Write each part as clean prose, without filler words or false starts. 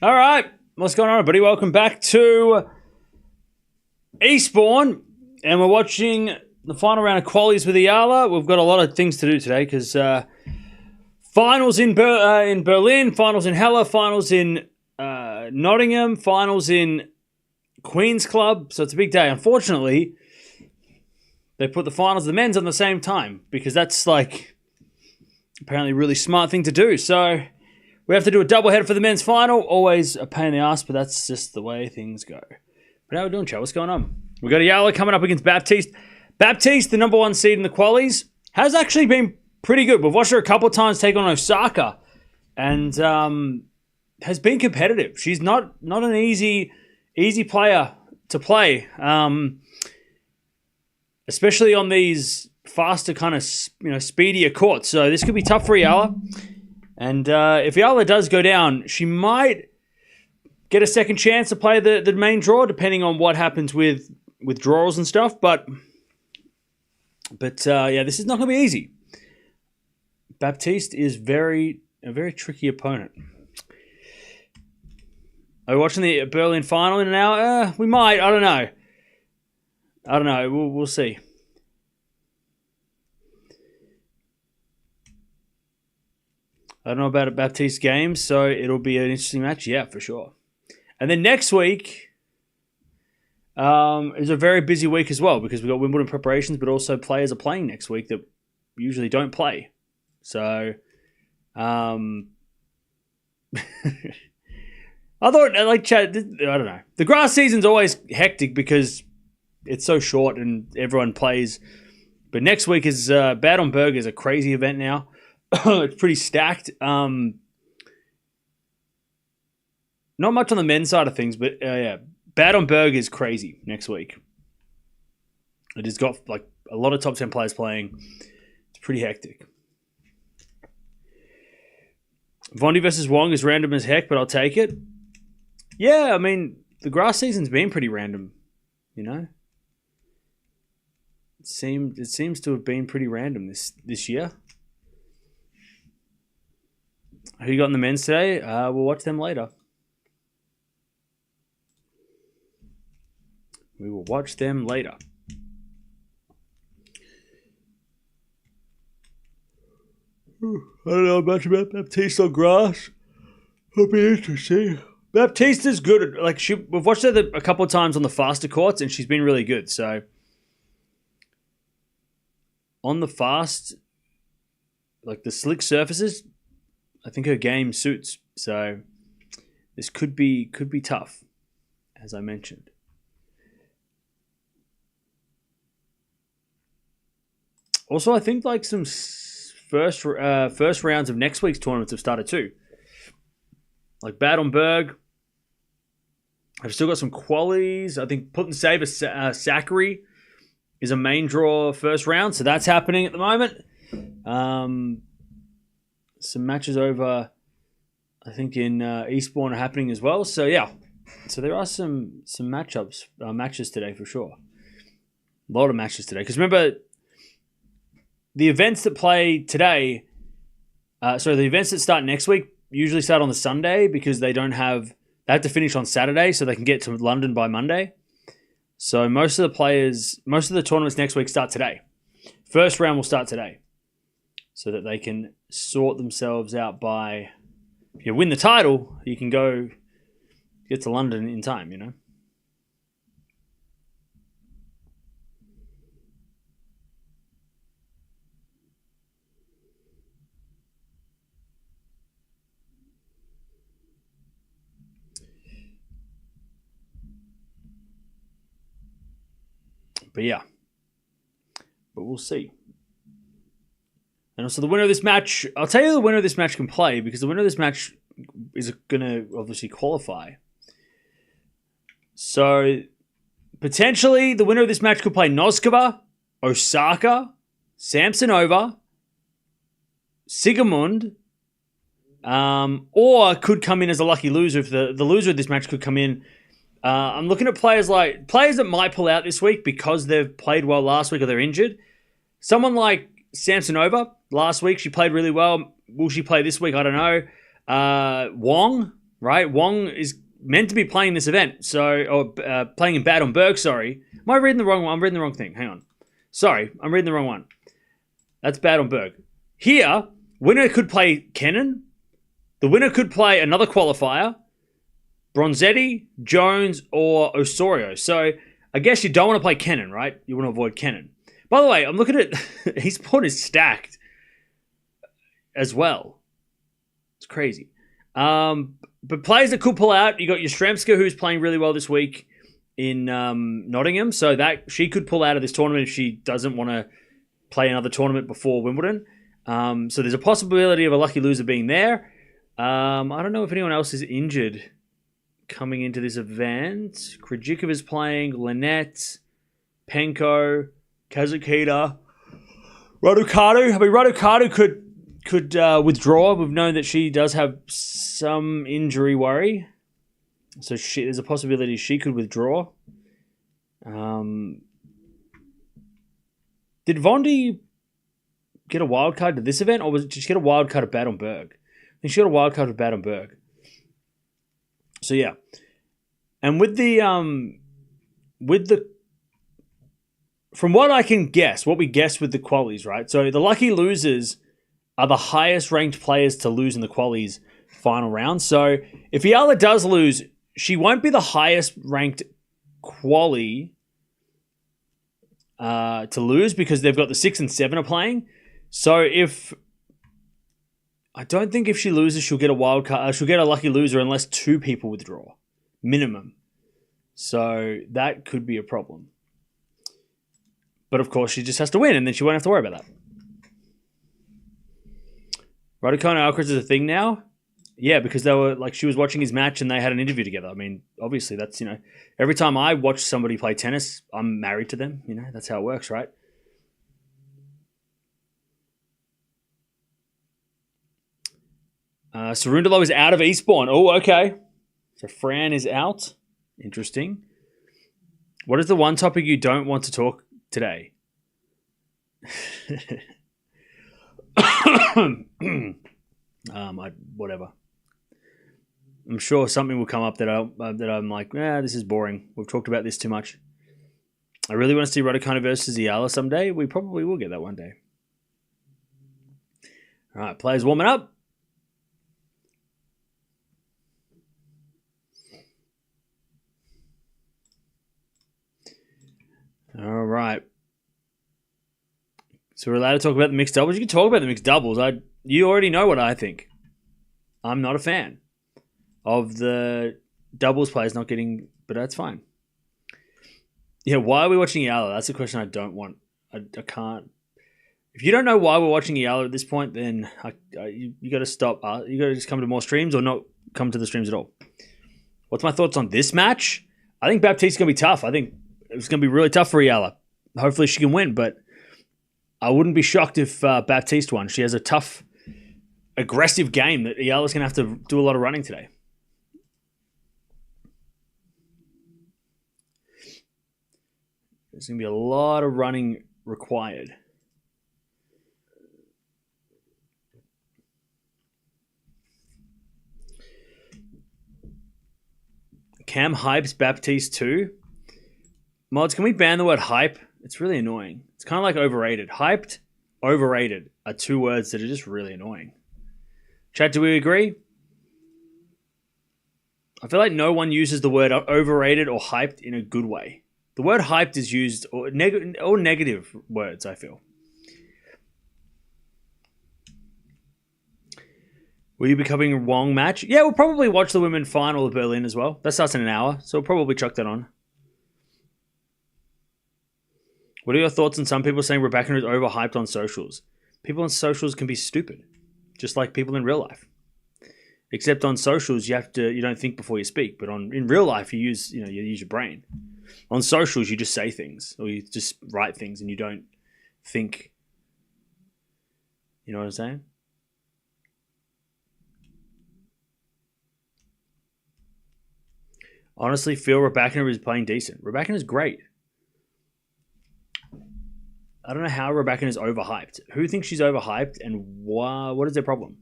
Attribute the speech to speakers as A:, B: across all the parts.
A: All right, what's going on, everybody? Welcome back to Eastbourne, and we're watching the final round of qualies with Eala. We've got a lot of things to do today because finals in Berlin, finals in Halle, finals in Nottingham, finals in Queen's Club. So it's a big day. Unfortunately, they put the finals of the men's on the same time because that's like apparently a really smart thing to do. So we have to do a doubleheader for the men's final. Always a pain in the ass, but that's just the way things go. But how are we doing, Joe? What's going on? We got Eala coming up against Baptiste. Baptiste, the number one seed in the qualies, has actually been pretty good. We've watched her a couple of times take on Osaka, and has been competitive. She's not an easy player to play, especially on these faster kind of speedier courts. So this could be tough for Eala. And if Eala does go down, she might get a second chance to play the main draw, depending on what happens with draws and stuff. But yeah, this is not going to be easy. Baptiste is a very tricky opponent. Are we watching the Berlin final in an hour? We might. I don't know. We'll see. I don't know about Baptiste's games, so it'll be an interesting match. Yeah, for sure. And then next week is a very busy week as well because we've got Wimbledon preparations, but also players are playing next week that usually don't play. So, I thought, like, Chad, I don't know. The grass season's always hectic because it's so short and everyone plays. But next week is Bad on Berg is a crazy event now. It's pretty stacked. Not much on the men's side of things, but yeah, Bad on Berg is crazy next week. It has got like a lot of top 10 players playing. It's pretty hectic. Vondi versus Wong is random as heck, but I'll take it. Yeah, I mean, the grass season's been pretty random, It seems to have been pretty random this year. Who you got in the men's today? We'll watch them later. We will watch them later. I don't know much about Baptiste on grass. It'll be interesting. Baptiste is good. We've watched her a couple of times on the faster courts, and she's been really good. So on the fast, like the slick surfaces, I think her game suits. So this could be tough, as I mentioned. Also, I think like some first rounds of next week's tournaments have started too. Like Bad on Berg. I've still got some qualities. I think Put and Save Zachary is a main draw first round, so that's happening at the moment. Some matches over, I think, in Eastbourne are happening as well. So, yeah. So, there are some matches today for sure. A lot of matches today. Because remember, the events that play today, the events that start next week usually start on the Sunday because they have to finish on Saturday so they can get to London by Monday. So, most of the tournaments next week start today. First round will start today. So that they can sort themselves out by, if you win the title, you can go get to London in time, But yeah. But we'll see. And also the winner of this match, I'll tell you the winner of this match can play because the winner of this match is going to obviously qualify. So potentially the winner of this match could play Noskova, Osaka, Samsonova, Sigamund, or could come in as a lucky loser. If the loser of this match could come in. I'm looking at players that might pull out this week because they've played well last week or they're injured. Someone like Samsonova, last week she played really well. Will she play this week? I don't know. Wong, right? Wong is meant to be playing this event, playing in Bad on Berg, sorry. Am I reading the wrong one? I'm reading the wrong thing. Hang on. Sorry, I'm reading the wrong one. That's Bad on Berg. Here, winner could play Kenin. The winner could play another qualifier, Bronzetti, Jones, or Osorio. So I guess you don't want to play Kenin, right? You want to avoid Kenin. By the way, I'm looking at it. His pawn is stacked as well. It's crazy. But players that could pull out, you got Yastremska, who's playing really well this week in Nottingham. So that she could pull out of this tournament if she doesn't want to play another tournament before Wimbledon. So there's a possibility of a lucky loser being there. I don't know if anyone else is injured coming into this event. Krejcikov is playing, Lynette, Penko, Kazakita, Raducanu. I mean, Raducanu could withdraw. We've known that she does have some injury worry. So there's a possibility she could withdraw. Did Vondi get a wild card to this event, or did she get a wild card at Bad on Berg? I think she got a wild card at Bad on Berg. So yeah. And with the from what I can guess, what we guessed with the qualies, right? So the lucky losers are the highest ranked players to lose in the qualies final round. So if Eala does lose, she won't be the highest ranked quali to lose because they've got the 6 and 7 are playing. So I don't think if she loses, she'll get a wild card. She'll get a lucky loser unless 2 people withdraw, minimum. So that could be a problem. But of course, she just has to win, and then she won't have to worry about that. Raducanu Alcaraz is a thing now. Yeah, because they were she was watching his match and they had an interview together. I mean, obviously that's, every time I watch somebody play tennis, I'm married to them. That's how it works, right? Cerundolo is out of Eastbourne. Oh, okay. So Fran is out. Interesting. What is the one topic you don't want to talk today? Whatever. I'm sure something will come up that I'm like, this is boring. We've talked about this too much. I really want to see Raducanu versus Eala someday. We probably will get that one day. All right, players warming up. All right. So we're allowed to talk about the mixed doubles. You can talk about the mixed doubles. You already know what I think. I'm not a fan of the doubles players not getting, but that's fine. Yeah, why are we watching Eala? That's a question I don't want. I can't. If you don't know why we're watching Eala at this point, then you got to stop. You got to just come to more streams or not come to the streams at all. What's my thoughts on this match? I think Baptiste is going to be tough. I think it's going to be really tough for Eala. Hopefully she can win, but I wouldn't be shocked if Baptiste won. She has a tough, aggressive game that Eala's going to have to do a lot of running today. There's going to be a lot of running required. Cam hypes Baptiste too. Mods, can we ban the word hype? It's really annoying. It's kind of like overrated. Hyped, overrated are 2 words that are just really annoying. Chat, do we agree? I feel like no one uses the word overrated or hyped in a good way. The word hyped is used, or negative words, I feel. Will you be covering a Wong match? Yeah, we'll probably watch the women final of Berlin as well. That starts in an hour, so we'll probably chuck that on. What are your thoughts on some people saying Raducanu is overhyped on socials? People on socials can be stupid, just like people in real life. Except on socials, you don't think before you speak, but in real life, you use your brain. On socials, you just say things or you just write things and you don't think. You know what I'm saying? Honestly, feel Raducanu is playing decent. Raducanu is great. I don't know how Raducanu is overhyped. Who thinks she's overhyped and why? What is their problem?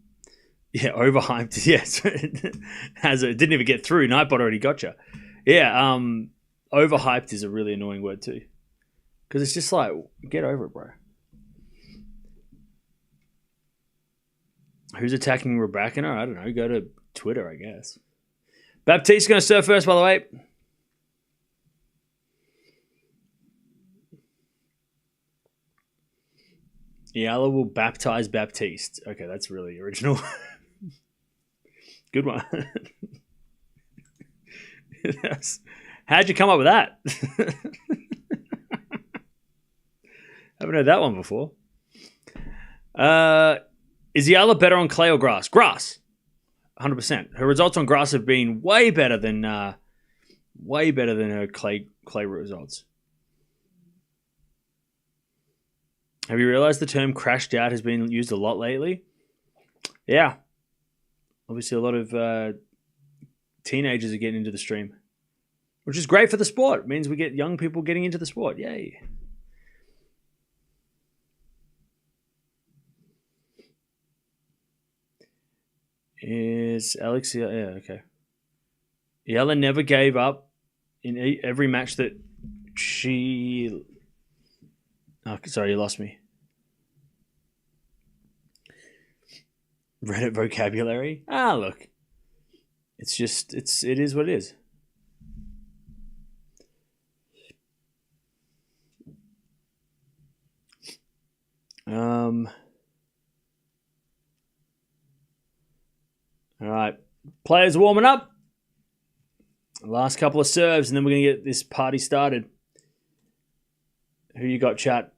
A: Yeah, overhyped. Yes, it didn't even get through. Nightbot already got you. Yeah, overhyped is a really annoying word too, because it's just like, get over it, bro. Who's attacking Raducanu? I don't know. Go to Twitter, I guess. Baptiste going to serve first, by the way. Eala will baptize Baptiste. Okay, that's really original. Good one. How'd you come up with that? Haven't heard that one before. Is Eala better on clay or grass? Grass. 100%. Her results on grass have been way better than her clay results. Have you realized the term crashed out has been used a lot lately? Yeah. Obviously, a lot of teenagers are getting into the stream, which is great for the sport. It means we get young people getting into the sport. Yay. Is Alex... Yeah, okay. Eala never gave up in every match that she... Oh, sorry, you lost me. Reddit vocabulary? Look. It's just, it is what it is. All right. Players warming up. Last couple of serves, and then we're going to get this party started. Who you got, chat?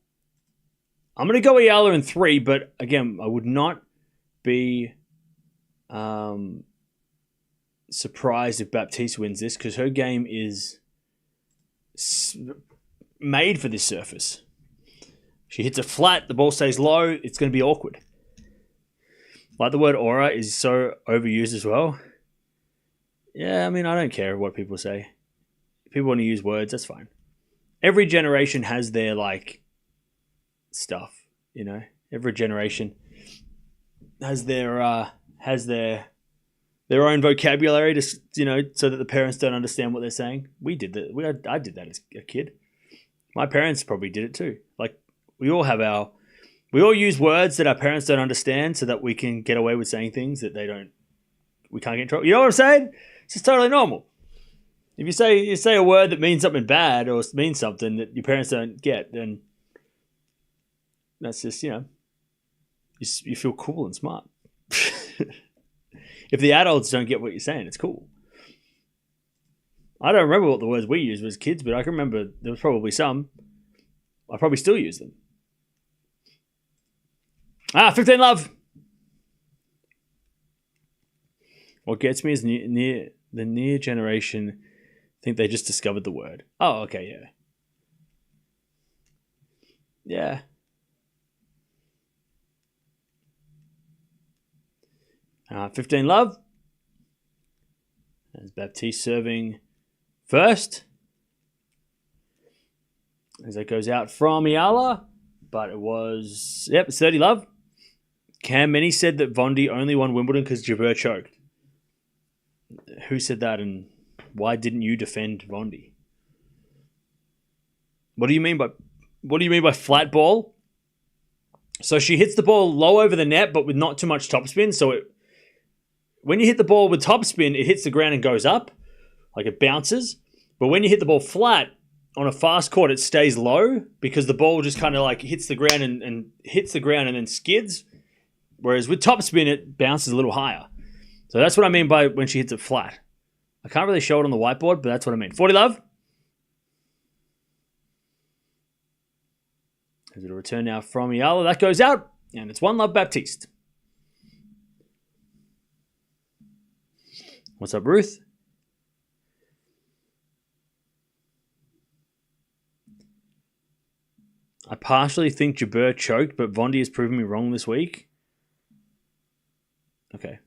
A: I'm going to go Eala in 3, but again, I would not be surprised if Baptiste wins this, because her game is made for this surface. She hits it flat, the ball stays low, it's going to be awkward. Like the word aura is so overused as well. Yeah, I mean, I don't care what people say. If people want to use words, that's fine. Every generation has their, like, stuff, you know? Every generation has their own vocabulary, to, you know, so that the parents don't understand what they're saying. We did that. I did that as a kid. My parents probably did it too. Like, we all use words that our parents don't understand so that we can get away with saying things that we can't get in trouble. You know what I'm saying? It's just totally normal. If you say a word that means something bad or means something that your parents don't get, then that's just, you know, you feel cool and smart. If the adults don't get what you're saying, it's cool. I don't remember what the words we used as kids, but I can remember there was probably some. I probably still use them. 15 love. What gets me is the near generation think they just discovered the word. Oh, okay, yeah. Yeah. 15 love. As Baptiste serving first. As that goes out from Eala. But it was... Yep, it's 30 love. Cam Many said that Vondi only won Wimbledon because Jabeur choked. Who said that, and why didn't you defend Vondi? What do you mean by flat ball? So she hits the ball low over the net, but with not too much topspin. So when you hit the ball with topspin, it hits the ground and goes up, like it bounces. But when you hit the ball flat on a fast court, it stays low because the ball just kind of like hits the ground and hits the ground and then skids. Whereas with topspin, it bounces a little higher. So that's what I mean by when she hits it flat. I can't really show it on the whiteboard, but that's what I mean. 40 love. There's a return now from Eala. That goes out, and it's 1 love Baptiste. What's up, Ruth? I partially think Jabeur choked, but Vondi has proven me wrong this week. Okay.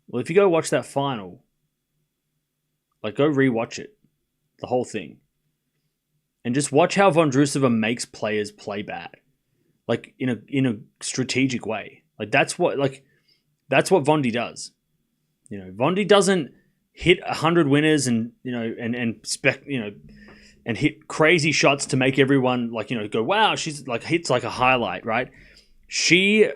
A: Well, if you go watch that final, like go rewatch it, the whole thing, and just watch how Vondrousova makes players play bad, like in a strategic way. Like that's what, like That's what Vondi does. Vondi doesn't hit 100 winners and and hit crazy shots to make everyone go, wow, she's hits like a highlight, right? She's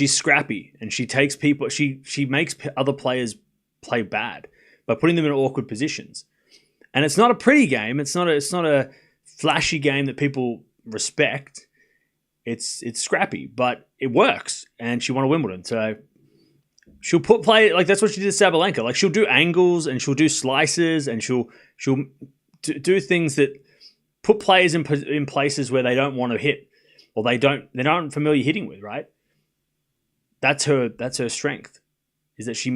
A: scrappy and she takes people. She makes other players play bad by putting them in awkward positions. And it's not a pretty game. It's not a flashy game that people respect. It's scrappy, but it works. And she won a Wimbledon, so she'll that's what she did to Sabalenka. She'll do angles and she'll do slices and she'll do things that put players in places where they don't want to hit or they're not familiar hitting with. Right? That's her strength, is that she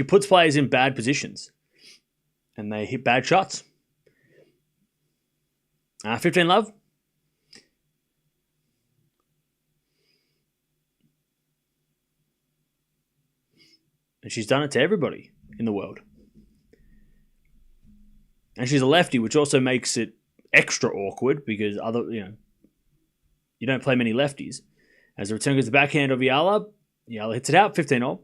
A: puts players in bad positions. And they hit bad shots. 15 love. And she's done it to everybody in the world. And she's a lefty, which also makes it extra awkward because you don't play many lefties. As the return goes to the backhand of Eala. Eala hits it out, 15-all.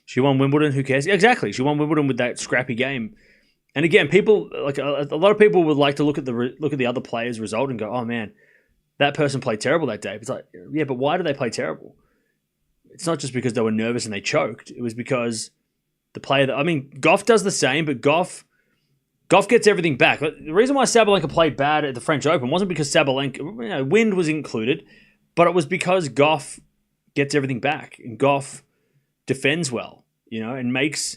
A: She won Wimbledon. Who cares? Exactly. She won Wimbledon with that scrappy game. And again, people a lot of people would like to look at the other player's result and go, "Oh man, that person played terrible that day." It's like, yeah, but why do they play terrible? It's not just because they were nervous and they choked. It was because the player Gauff does the same, but Gauff gets everything back. The reason why Sabalenka played bad at the French Open wasn't because Sabalenka, wind was included, but it was because Gauff gets everything back and Gauff defends well, and makes...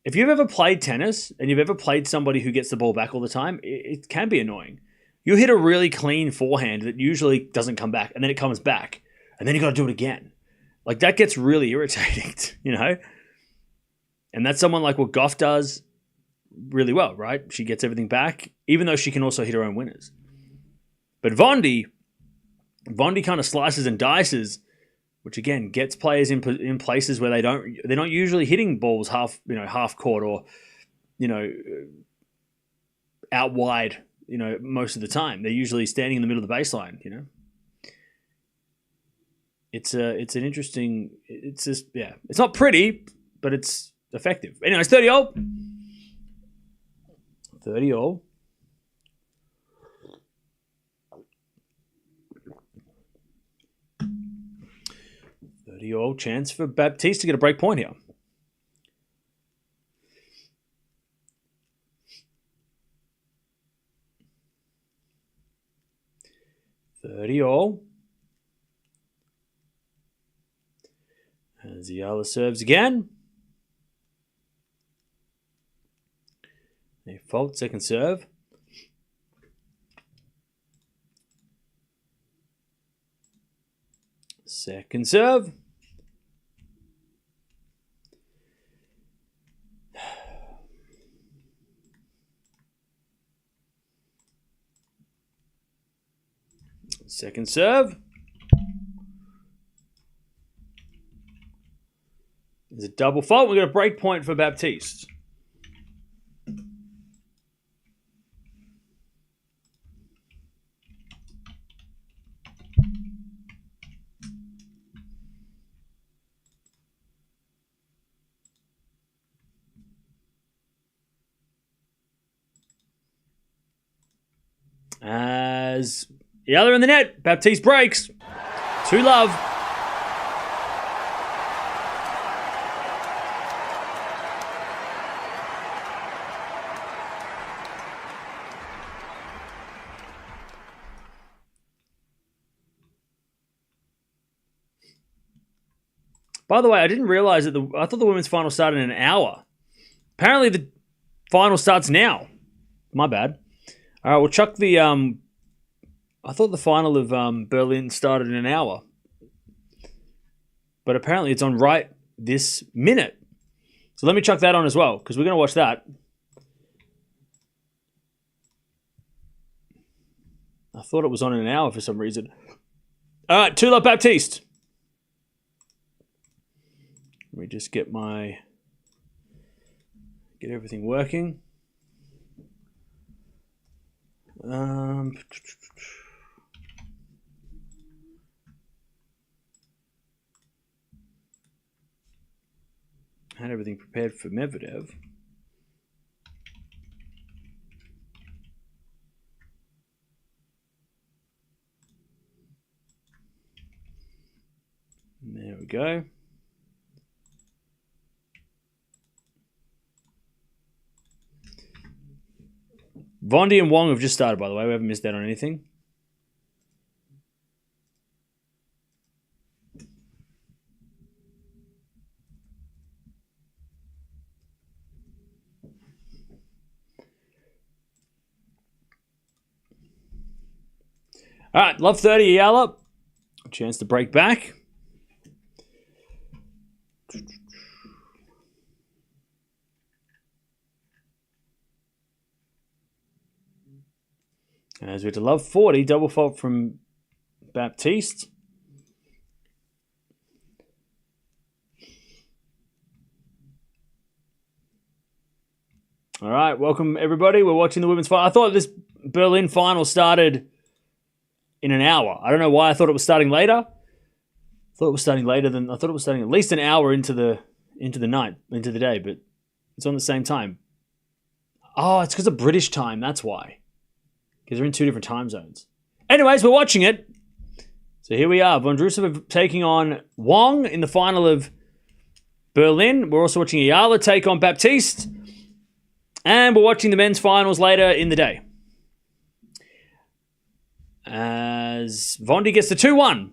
A: If you've ever played tennis and you've ever played somebody who gets the ball back all the time, it can be annoying. You hit a really clean forehand that usually doesn't come back, and then it comes back, and then you got to do it again. That gets really irritating, And that's someone like what Gauff does really well, right? She gets everything back, even though she can also hit her own winners. But Vondi kind of slices and dices, which again gets players in places where they're not usually hitting balls half court or out wide most of the time. They're usually standing in the middle of the baseline. It's an interesting. It's just it's not pretty, but it's effective. Anyways, 30-all. 30-all. Chance for Baptiste to get a break point here. All. As Eala serves again. They fault second serve. Second serve. Second serve. There's a double fault. We've got a break point for Baptiste. As the other in the net, Baptiste breaks. 2-love. By the way, I didn't realize that I thought the women's final started in an hour. Apparently the final starts now. My bad. All right, we'll chuck the... I thought the final of Berlin started in an hour. But apparently it's on right this minute. So let me chuck that on as well, because we're going to watch that. I thought it was on in an hour for some reason. All right, 2-love Baptiste. Let me just get everything working. Had everything prepared for Medvedev. There we go. Vondi and Wong have just started, by the way. We haven't missed out on anything. All right, love 30, Eala. A chance to break back. As we had to love 40, double fault from Baptiste. All right, welcome everybody. We're watching the women's final. I thought this Berlin final started in an hour. I don't know why I thought it was starting later. I thought it was starting at least an hour into the day, but it's on the same time. Oh, it's because of British time. That's why. Because they're in two different time zones. Anyways, we're watching it. So here we are. Vondrousova taking on Wong in the final of Berlin. We're also watching Eala take on Baptiste. And we're watching the men's finals later in the day. As Vondi gets the 2-1.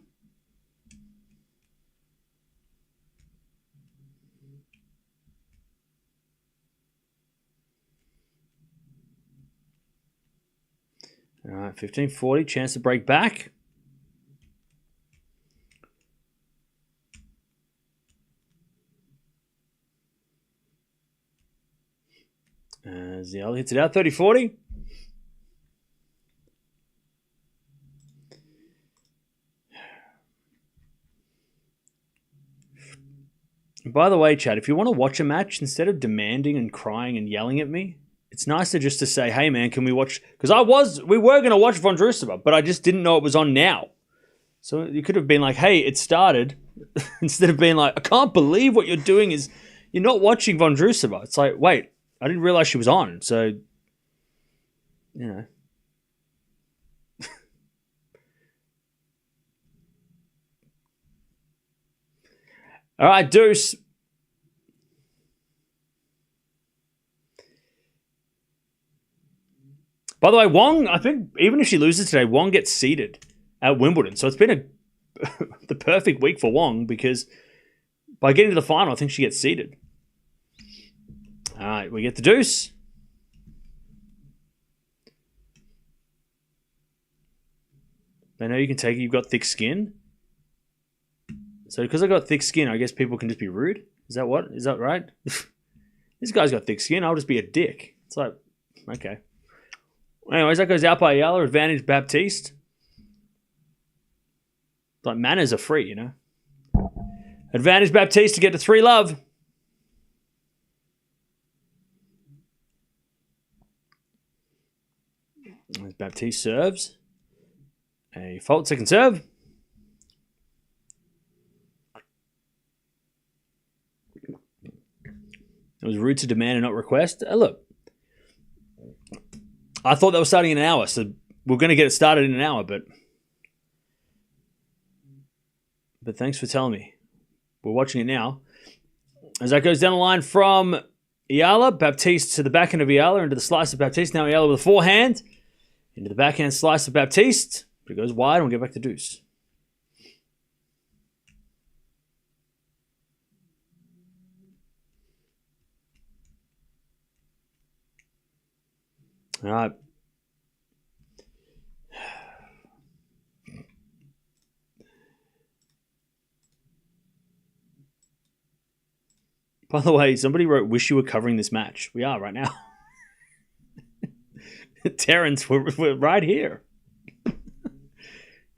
A: All right, 15-40, chance to break back. As Eala hits it out, 30-40. By the way, Chad, if you want to watch a match, instead of demanding and crying and yelling at me, it's nicer just to say, hey, man, can we watch? Because we were going to watch Vondrousova, but I just didn't know it was on now. So you could have been like, hey, it started. Instead of being like, I can't believe what you're doing is you're not watching Vondrousova. It's like, wait, I didn't realize she was on. So, you know. All right, Deuce. By the way, Wong, I think even if she loses today, Wong gets seeded at Wimbledon. So it's been the perfect week for Wong because by getting to the final, I think she gets seeded. All right, we get the deuce. They know you can take it. You've got thick skin. So because I got thick skin, I guess people can just be rude. Is that what? Is that right? This guy's got thick skin. I'll just be a dick. It's like, okay. Anyways, that goes out by Eala. Advantage Baptiste. Like, manners are free, you know. Advantage Baptiste to get to 3-love. As Baptiste serves. A fault second serve. It was rude to demand and not request. Look. I thought that was starting in an hour, so we're going to get it started in an hour, but thanks for telling me. We're watching it now. As that goes down the line from Eala, Baptiste to the backhand of Eala, into the slice of Baptiste. Now Eala with a forehand, into the backhand slice of Baptiste. But it goes wide, and we'll get back to deuce. All right. By the way, somebody wrote, wish you were covering this match. We are right now. Terrence, we're right here.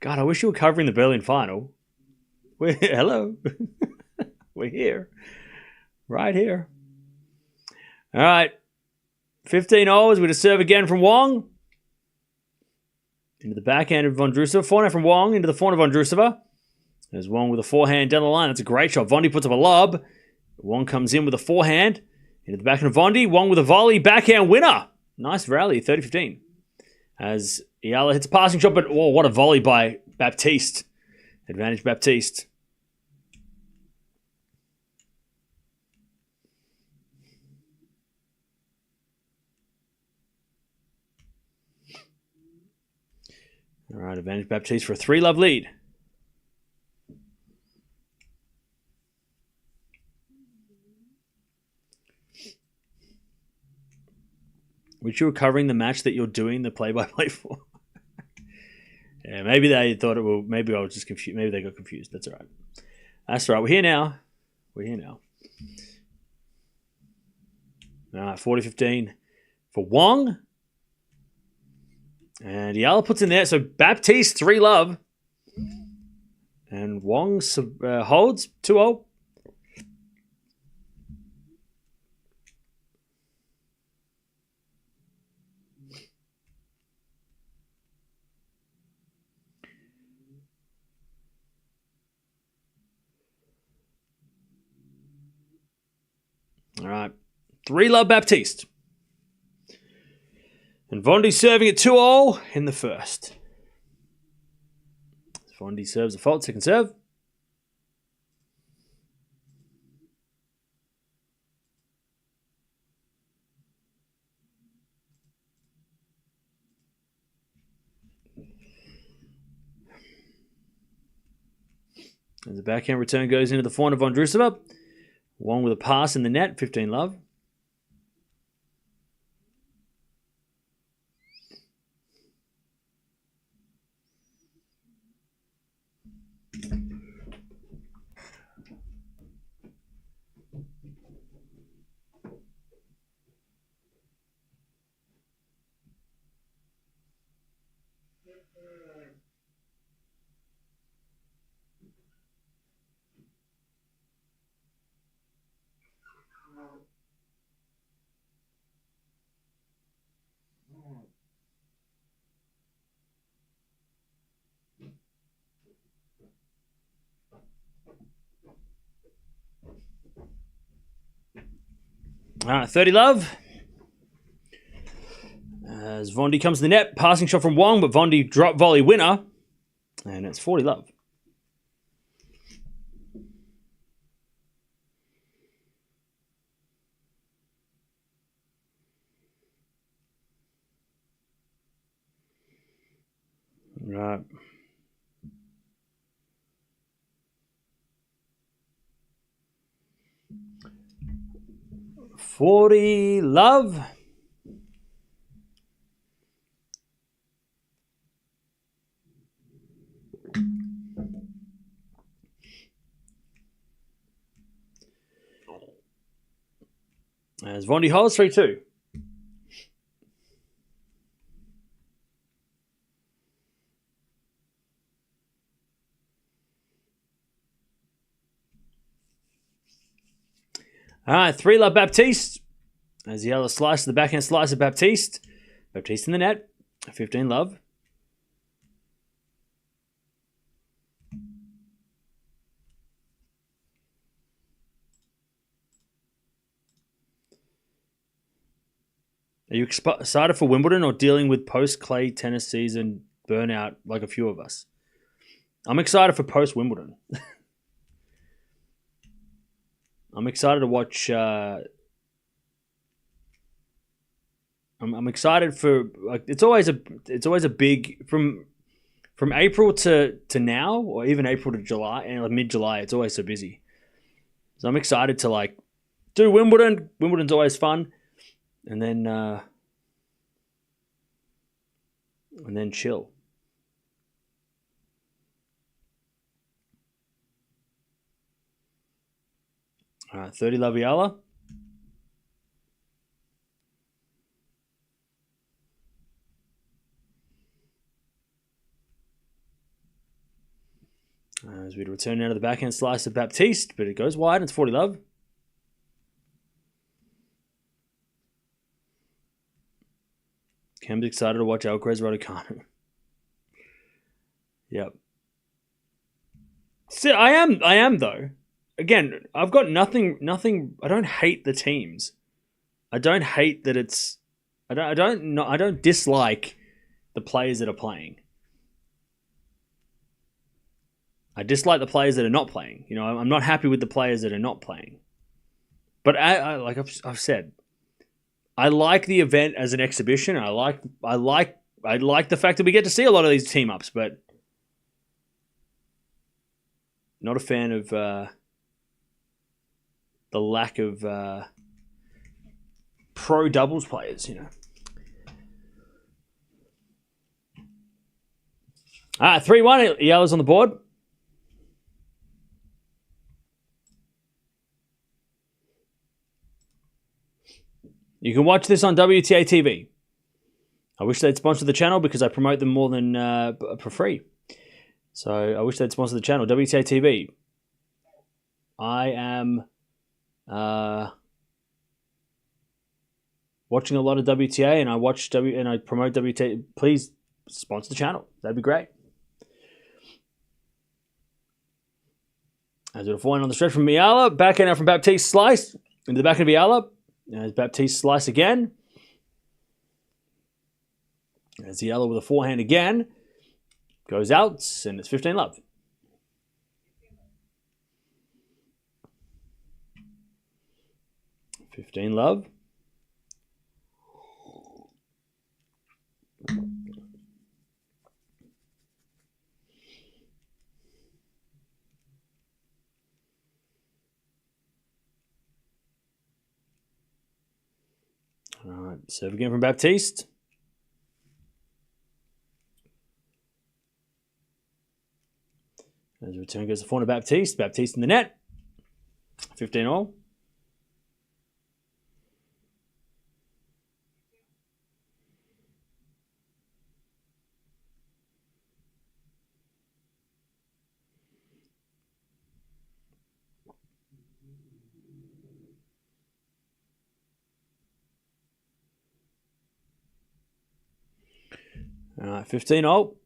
A: God, I wish you were covering the Berlin final. Hello. We're here. Right here. All right. 15 overs with a serve again from Wong. Into the backhand of Vondrousova. Forehand from Wong into the forehand of Vondrousova. There's Wong with a forehand down the line. That's a great shot. Vondi puts up a lob. Wong comes in with a forehand into the backhand of Vondi. Wong with a volley, backhand winner. Nice rally, 30-15. As Eala hits a passing shot, but what a volley by Baptiste. Advantage Baptiste. All right, advantage Baptiste for a 3-love lead. Which you were covering the match that you're doing the play-by-play for. Yeah, maybe they thought it will. Maybe I was just confused. Maybe they got confused. That's all right. That's all right. We're here now. All right, 40-15 for Wong. And Eala puts in there. So Baptiste, 3-love. And Wong holds 2-0. All right. 3-love Baptiste. And Vondi serving at 2-0 in the first. Vondi serves a fault, second serve. As the backhand return goes into the forehand of Vondrousova. Wong with a pass in the net, 15-love. All right, 30-love. As Vondi comes to the net, passing shot from Wong, but Vondi drop volley winner. And it's 40-love. Right. $40-love. As Vondi holds 3-2. All right, 3-love Baptiste. As Eala slices the backhand slice of Baptiste. Baptiste in the net. 15-love. Are you excited for Wimbledon or dealing with post-clay tennis season burnout like a few of us? I'm excited for post-Wimbledon. I'm excited to watch. I'm excited for. It's always a big from April to now, or even April to July and like mid-July. It's always so busy. So I'm excited to do Wimbledon. Wimbledon's always fun, and then chill. All right, 30-love Eala. As we return now to the backhand slice of Baptiste, but it goes wide and it's 40-love. Cam's excited to watch Alcaraz Raducanu. Yep. See, I am though. again, I've got nothing. I don't hate the teams. I don't hate that it's. I don't dislike the players that are playing. I dislike the players that are not playing. You know, I'm not happy with the players that are not playing. But like I've said, I like the event as an exhibition. I like the fact that we get to see a lot of these team ups, but not a fan of the lack of pro doubles players. You know. 3-1. Eala's on the board. You can watch this on WTA TV. I wish they'd sponsor the channel because I promote them more than for free. So I wish they'd sponsor the channel. WTA TV. I am watching a lot of WTA, and I promote WTA. Please sponsor the channel. That'd be great. As a forehand on the stretch from Eala, backhand out from Baptiste, slice into the back of Eala. As Baptiste slice again. As Eala with a forehand again. Goes out, and it's 15-love. $15-love. All right, serve again from Baptiste. As the return goes to forehand to Baptiste. Baptiste in the net. 15-all. All right, 15-all.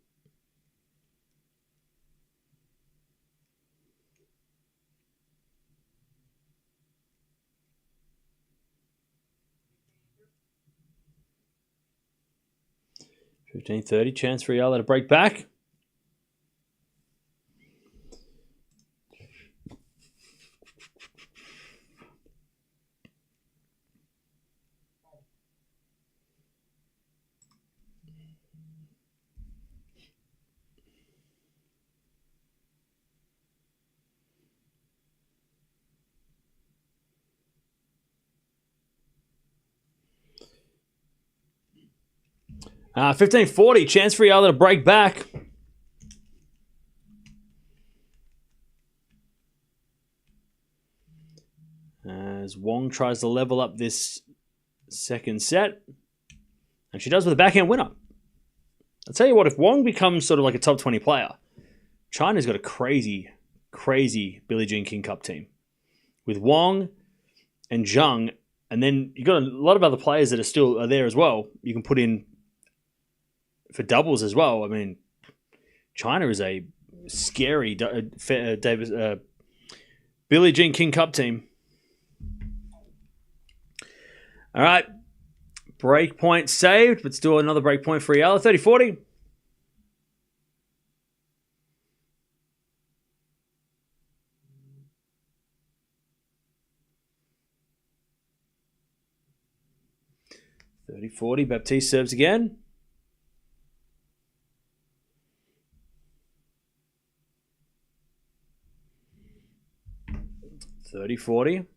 A: $15.30. Chance for Eala to break back. $15.40. Chance for Eala to break back. As Wong tries to level up this second set. And she does with a backhand winner. I'll tell you what, if Wong becomes sort of like a top 20 player, China's got a crazy, crazy Billie Jean King Cup team. With Wong and Zhang, and then you've got a lot of other players that are there as well. You can put in for doubles as well. I mean, China is a scary Billie Jean King Cup team. All right. Break point saved, but still another break point for Eala. 30-40. Baptiste serves again. $30-40.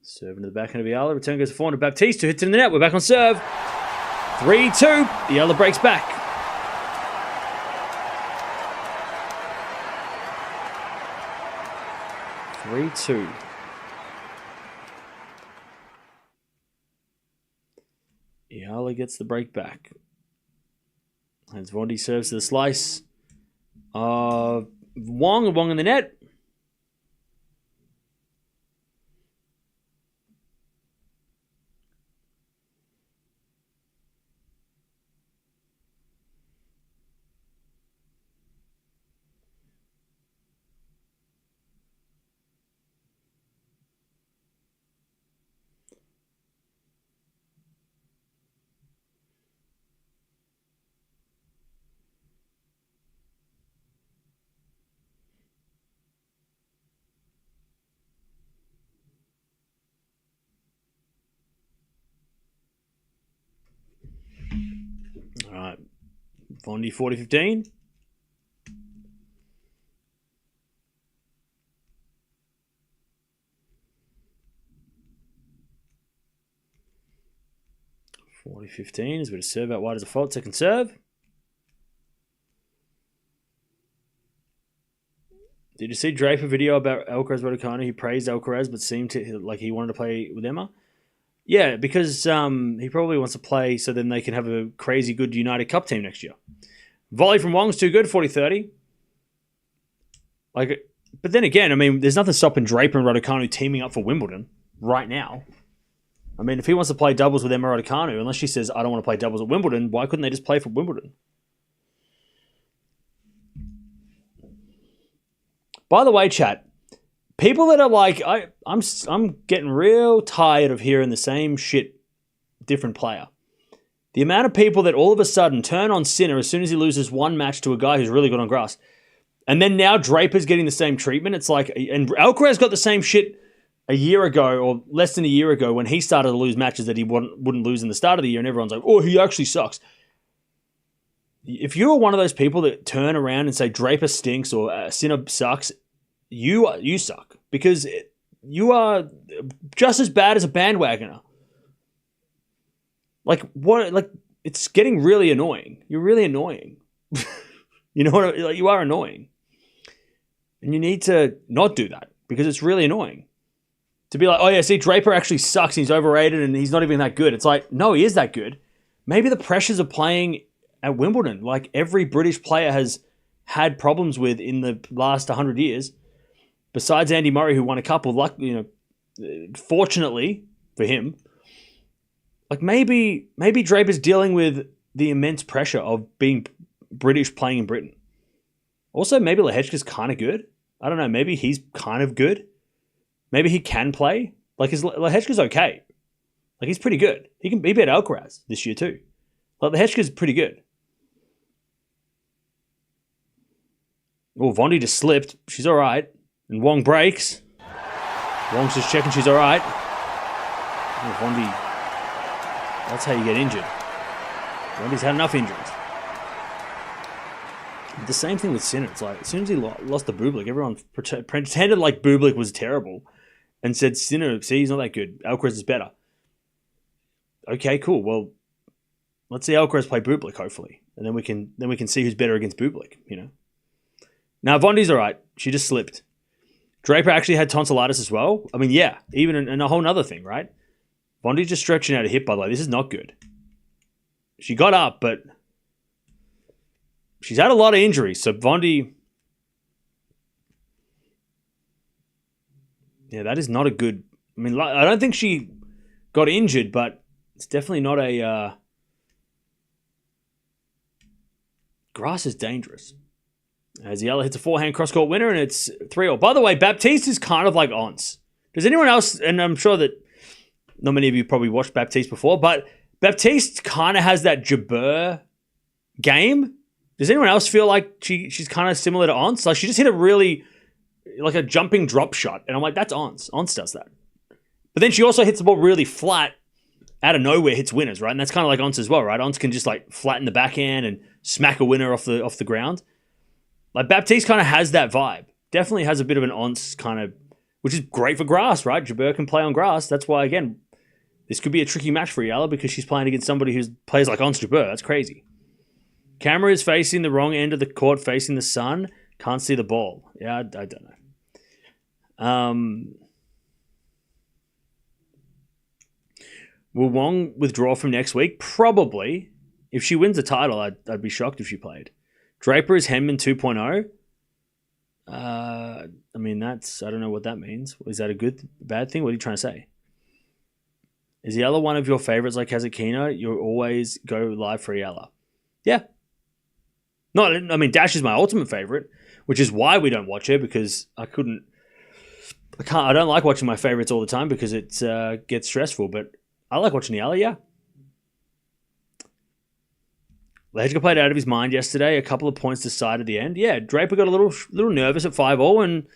A: Serving to the backhand of Eala. Return goes to forehand to Baptiste, who hits it in the net. We're back on serve. 3-2. Eala breaks back. (3-2). Eala gets the break back. As Vondi serves to the slice of Wong. Wong in the net. Vondi 40-15. Is a bit of serve out wide as a fault. Second serve. Did you see Draper video about Alcaraz Raducanu? He praised Alcaraz, but seemed to like he wanted to play with Emma. Yeah, because he probably wants to play so then they can have a crazy good United Cup team next year. Volley from Wong's too good, 40-30. Like, but then again, I mean, there's nothing stopping Draper and Raducanu teaming up for Wimbledon right now. I mean, if he wants to play doubles with Emma Raducanu, unless she says, I don't want to play doubles at Wimbledon, why couldn't they just play for Wimbledon? By the way, chat, people that are like, I'm getting real tired of hearing the same shit, different player. The amount of people that all of a sudden turn on Sinner as soon as he loses one match to a guy who's really good on grass. And then now Draper's getting the same treatment. It's like, and Alcaraz got the same shit a year ago or less than a year ago when he started to lose matches that he wouldn't lose in the start of the year. And everyone's like, oh, he actually sucks. If you're one of those people that turn around and say Draper stinks or Sinner sucks, you suck because you are just as bad as a bandwagoner. Like what? Like it's getting really annoying. You're really annoying. You know what? Like, you are annoying, and you need to not do that because it's really annoying. To be like, oh yeah, see, Draper actually sucks. He's overrated and he's not even that good. It's like, no, he is that good. Maybe the pressures of playing at Wimbledon, like every British player has had problems with in the last 100 years. Besides Andy Murray, who won a couple, fortunately for him, like maybe Draper's dealing with the immense pressure of being British playing in Britain. Also, maybe Lehechka's kind of good. I don't know. Maybe he's kind of good. Maybe he can play. Like Lehechka's okay. Like he's pretty good. He beat Alcaraz this year too. Like Lehechka's pretty good. Oh, Vondi just slipped. She's all right. And Wong breaks. Wong's just checking she's all right. Oh, Vondi. That's how you get injured. Vondi's had enough injuries. The same thing with Sinner. It's like, as soon as he lost to Bublik, everyone pretended like Bublik was terrible and said, Sinner, see, he's not that good. Alcaraz is better. Okay, cool. Well, let's see Alcaraz play Bublik, hopefully. And then we can see who's better against Bublik, you know. Now, Vondi's all right. She just slipped. Draper actually had tonsillitis as well. I mean, yeah, even in a whole nother thing, right? Vondi's just stretching out a hip, by the way. This is not good. She got up, but she's had a lot of injuries. So Vondi, yeah, that is not a good. I mean, I don't think she got injured, but it's definitely not a. Grass is dangerous. As Eala hits a forehand cross-court winner, and it's 3-all. By the way, Baptiste is kind of like Ons. Does anyone else, and I'm sure that not many of you probably watched Baptiste before, but Baptiste kind of has that Jabeur game. Does anyone else feel like she's kind of similar to Ons? Like she just hit a really, like a jumping drop shot, and I'm like, that's Ons. Ons does that. But then she also hits the ball really flat out of nowhere, hits winners, right? And that's kind of like Ons as well, right? Ons can just like flatten the backhand and smack a winner off the ground. Like Baptiste kind of has that vibe. Definitely has a bit of an Ons kind of, which is great for grass, right? Jabeur can play on grass. That's why, again, this could be a tricky match for Eala because she's playing against somebody who plays like Ons Jabeur. That's crazy. Camera is facing the wrong end of the court, facing the sun. Can't see the ball. Yeah, I don't know. Will Wong withdraw from next week? Probably. If she wins the title, I'd be shocked if she played. Draper is Henman 2.0. I mean, I don't know what that means. Is that a bad thing? What are you trying to say? Is Eala one of your favorites like Kazuchina? You always go live for Eala. Yeah. No, I mean, Dash is my ultimate favorite, which is why we don't watch her because I don't like watching my favorites all the time because it gets stressful, but I like watching Eala, yeah. Lehechka played out of his mind yesterday. A couple of points decided at the end. Yeah, Draper got a little nervous at 5-all, and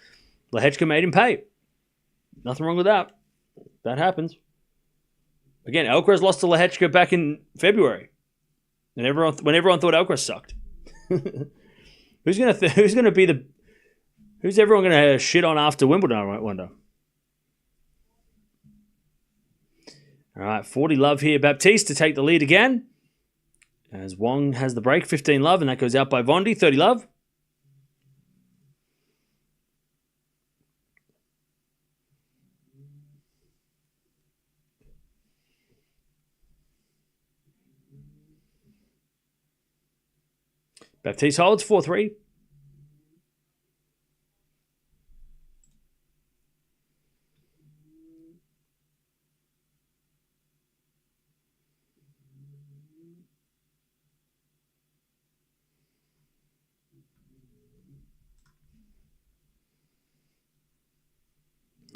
A: Lehechka made him pay. Nothing wrong with that. That happens. Again, Alcaraz lost to Lehechka back in February. And when everyone thought Alcaraz sucked. Who's everyone gonna shit on after Wimbledon, I wonder? All right, 40 love here. Baptiste to take the lead again. As Wong has the break, 15 love, and that goes out by Vondi, 30 love. Baptiste holds 4-3.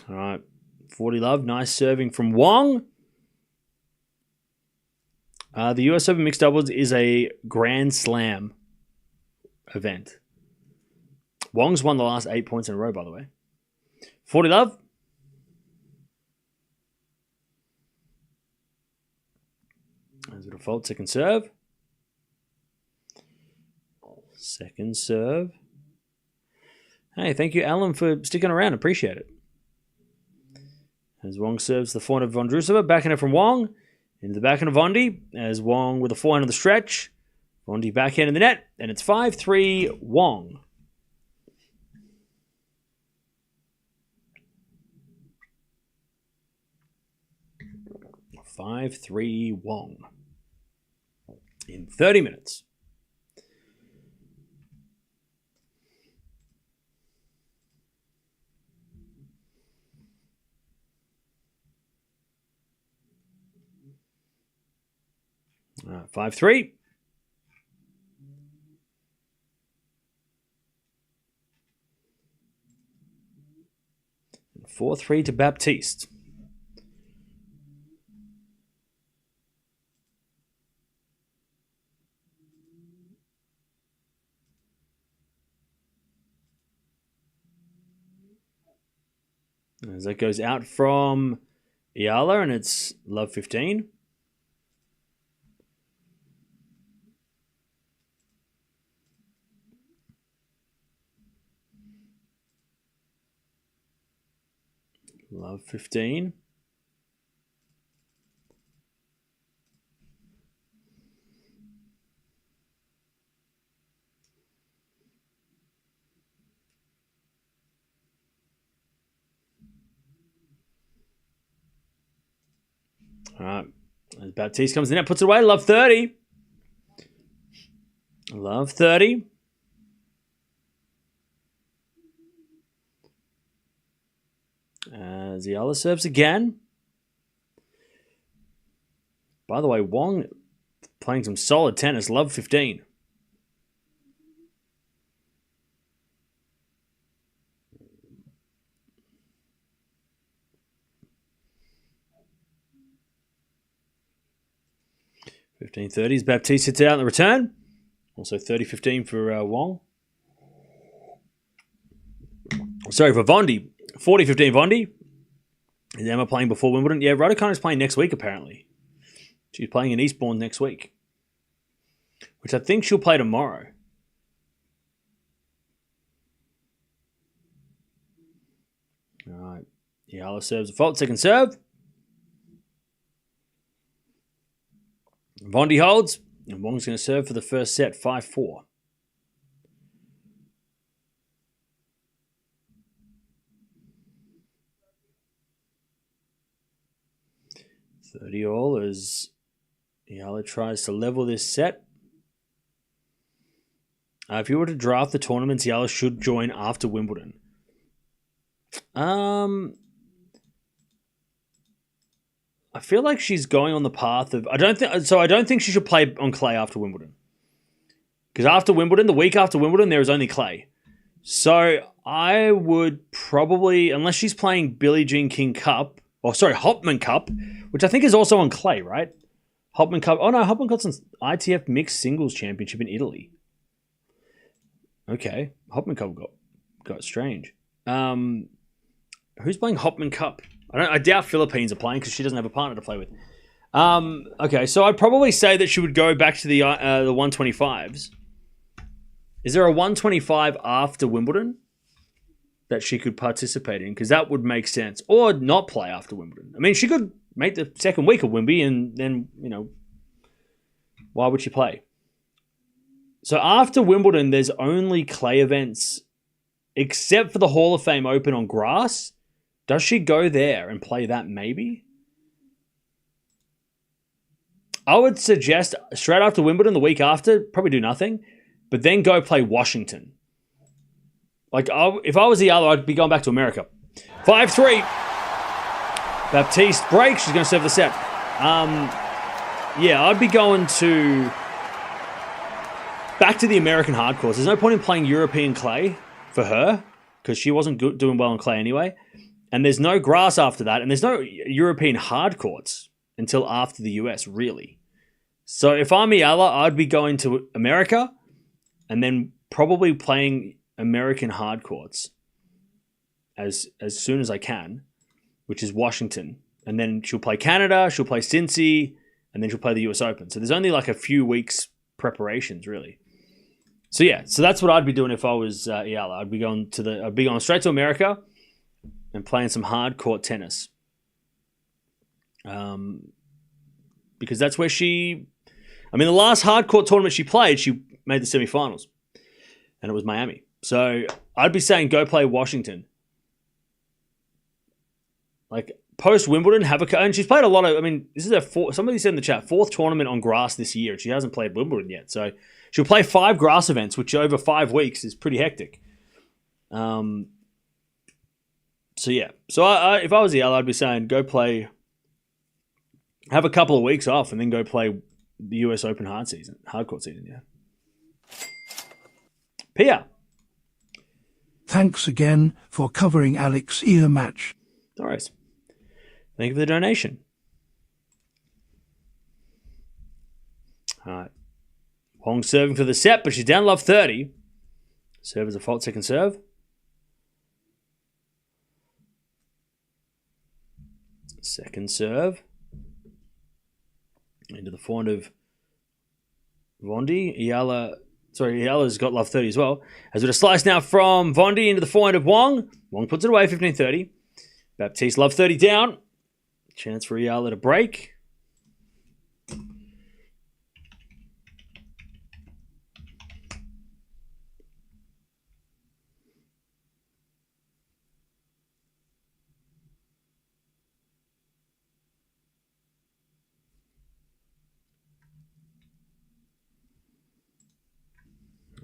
A: All right, 40 love. Nice serving from Wong. The US Open Mixed Doubles is a Grand Slam event. Wong's won the last 8 points in a row, by the way. 40 love. There's a default second serve. Second serve. Hey, thank you, Alan, for sticking around. Appreciate it. As Wong serves the forehand of Vondrousova, backhand from Wong. Into the backhand of Vondi. As Wong with a forehand on the stretch. Vondi backhand in the net. And it's 5-3 Wong. (5-3 Wong) in 30 minutes. All right, 5-3. And 4-3 to Baptiste. As that goes out from Eala, and it's love 15. Love 15. All right. As Baptiste comes in there, puts it away. Love 30. Love 30. As Eala serves again. By the way, Wong playing some solid tennis. Love 15. (15:30) Baptiste hits out in the return. Also 30-15 for Wong. Sorry, for Vondi. 40-15 Vondi. Is Emma playing before Wimbledon? Yeah, Raducanu is playing next week, apparently. She's playing in Eastbourne next week. Which I think she'll play tomorrow. All right. Eala serves a fault. Second serve. Vondi holds. And Wong's going to serve for the first set. 5-4. (30-all) as Eala tries to level this set. If you were to draft the tournaments, Eala should join after Wimbledon. I feel like she's going on the path of... I don't think she should play on clay after Wimbledon. Because after Wimbledon, the week after Wimbledon, there is only clay. So I would probably, unless she's playing Billie Jean King Cup, Hopman Cup, which I think is also on clay, right? Hopman Cup. Oh no, Hopman Cup's an ITF Mixed Singles Championship in Italy. Okay, Hopman Cup got strange. Who's playing Hopman Cup? I doubt Philippines are playing because she doesn't have a partner to play with. Okay, so I'd probably say that she would go back to the 125s. Is there a 125 after Wimbledon that she could participate in? Because that would make sense. Or not play after Wimbledon. I mean, she could make the second week of Wimby and then, why would she play? So after Wimbledon, there's only clay events except for the Hall of Fame Open on grass. Does she go there and play that maybe? I would suggest straight after Wimbledon, the week after, probably do nothing, but then go play Washington. If I was the other, I'd be going back to America. 5-3. Baptiste breaks. She's going to serve the set. I'd be going back to the American hard courts. There's no point in playing European clay for her because she wasn't doing well on clay anyway. And there's no grass after that. And there's no European hard courts until after the US, really. So if I'm Eala, I'd be going to America and then probably playing American hard courts as soon as I can, which is Washington. And then she'll play Canada, she'll play Cincy, and then she'll play the US Open. So there's only like a few weeks preparations, really. So that's what I'd be doing if I was Eala. I'd be going straight to America and playing some hard court tennis. Because that's where the last hard court tournament she played, she made the semifinals. And it was Miami. So I'd be saying go play Washington. Post Wimbledon, and she's played a lot of, this is her somebody said in the chat, fourth tournament on grass this year. She hasn't played Wimbledon yet. So she'll play 5 grass events, which over 5 weeks is pretty hectic. So if I was the Eala, I'd be saying go play, have a couple of weeks off, and then go play the US Open hard court season, yeah. Pia.
B: Thanks again for covering Alex Eala match.
A: All right. Thank you for the donation. All right. Wong serving for the set, but she's down love 30. Serve is a fault, second serve. Second serve. Into the forehand of Vondi. Eala's got love 30 as well. As with a slice now from Vondi into the forehand of Wong. Wong puts it away, 15-30. Baptiste love 30 down. Chance for Eala to break.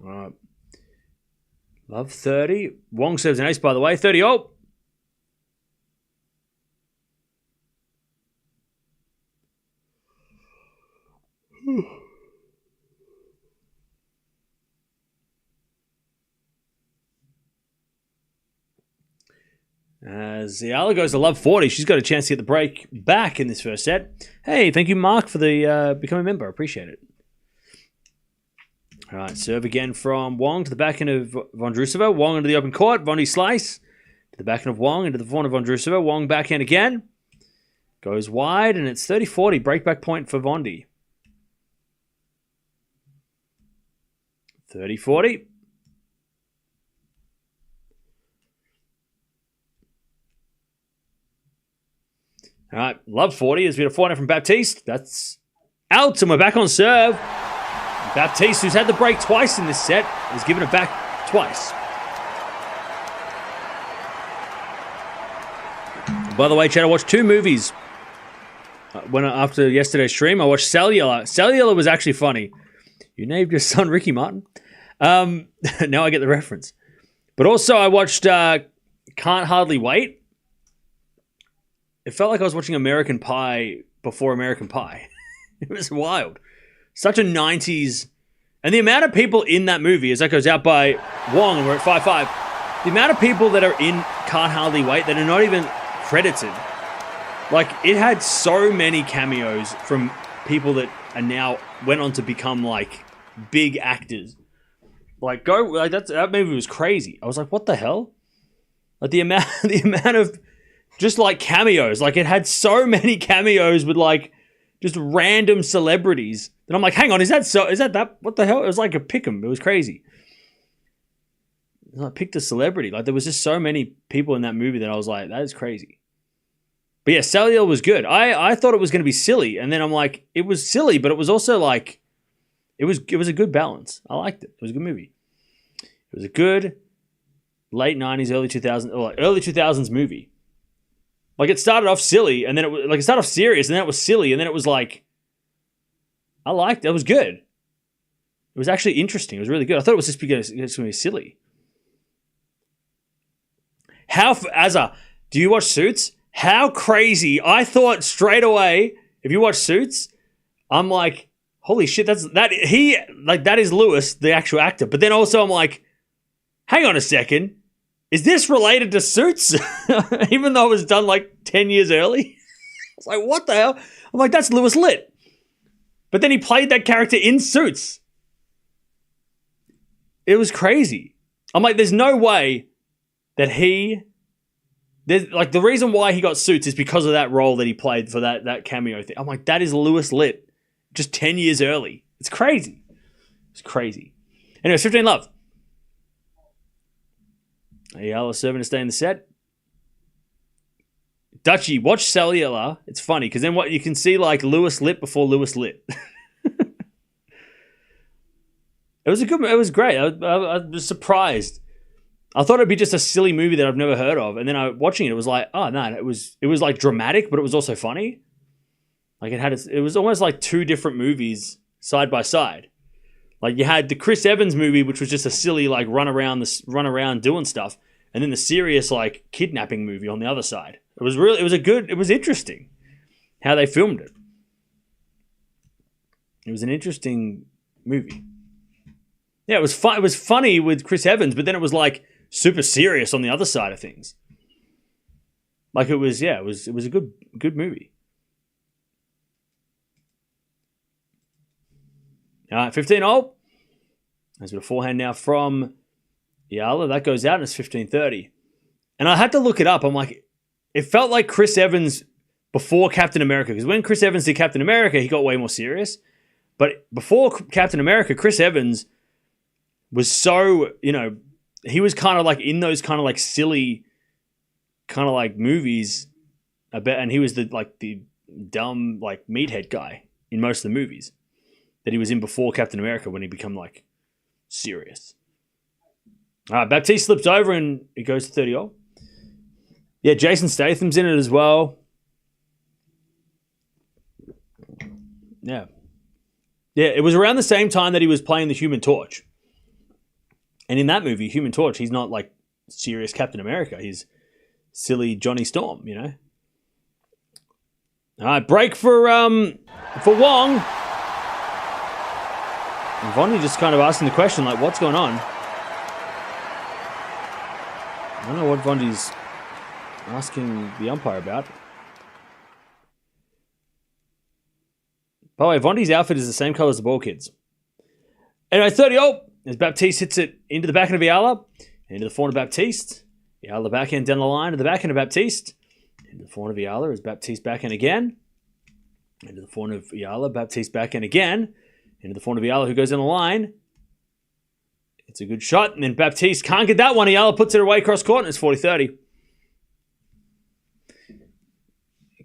A: All right. Love 30. Wong serves an ace, by the way. 30 all. As Eala goes to love 40, she's got a chance to get the break back in this first set. Hey, thank you, Mark, for the becoming a member. Appreciate it. All right, serve again from Wong to the backhand of Vondrousova. Wong into the open court. Vondi slice to the backhand of Wong into the forehand of Vondrousova. Wong backhand again. Goes wide, and it's 30-40. Breakback point for Vondi. 30-40. All right, love 40 as we had a forehand from Baptiste. That's out, and we're back on serve. Baptiste, who's had the break twice in this set, has given it back twice. By the way, Chad, I watched 2 movies after yesterday's stream. I watched Cellular. Cellular was actually funny. You named your son Ricky Martin. Now I get the reference. But also I watched Can't Hardly Wait. It felt like I was watching American Pie before American Pie. It was wild. Such a 90s. And the amount of people in that movie, as that goes out by Wong, and we're at 5-5, the amount of people that are in Can't Hardly Wait that are not even credited. It had so many cameos from people that are now went on to become big actors. That movie was crazy. I was like, what the hell? The amount of just cameos. It had so many cameos with just random celebrities. And I'm like, hang on, is that what the hell? It was like a pick'em. It was crazy. I picked a celebrity. Like, there was just so many people in that movie that I was like, that is crazy. But yeah, Saliel was good. I thought it was going to be silly, and then I'm like, it was silly, but it was also like, it was a good balance. I liked it. It was a good movie. It was a good late 90s, early 2000s, or like early 2000s movie. Like, it started off silly, and then it started off serious, and then it was silly, and then it was like, I liked it. It was good. It was actually interesting. It was really good. I thought it was just going to be silly. Do you watch Suits? How crazy. I thought straight away, if you watch Suits, I'm like, holy shit, that is Lewis, the actual actor. But then also I'm like, hang on a second. Is this related to Suits? Even though it was done like 10 years early. It's like, what the hell? I'm like, that's Lewis Litt. But then he played that character in Suits. It was crazy. I'm like, there's no way that the reason why he got Suits is because of that role that he played for that cameo thing. I'm like, that is Lewis Litt, just 10 years early. It's crazy. It's crazy. Anyway, 15 love. Eala serving to stay in the set. Dutchie, watch Saliela. It's funny because then what you can see like Lewis Litt before Lewis Litt. It was great. I was surprised. I thought it'd be just a silly movie that I've never heard of, and then watching it was like, oh no, it was like dramatic, but it was also funny. Like it was almost like two different movies side by side. Like you had the Chris Evans movie, which was just a silly like run around doing stuff, and then the serious like kidnapping movie on the other side. It was interesting how they filmed it. It was an interesting movie. Yeah, it was fun. It was funny with Chris Evans, but then it was like super serious on the other side of things. Like it was a good movie. All right, 15-0. There's a forehand now from Eala. That goes out and it's 15-30. And I had to look it up. I'm like, it felt like Chris Evans before Captain America. Because when Chris Evans did Captain America, he got way more serious. But before Captain America, Chris Evans was so, he was kind of like in those kind of like silly kind of like movies a bit, and he was the dumb like meathead guy in most of the movies that he was in before Captain America when he became like serious. All right, Baptiste slips over and it goes to 30-0. Yeah, Jason Statham's in it as well. Yeah, it was around the same time that he was playing the Human Torch. And in that movie, Human Torch, he's not like serious Captain America. He's silly Johnny Storm, All right, break for Wong. And Vondi just kind of asking the question, like, what's going on? I don't know what Vondi's asking the umpire about. By the way, Vondi's outfit is the same color as the ball kids. Anyway, 30-0. As Baptiste hits it into the backhand of Eala, into the forehand of Baptiste. Eala backhand down the line to the backhand of Baptiste. Into the forehand of Eala as Baptiste backhand again. Into the forehand of Eala, Baptiste backhand again. Into the forehand of Eala who goes in the line. It's a good shot, and then Baptiste can't get that one. Eala puts it away cross court, and it's 40-30.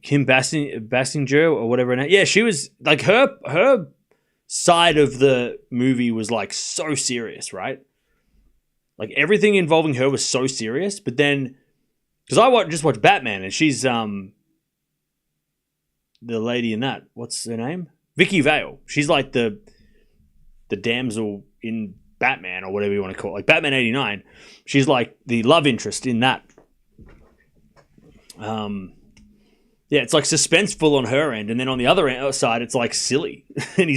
A: Kim Basinger or whatever. Yeah, she was like her side of the movie was like so serious, right? Like everything involving her was so serious. But then, because I just watched Batman, and she's the lady in that. What's her name? Vicky Vale. She's like the damsel in Batman or whatever you want to call it, like Batman 89. She's like the love interest in that. Yeah, it's like suspenseful on her end, and then on the other side, it's like silly, and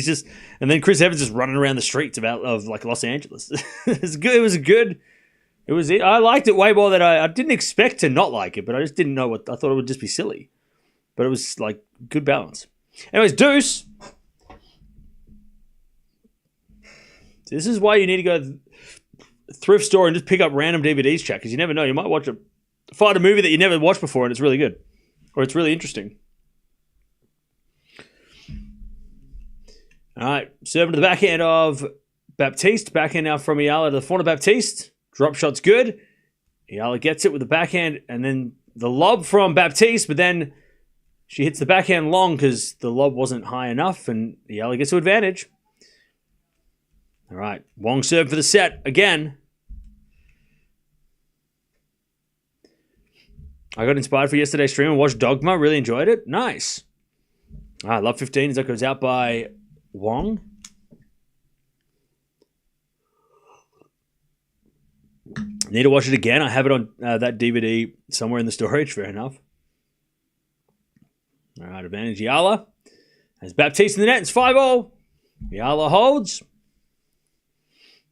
A: then Chris Evans just running around the streets of like Los Angeles. It's good. I liked it way more than I didn't expect to not like it, but I just didn't know I thought it would just be silly, but it was like good balance. Anyways, Deuce. This is why you need to go to the thrift store and just pick up random DVDs, chat, because you never know. You might find a movie that you never watched before, and it's really good. Or it's really interesting. All right, serving to the backhand of Baptiste. Backhand now from Eala to the forehand of Baptiste. Drop shot's good. Eala gets it with the backhand, and then the lob from Baptiste, but then she hits the backhand long because the lob wasn't high enough, and Eala gets to advantage. All right, Wong serve for the set again. I got inspired for yesterday's stream and watched Dogma. Really enjoyed it. Nice. All right, love 15 as that goes out by Wong. Need to watch it again. I have it on that DVD somewhere in the storage. Fair enough. All right, advantage Eala. Has Baptiste in the net. It's 5-0. Eala holds.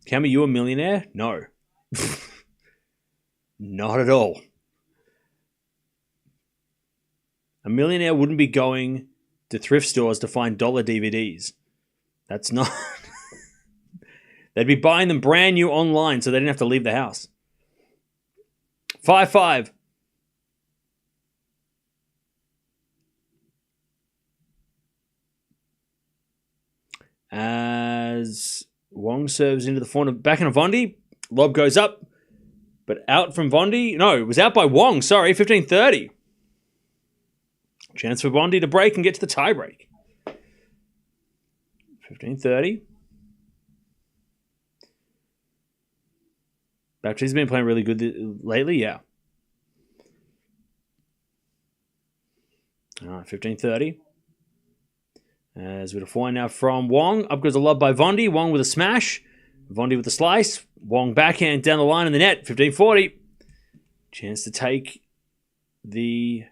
A: Cam, are you a millionaire? No. Not at all. A millionaire wouldn't be going to thrift stores to find dollar DVDs. That's not... They'd be buying them brand new online so they didn't have to leave the house. 5-5. As Wong serves into the forehand, backhand of Vondi. Lob goes up, but out from Vondi. No, it was out by Wong. Sorry, 15-30. Chance for Vondi to break and get to the tie break. 15-30. Baptiste's been playing really good lately, yeah. All right, 15-30. As with a forehand now from Wong. Up goes a lob by Vondi. Wong with a smash. Vondi with a slice. Wong backhand down the line in the net. 15-40. Chance to take the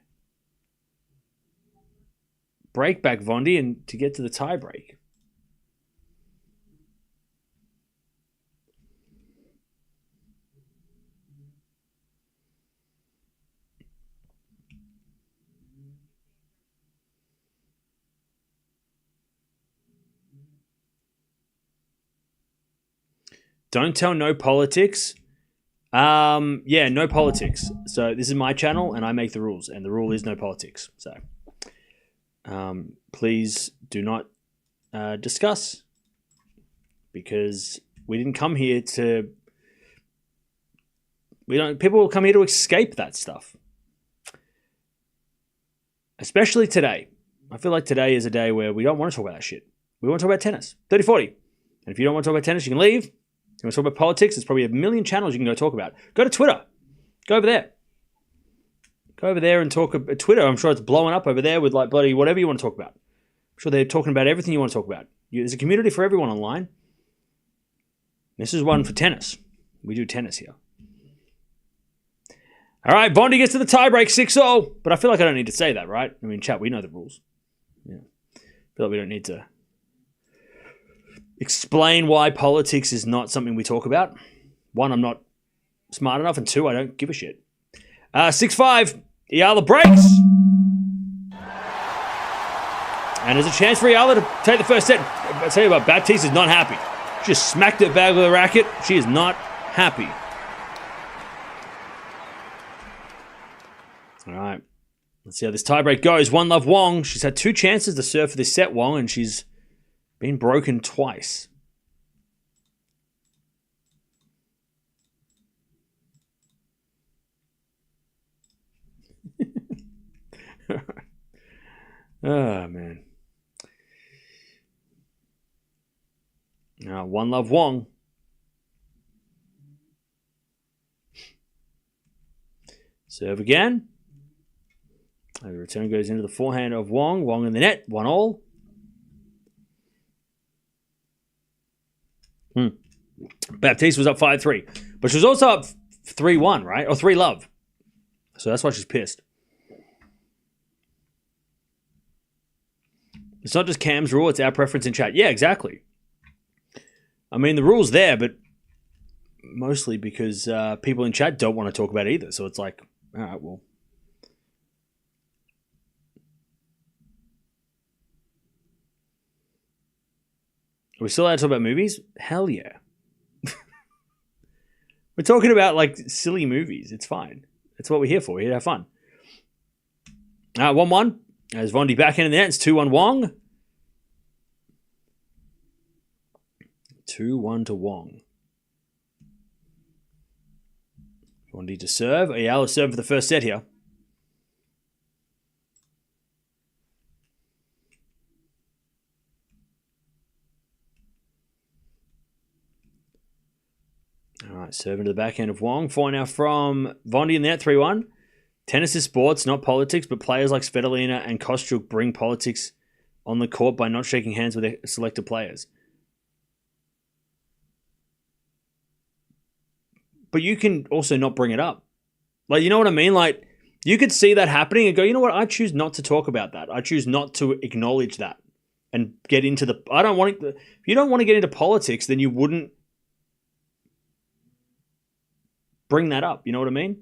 A: break back Vondi and to get to the tie break. Don't tell no politics. Yeah, no politics. So this is my channel and I make the rules, and the rule is no politics. So please do not discuss, because we didn't come here to... People will come here to escape that stuff. Especially today. I feel like today is a day where we don't want to talk about that shit. We want to talk about tennis. 30-40. And if you don't want to talk about tennis, you can leave. You want to talk about politics? There's probably a million channels you can go talk about. Go to Twitter. Go over there. Go over there and talk about Twitter. I'm sure it's blowing up over there with like bloody whatever you want to talk about. I'm sure they're talking about everything you want to talk about. There's a community for everyone online. This is one for tennis. We do tennis here. All right, Bondi gets to the tiebreak, 6-0. But I feel like I don't need to say that, right? I mean, chat, we know the rules. Yeah. I feel like we don't need to explain why politics is not something we talk about. One, I'm not smart enough, and two, I don't give a shit. 6-5, Eala breaks. And there's a chance for Eala to take the first set. I'll tell you what, Baptiste is not happy. She just smacked her bag with a racket. She is not happy. All right. Let's see how this tiebreak goes. 1-love Wong. She's had 2 chances to serve for this set, Wong, and she's been broken twice. Oh, man. Now, 1-love Wong. Serve again. The return goes into the forehand of Wong. Wong in the net. 1-all. Baptiste was up 5-3. But she was also up 3-1, right? Or 3-love. So that's why she's pissed. It's not just Cam's rule, it's our preference in chat. Yeah, exactly. I mean, the rule's there, but mostly because people in chat don't want to talk about it either. So it's like, all right, well. Are we still allowed to talk about movies? Hell yeah. We're talking about, like, silly movies. It's fine. That's what we're here for. We're here to have fun. 1-1. As Vondi backhand in the net. It's 2-1 Wong. 2-1 to Wong. Vondi to serve. Eala serve for the first set here. All right, serving to the backhand of Wong. 4 now from Vondi in the net, 3-1. Tennis is sports, not politics, but players like Svitolina and Kostyuk bring politics on the court by not shaking hands with their selected players. But you can also not bring it up. Like, you know what I mean? Like, you could see that happening and go, you know what? I choose not to talk about that. I choose not to acknowledge that and get into the... If you don't want to get into politics, then you wouldn't bring that up. You know what I mean?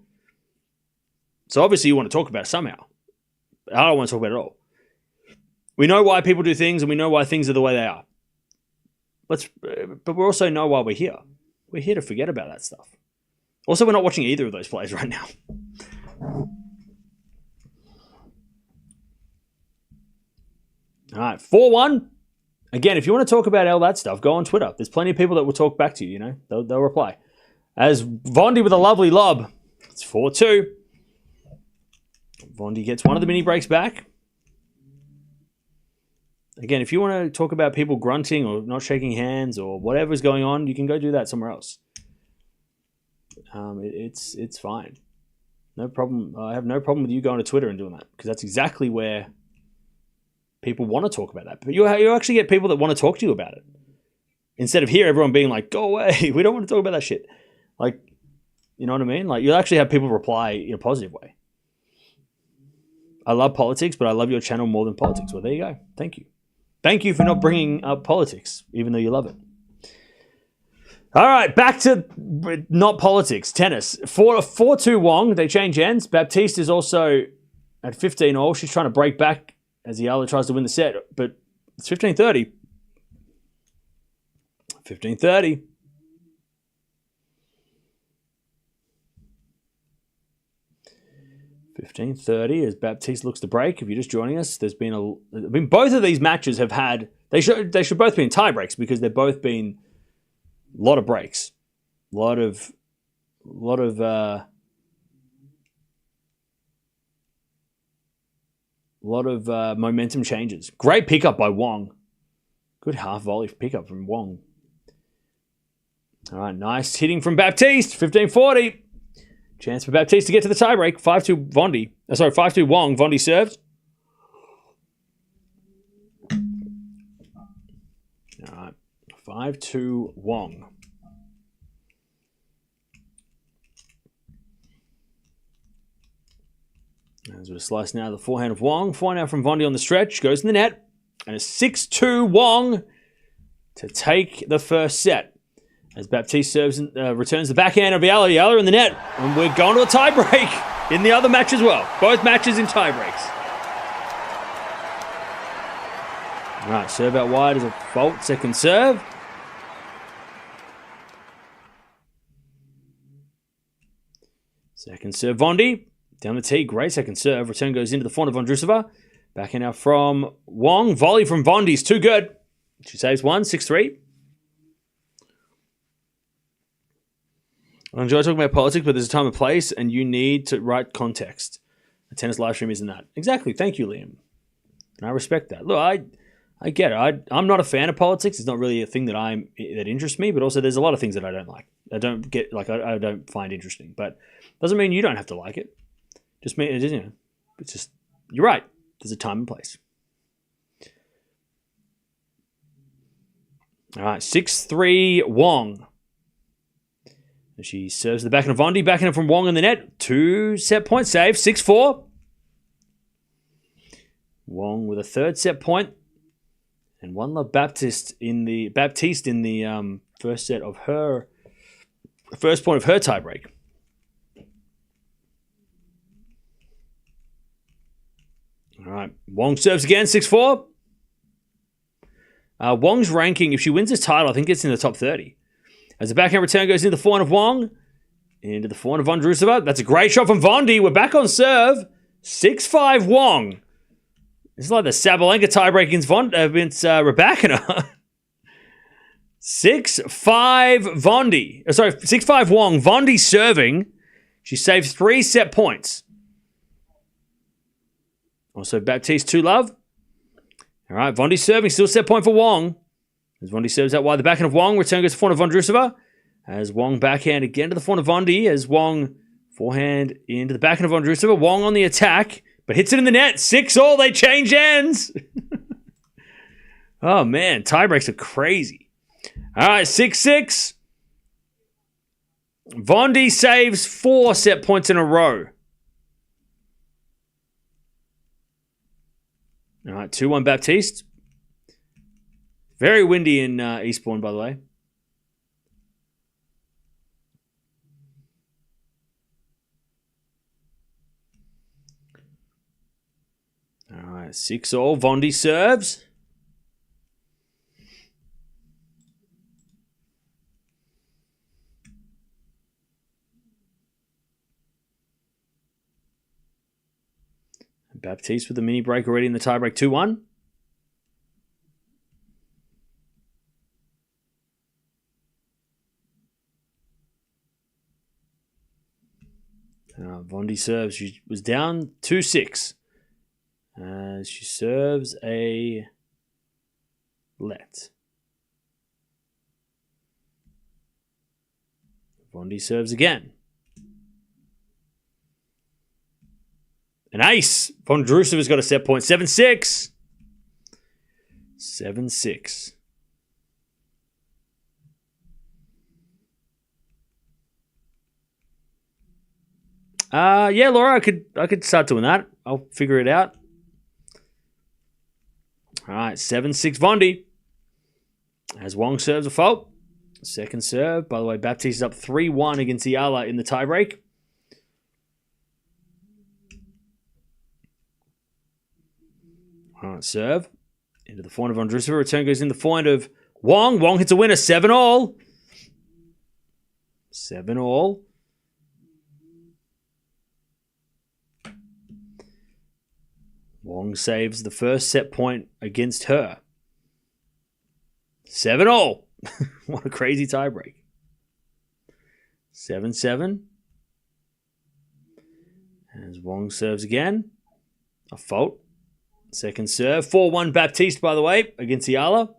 A: So obviously you want to talk about it somehow. I don't want to talk about it at all. We know why people do things and we know why things are the way they are. But we also know why we're here. We're here to forget about that stuff. Also, we're not watching either of those plays right now. All right, 4-1. Again, if you want to talk about all that stuff, go on Twitter. There's plenty of people that will talk back to you, you know. They'll reply. As Vondi with a lovely lob. It's 4-2. Vondi gets one of the mini breaks back. Again, if you want to talk about people grunting or not shaking hands or whatever's going on, you can go do that somewhere else. It's fine. No problem. I have no problem with you going to Twitter and doing that because that's exactly where people want to talk about that. But you actually get people that want to talk to you about it. Instead of here, everyone being like, go away. We don't want to talk about that shit. Like, you know what I mean? Like, you'll actually have people reply in a positive way. I love politics, but I love your channel more than politics. Well, there you go. Thank you. Thank you for not bringing up politics, even though you love it. All right, back to not politics, tennis. 4-2 Wong. They change ends. Baptiste is also at 15-all. She's trying to break back as Eala tries to win the set, but it's 15-30. 15-30. As Baptiste looks to break. If you're just joining us, there's been both of these matches have had they should both be in tie breaks because they've both been a lot of breaks, a lot of momentum changes. Great pickup by Wong. Good half volley pickup from Wong. All right, nice hitting from Baptiste. 15-40. Chance for Baptiste to get to the tiebreak. 5-2 Vondi. 5-2 Wong. Vondi serves. All right. 5-2 Wong. As we slice now the forehand of Wong. 4 now from Vondi on the stretch. Goes in the net. And a 6-2 Wong to take the first set. As Baptiste serves and returns the backhand of Eala. Eala in the net. And we're going to a tiebreak in the other match as well. Both matches in tiebreaks. All right, serve out wide is a fault. Second serve. Second serve, Vondi. Down the tee, great second serve. Return goes into the forehand of Andreeva. Backhand now from Wong. Volley from Vondi's too good. She saves one, 6-3. I enjoy talking about politics, but there's a time and place, and you need to write context. A tennis live stream isn't that. Exactly. Thank you, Liam. And I respect that. Look, I get it. I'm not a fan of politics. It's not really a thing that interests me, but also there's a lot of things that I don't like. I don't find interesting. But doesn't mean you don't have to like it. Just mean it is, you know. It's just you're right. There's a time and place. All right, 6-3 Wong. She serves the backhand of Vondi, backhand from Wong in the net. 2 set point save, 6-4. Wong with a third set point. And one love Baptiste in the first set of her first point of her tiebreak. All right, Wong serves again, 6-4. Wong's ranking, if she wins this title, I think it's in the top 30. As the backhand return goes into the forehand of Wong, into the forehand of Andreeva. That's a great shot from Vondi. We're back on serve. 6-5 Wong. This is like the Sabalenka tiebreak against Rybakina. 6-5 Vondi. Sorry, 6-5 Wong. Vondi serving. She saved 3 set points. Also, Baptiste 2 love. All right, Vondi serving. Still set point for Wong. As Vondi serves out wide the backhand of Wong. Return goes to forehand of Vondrousova. As Wong backhand again to the forehand of Vondi. As Wong forehand into the backhand of Vondrousova. Wong on the attack. But hits it in the net. 6-all. They change ends. Oh, man. Tiebreaks are crazy. All right, 6-6. Vondi saves 4 set points in a row. All right, 2-1 Baptiste. Very windy in Eastbourne, by the way. All right, 6-all. Vondi serves. Baptiste with a mini break already in the tiebreak, 2-1. Vondi serves. She was down 2-6. She serves a let. Vondi serves again. An ace. Vondrousova's got a set point. 7-6. 7-6. Yeah, Laura, I could start doing that. I'll figure it out. All right, 7-6 Vondi. As Wong serves a fault. Second serve. By the way, Baptiste is up 3-1 against Eala in the tiebreak. All right, serve. Into the forehand of Vondrousova. Return goes in the forehand of Wong. Wong hits a winner. 7-all. 7-all. Wong saves the first set point against her. 7-all. What a crazy tiebreak. 7-7. As Wong serves again. A fault. Second serve. 4-1 Baptiste, by the way, against Eala.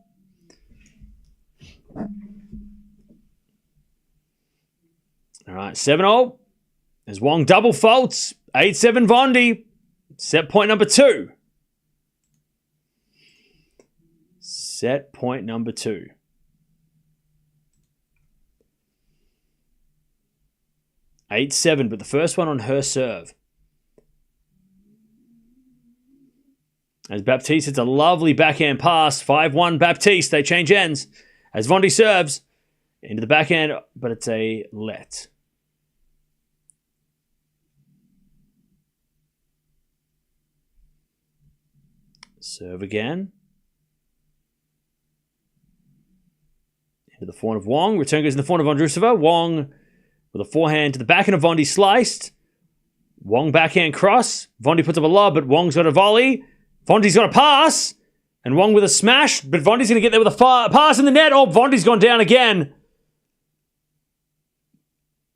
A: All right, 7-all. As Wong double faults. 8-7 Vondi. Set point number 2. Set point number 2. Eight 7, but the first one on her serve. As Baptiste hits a lovely backhand pass. 5-1 Baptiste. They change ends. As Vondi serves into the backhand, but it's a let. Serve again. Into the forehand of Wong. Return goes in the forehand of Vondrousova. Wong with a forehand to the backhand of Vondi sliced. Wong backhand cross. Vondi puts up a lob, but Wong's got a volley. Vondi's got a pass. And Wong with a smash, but Vondi's going to get there with a pass in the net. Oh, Vondi's gone down again.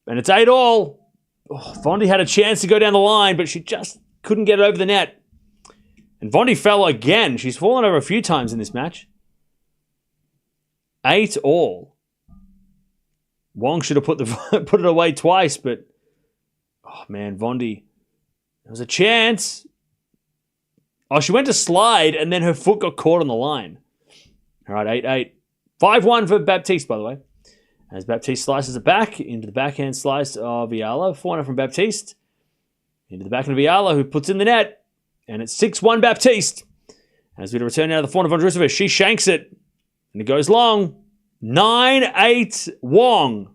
A: And it's 8-all. Oh, Vondi had a chance to go down the line, but she just couldn't get it over the net. And Vondi fell again. She's fallen over a few times in this match. 8-all. Wong should have put it away twice, but oh man, Vondi. There was a chance. Oh, she went to slide and then her foot got caught on the line. All right, 8-8. 5-1 for Baptiste, by the way. As Baptiste slices it back into the backhand slice of Eala. 4-1 from Baptiste. Into the backhand of Eala, who puts in the net. And it's 6-1 Baptiste. As we return now to the forehand of Vondrousova, she shanks it. And it goes long. 9-8 Wong.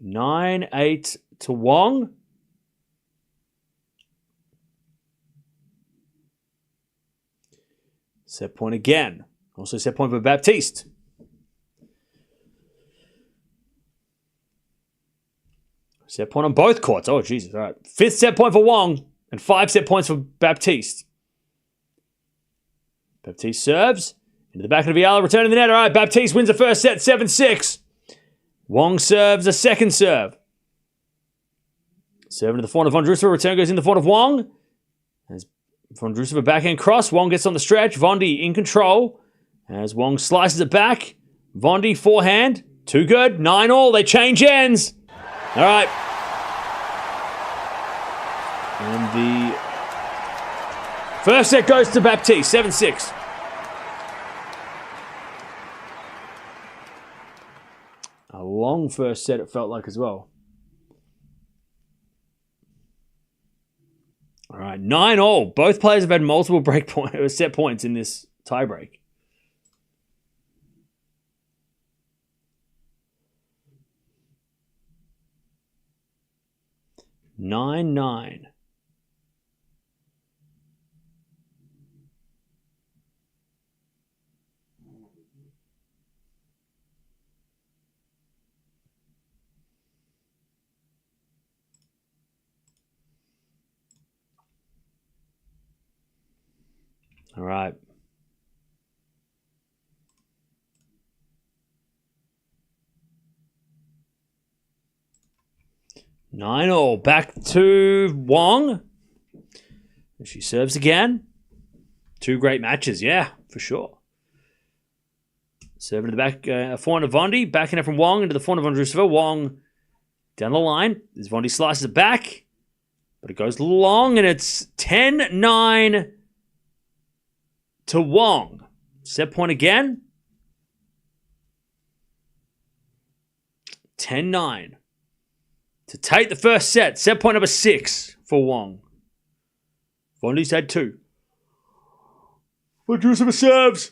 A: 9-8 to Wong. Set point again. Also set point for Baptiste. Set point on both courts. Oh, Jesus. All right. 5th set point for Wong and 5 set points for Baptiste. Baptiste serves Into the back of Eala, returning the net. All right, Baptiste wins the first set, 7-6. Wong serves a second serve. Serving to the forehand of Vondrousova. Return goes in the forehand of Wong. As Vondrousova backhand cross. Wong gets on the stretch. Vondi in control. As Wong slices it back. Vondi forehand. Too good. 9-all. They change ends. All right. And the first set goes to Baptiste. 7-6. A long first set it felt like as well. All right, 9-all. Both players have had multiple set points in this tiebreak. Nine. All right. Nine all. Back to Wong. She serves again. Two great matches, yeah, for sure. Serving to the back, forehand of Vondi. Backing it from Wong into the forehand of Vondrousova. Wong down the line. As Vondi slices it back. But it goes long, and it's 10-9 to Wong. Set point again. 10-9. To take the first set. Set point number 6 for Wong. Vondi's had 2. Vondrousova serves.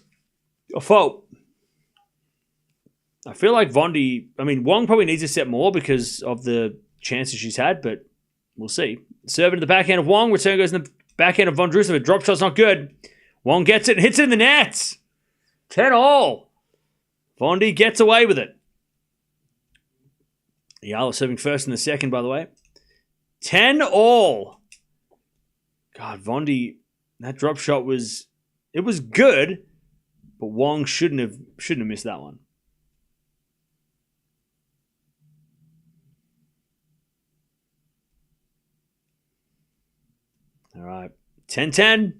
A: A fault. I feel like Wong probably needs to set more because of the chances she's had, but we'll see. Serving to the backhand of Wong. Return goes in the backhand of Vondrousova. Drop shot's not good. Wong gets it and hits it in the nets. 10-all. Vondi gets away with it. Eala serving first in the second, by the way. 10-all. God, Vondi, that drop shot was good, but Wong shouldn't have missed that one. All right. 10-10.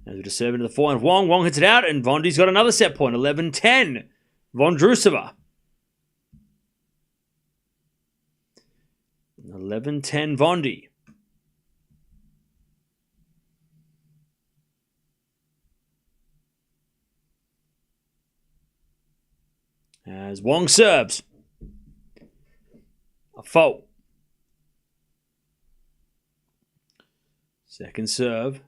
A: As we just serve into the forehand of Wong. Wong hits it out, and Vondi's got another set point. 11-10. Vondrousova. 11-10 Vondi. As Wong serves. A fault. Second serve.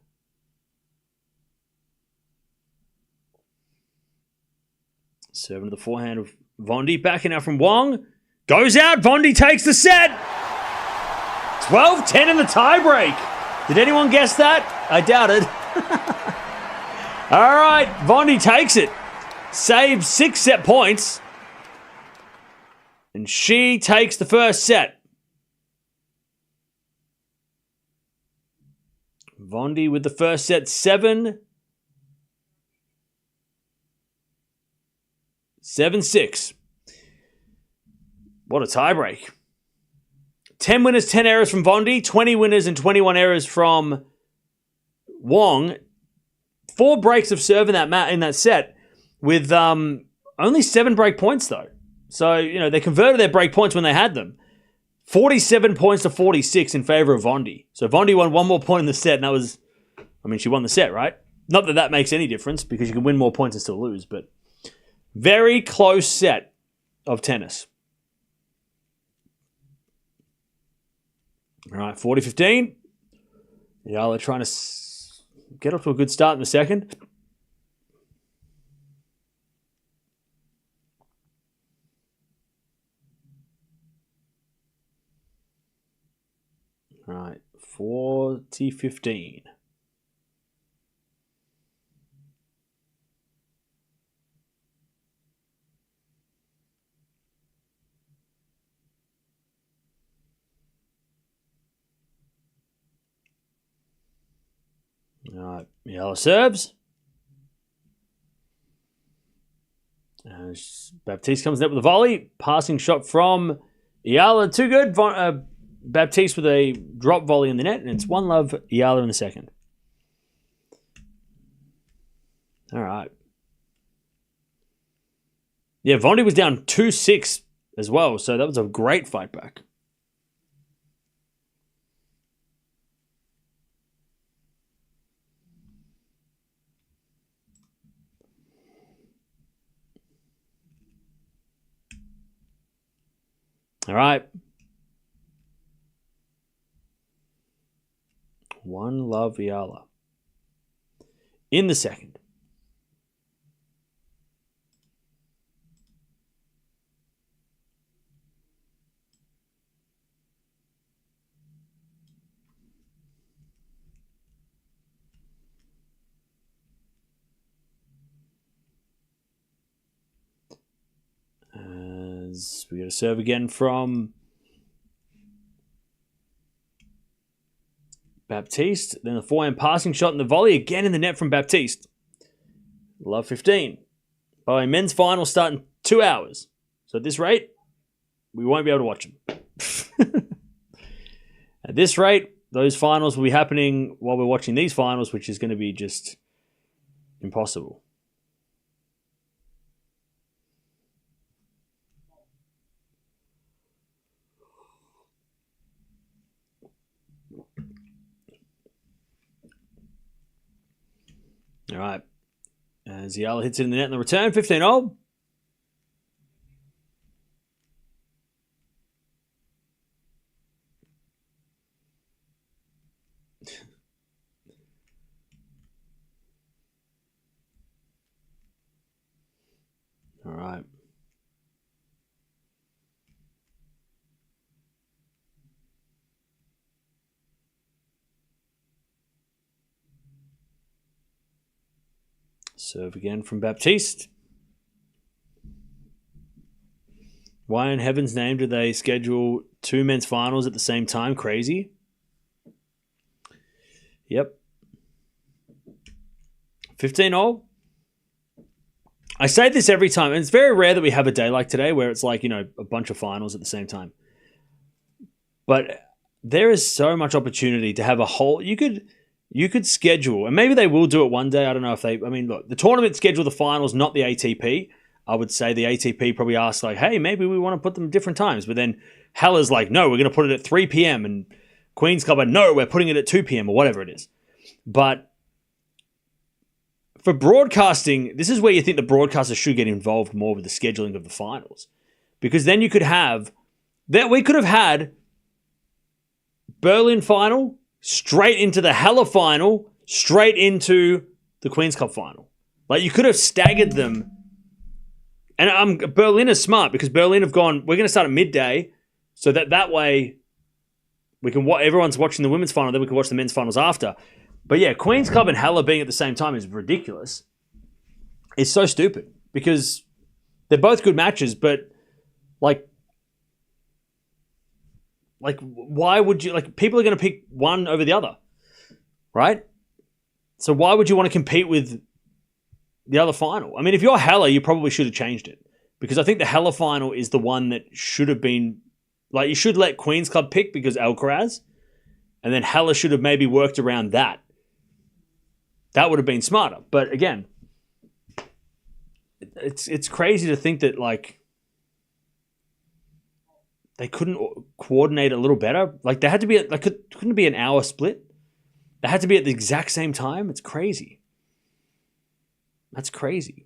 A: Serving to the forehand of Vondi. Backing out from Wong. Goes out. Vondi takes the set. 12-10 in the tiebreak. Did anyone guess that? I doubt it. All right. Vondi takes it. Saves 6 set points. And she takes the first set. Vondi with the first set. 7-6. What a tiebreak. 10 winners, 10 errors from Vondi. 20 winners and 21 errors from Wong. 4 breaks of serve in that set with only 7 break points, though. So, they converted their break points when they had them. 47 points to 46 in favor of Vondi. So Vondi won 1 more point in the set, and that was, she won the set, right? Not that that makes any difference, because you can win more points and still lose, but very close set of tennis. All right, 40-15. Eala trying to get off to a good start in the second. All right, 40-15. All right, Eala serves. Baptiste comes in with a volley. Passing shot from Eala. Too good. Baptiste with a drop volley in the net. And it's 1-love Eala in the second. All right. Yeah, Vondi was down 2-6 as well. So that was a great fight back. All right. 1-love Eala. In the second. As we got a serve again from Baptiste. Then the forehand passing shot and the volley again in the net from Baptiste. Love 15. By the way, men's final start in 2 hours. So at this rate, we won't be able to watch them. At this rate, those finals will be happening while we're watching these finals, which is going to be just impossible. All right. As Eala hits it in the net in the return, 15-0. All right. Serve again from Baptiste. Why in heaven's name do they schedule 2 men's finals at the same time? Crazy. Yep. 15-0. I say this every time, and it's very rare that we have a day like today where it's like, a bunch of finals at the same time. But there is so much opportunity to have a whole... You could schedule, and maybe they will do it one day. I don't know if they... I mean, look, the tournament schedule the finals, not the ATP. I would say the ATP probably asked, like, hey, maybe we want to put them different times. But then Heller's like, no, we're going to put it at 3 p.m. And Queen's Club, no, we're putting it at 2 p.m. or whatever it is. But for broadcasting, this is where you think the broadcasters should get involved more with the scheduling of the finals. Because then you could have... We could have had Berlin final... straight into the Halle final, straight into the Queen's Cup final. Like, you could have staggered them. And Berlin is smart because Berlin have gone, we're going to start at midday so that way we can everyone's watching the women's final, then we can watch the men's finals after. But yeah, Queen's Club and Halle being at the same time is ridiculous. It's so stupid because they're both good matches, but like why would you... Like, people are going to pick one over the other, right? So why would you want to compete with the other final? I mean, if you're Halle, you probably should have changed it. Because I think the Halle final is the one that should have been... Like, you should let Queen's Club pick because Alcaraz. And then Halle should have maybe worked around that. That would have been smarter. But again, it's crazy to think that, like... They couldn't coordinate a little better. Like, they had to be... couldn't it be an hour split? They had to be at the exact same time? It's crazy. That's crazy.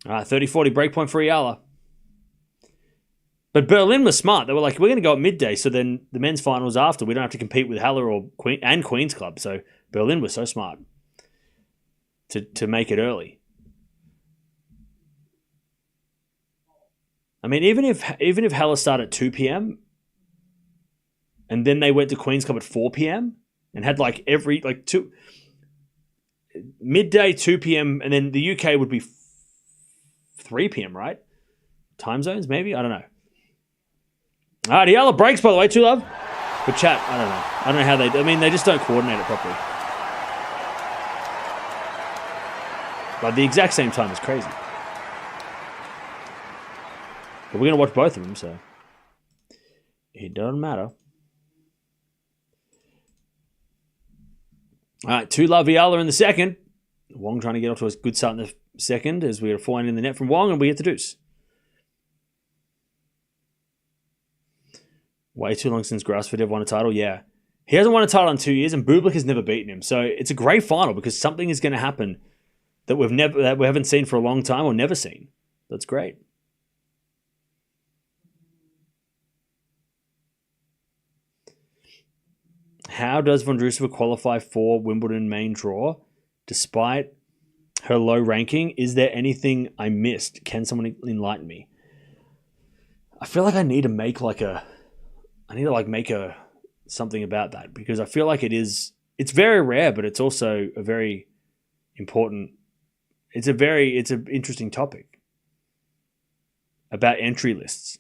A: All right, 30-40 breakpoint for Eala. But Berlin was smart. They were like, we're going to go at midday, so then the men's finals after. We don't have to compete with Halle or Queen's Club. So Berlin was so smart to make it early. I mean, even if Halle started at 2 p.m. and then they went to Queen's Club at 4 p.m. and had midday 2 p.m. and then the UK would be 3 p.m. right? Time zones maybe, I don't know. All right, Eala breaks by the way, 2-love. But chat, I don't know. I don't know how they. I mean, they just don't coordinate it properly. Like the exact same time is crazy. But we're going to watch both of them, so it doesn't matter. All right, 2-love Eala in the second. Wong trying to get off to a good start in the second as we get a 4-1 in the net from Wong and we get the deuce. Way too long since Grassford ever won a title. Yeah. He hasn't won a title in 2 years and Bublik has never beaten him. So it's a great final because something is going to happen that we haven't seen for a long time or never seen. That's great. How does Vondrousova qualify for Wimbledon main draw despite her low ranking? Is there anything I missed? Can someone enlighten me? I feel like I need to make something about that because I feel like it's very rare, but it's also a very important, it's an interesting topic about entry lists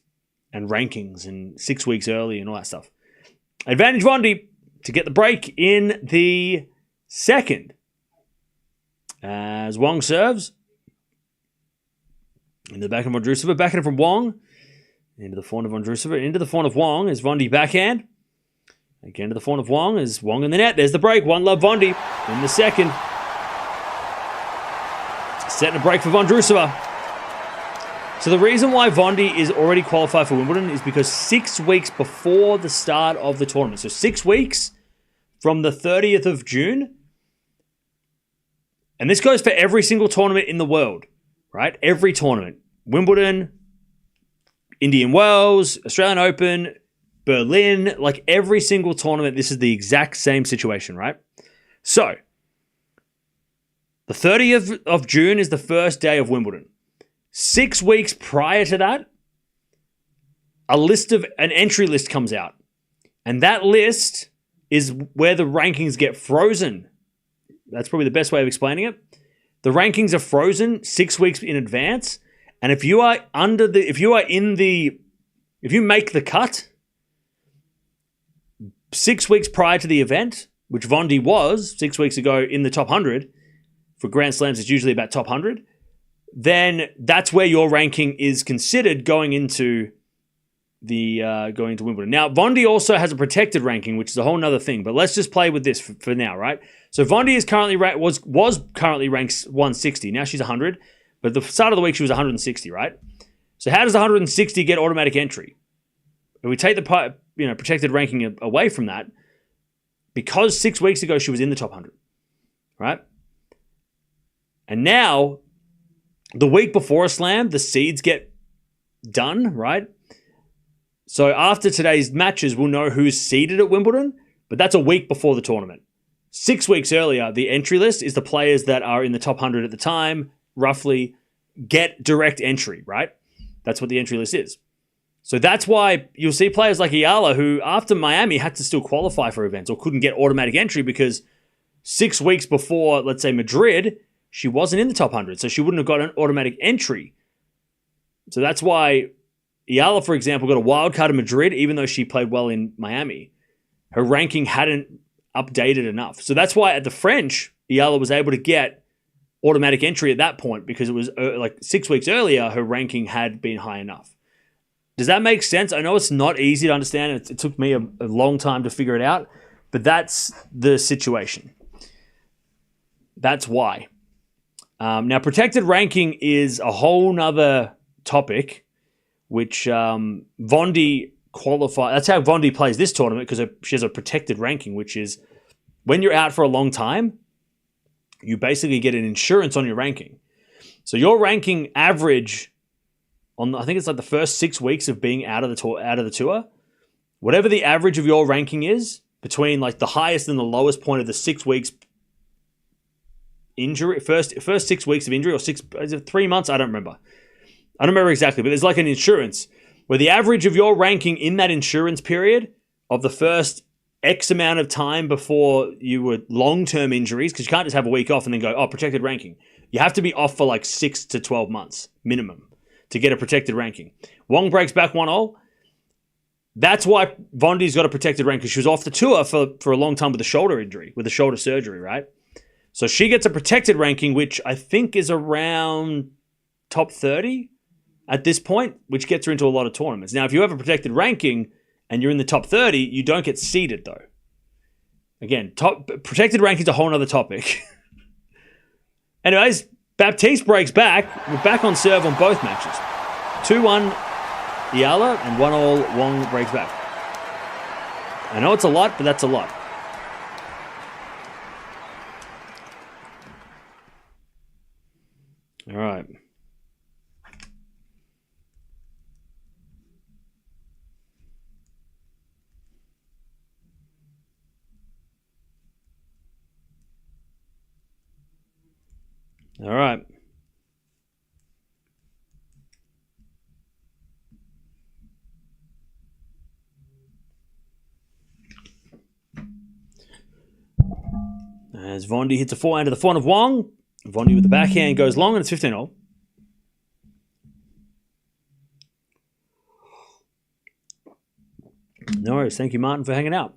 A: and rankings and 6 weeks early and all that stuff. Advantage Vondi to get the break in the second. As Wong serves. Into the back of Vondrousova. Backhand from Wong. Into the forehand of Vondrousova. Into the forehand of Wong is Vondi backhand. Again to the forehand of Wong is Wong in the net. There's the break. 1-love Vondi in the second. Setting a break for Vondrousova. So the reason why Vondi is already qualified for Wimbledon is because 6 weeks before the start of the tournament. So 6 weeks from the 30th of June. And this goes for every single tournament in the world, right? Every tournament. Wimbledon, Indian Wells, Australian Open, Berlin, like every single tournament, this is the exact same situation, right? So, the 30th of June is the first day of Wimbledon. 6 weeks prior to that, an entry list comes out. And that list is where the rankings get frozen. That's probably the best way of explaining it. The rankings are frozen 6 weeks in advance. And if you make the cut 6 weeks prior to the event, which Vondi was 6 weeks ago in the top 100, for Grand Slams it's usually about top 100, then that's where your ranking is considered going into Wimbledon. Now, Vondi also has a protected ranking, which is a whole nother thing, but let's just play with this for now, right? So Vondi is currently was currently ranked 160. Now she's 100, but at the start of the week she was 160, right? So how does 160 get automatic entry? If we take the protected ranking away from that, because 6 weeks ago she was in the top 100, right? And now, the week before a slam, the seeds get done, right? So after today's matches, we'll know who's seeded at Wimbledon, but that's a week before the tournament. 6 weeks earlier, the entry list is the players that are in the top 100 at the time, roughly, get direct entry, right? That's what the entry list is. So that's why you'll see players like Eala who, after Miami, had to still qualify for events or couldn't get automatic entry because 6 weeks before, let's say, Madrid, she wasn't in the top 100, so she wouldn't have got an automatic entry. So that's why Eala, for example, got a wild card in Madrid, even though she played well in Miami. Her ranking hadn't updated enough. So that's why at the French, Eala was able to get automatic entry at that point because it was like 6 weeks earlier, her ranking had been high enough. Does that make sense? I know it's not easy to understand. It took me a long time to figure it out, but that's the situation. That's why. Now, protected ranking is a whole nother topic, which Vondi qualify. That's how Vondi plays this tournament because she has a protected ranking, which is when you're out for a long time, you basically get an insurance on your ranking. So your ranking average on, I think it's like the first 6 weeks of being out of the tour, whatever the average of your ranking is between like the highest and the lowest point of the 6 weeks injury, first 6 weeks of injury, or 3 months, I don't remember exactly, but there's like an insurance where the average of your ranking in that insurance period of the first X amount of time before you were long-term injuries, because you can't just have a week off and then go, protected ranking. You have to be off for like 6 to 12 months minimum to get a protected ranking. Wong breaks back 1-0. That's why Vondi's got a protected ranking, because she was off the tour for a long time with a shoulder injury, with a shoulder surgery, right? So she gets a protected ranking, which I think is around top 30 at this point, which gets her into a lot of tournaments. Now, if you have a protected ranking and you're in the top 30, you don't get seeded, though. Again, protected ranking is a whole other topic. Anyways, Baptiste breaks back. We're back on serve on both matches. 2-1 Eala and 1-1 Wong breaks back. I know it's a lot, but that's a lot. All right. All right. As Vondi hits a forehand to the front of Wong. Vondi with the backhand goes long, and it's 15-all. No worries. Thank you, Martin, for hanging out.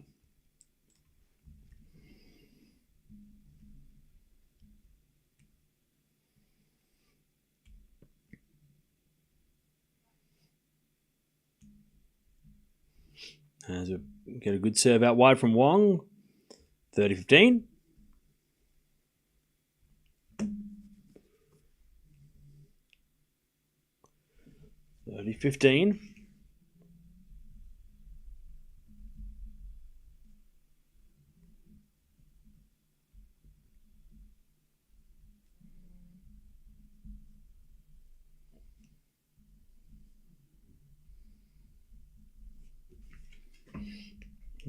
A: As we get a good serve out wide from Wong. 30-15.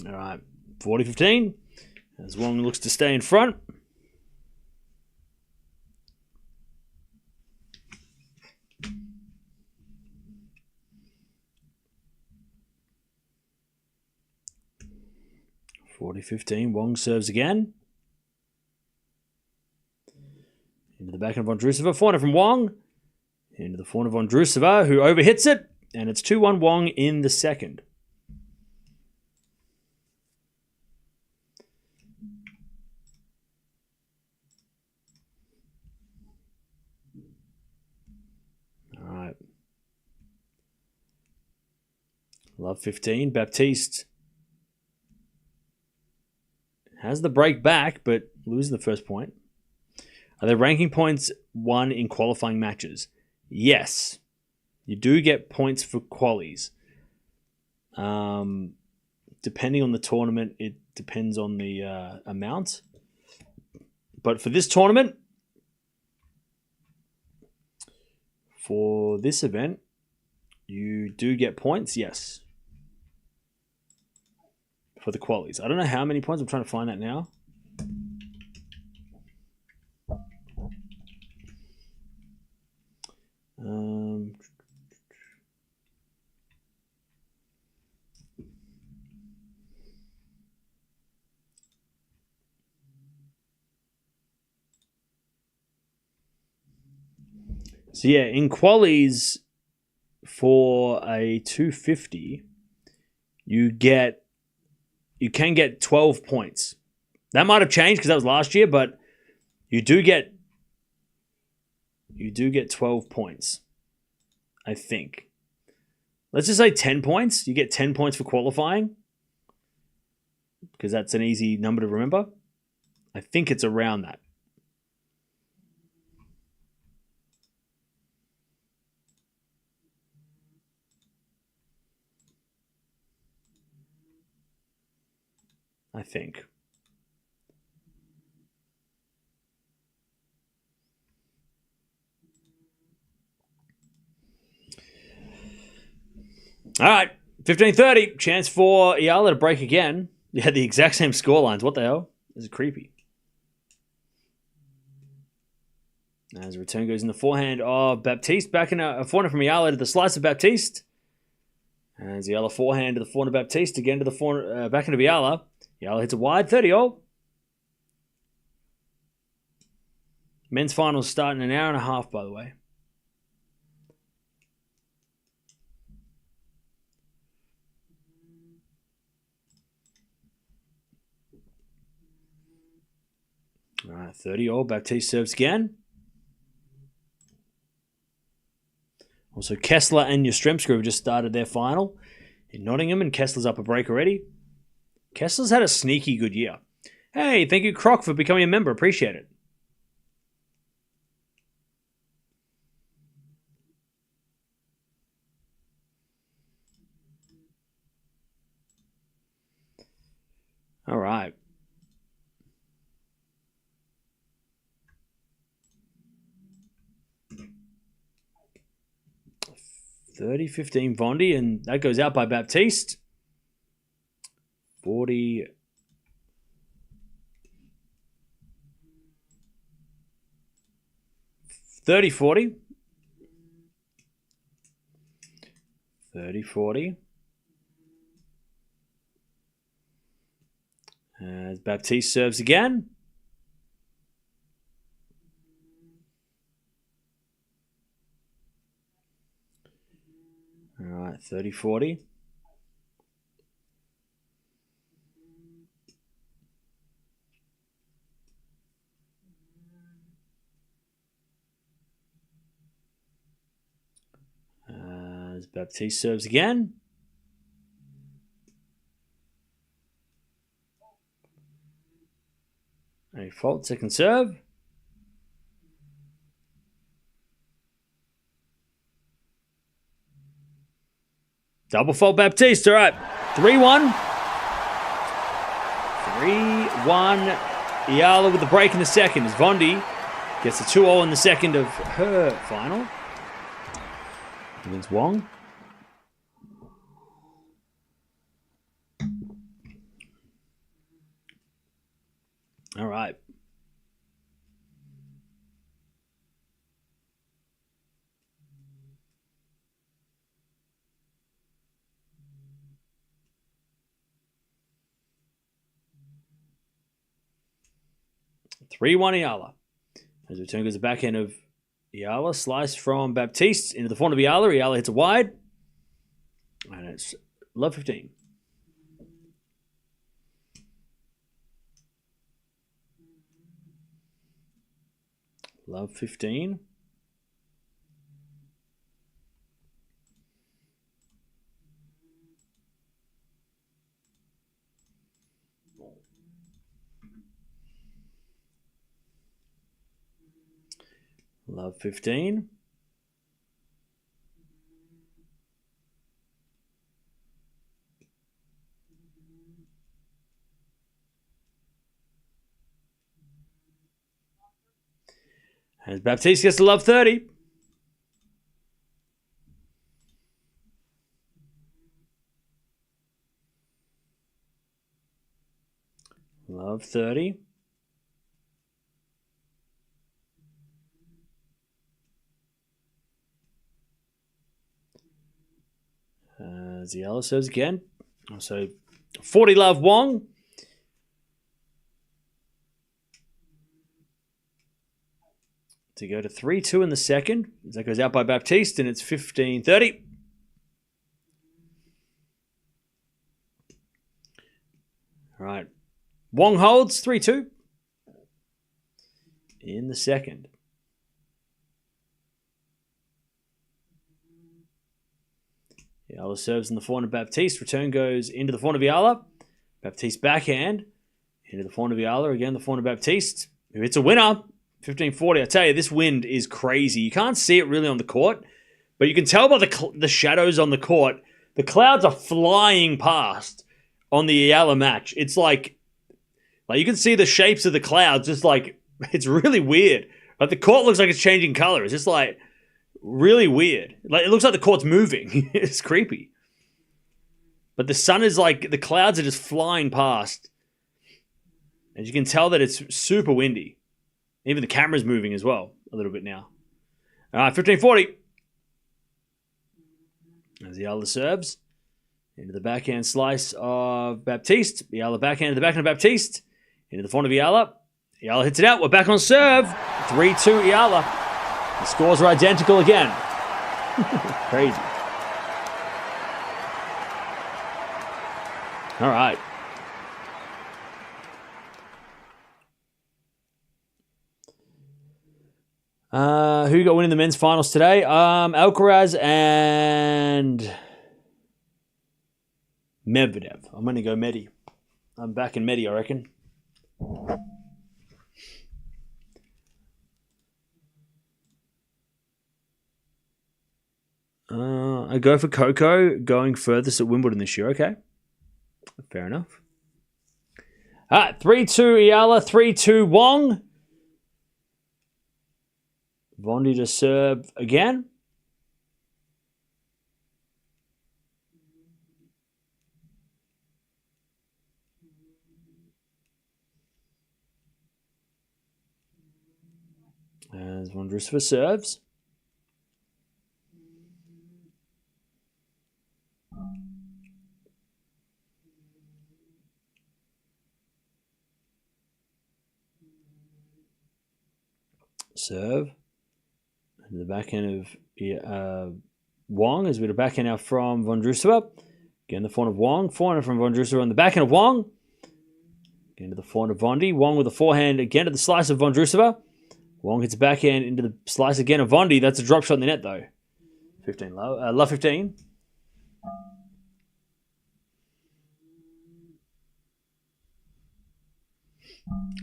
A: All right, 40-15. As Wong looks to stay in front. Wong serves again. Into the back of Vondrousova. Forehand from Wong. Into the forehand of Vondrousova, who overhits it. And it's 2-1 Wong in the second. All right. Love 15. Baptiste has the break back, but loses the first point. Are there ranking points won in qualifying matches? Yes. You do get points for qualies. Depending on the tournament, it depends on the amount. But for this tournament, for this event, you do get points, yes. For the qualies. I don't know how many points. I'm trying to find that now. So yeah, in qualies for a 250, you can get 12 points. That might have changed because that was last year, but you do get 12 points, I think. Let's just say 10 points. You get 10 points for qualifying because that's an easy number to remember. I think it's around that. I think. All right, 15-30. Chance for Eala to break again. You had the exact same scorelines. What the hell? This is creepy. As a return goes in the forehand of Baptiste. Back in a forehand from Eala to the slice of Baptiste. As Eala forehand to the forehand of Baptiste. Again to the forehand, back into Eala. Eala hits a wide 30-all. Men's finals start in an hour and a half, by the way. All 30 all. Baptiste serves again. Also, Kessler and Yastrzemska have just started their final in Nottingham, and Kessler's up a break already. Kessler's had a sneaky good year. Hey, thank you, Croc, for becoming a member. Appreciate it. All right. 30-15 Vondi, and that goes out by Baptiste. 40. 30-40. 30-40. As Baptiste serves again. All right, 30-40. As Baptiste serves again. A fault, second serve. Double fault Baptiste. All right. 3-1. 3-1. Eala with the break in the second as Vondi gets a 2-0 in the second of her final against Wong. All right. Three-one Eala. As return goes the backhand of Eala. Slice from Baptiste into the front of Eala. Eala hits it wide. And it's love 15. Love 15. Love 15. As Baptiste gets to love 30. Love 30. Eala serves again. So 40 love Wong. To go to 3-2 in the second. That goes out by Baptiste, and it's 15-30. All right. Wong holds 3-2 in the second. Eala serves in the forehand of Baptiste. Return goes into the forehand of Eala. Baptiste backhand into the forehand of Eala. Again, the forehand of Baptiste, who hits a winner. 15-40. I tell you, this wind is crazy. You can't see it really on the court, but you can tell by the shadows on the court. The clouds are flying past on the Eala match. It's like you can see the shapes of the clouds. Just like, it's really weird. Like the court looks like it's changing color. It's just like really weird. Like it looks like the court's moving. It's creepy. But the sun is like, the clouds are just flying past. And you can tell that it's super windy. Even the camera's moving as well a little bit now. All right, 15-40. As Eala serves into the backhand slice of Baptiste. Eala backhand to the backhand of Baptiste. Into the front of Eala. Eala hits it out. We're back on serve. 3-2 Eala. The scores are identical again. Crazy. All right. Who got winning the men's finals today? Alcaraz and Medvedev. I'm going to go Medi. I'm back in Medi, I reckon. I go for Coco going furthest at Wimbledon this year. Okay. Fair enough. All right. 3-2 Eala, 3-2 Wong. Vondi to serve again. As Vondrousova serves. Serve. And the backhand of Wong as we the backhand now from Vondrousova. Again, the forehand of Wong. Forehand from Vondrousova on the backhand of Wong. Again to the forehand of Vondi. Wong with the forehand again to the slice of Vondrousova. Wong hits a backhand into the slice again of Vondi. That's a drop shot in the net though. 15 low. Love 15.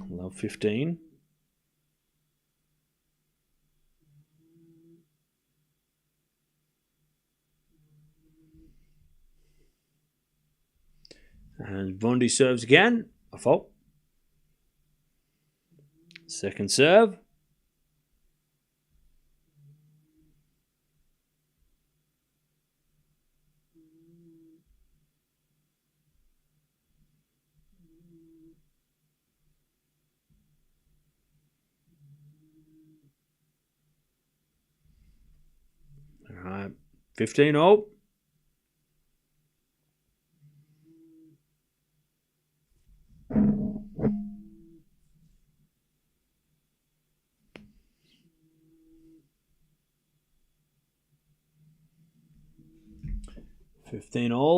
A: Love 15. And Vondi serves again. A fault. Second serve. All right. 15 all.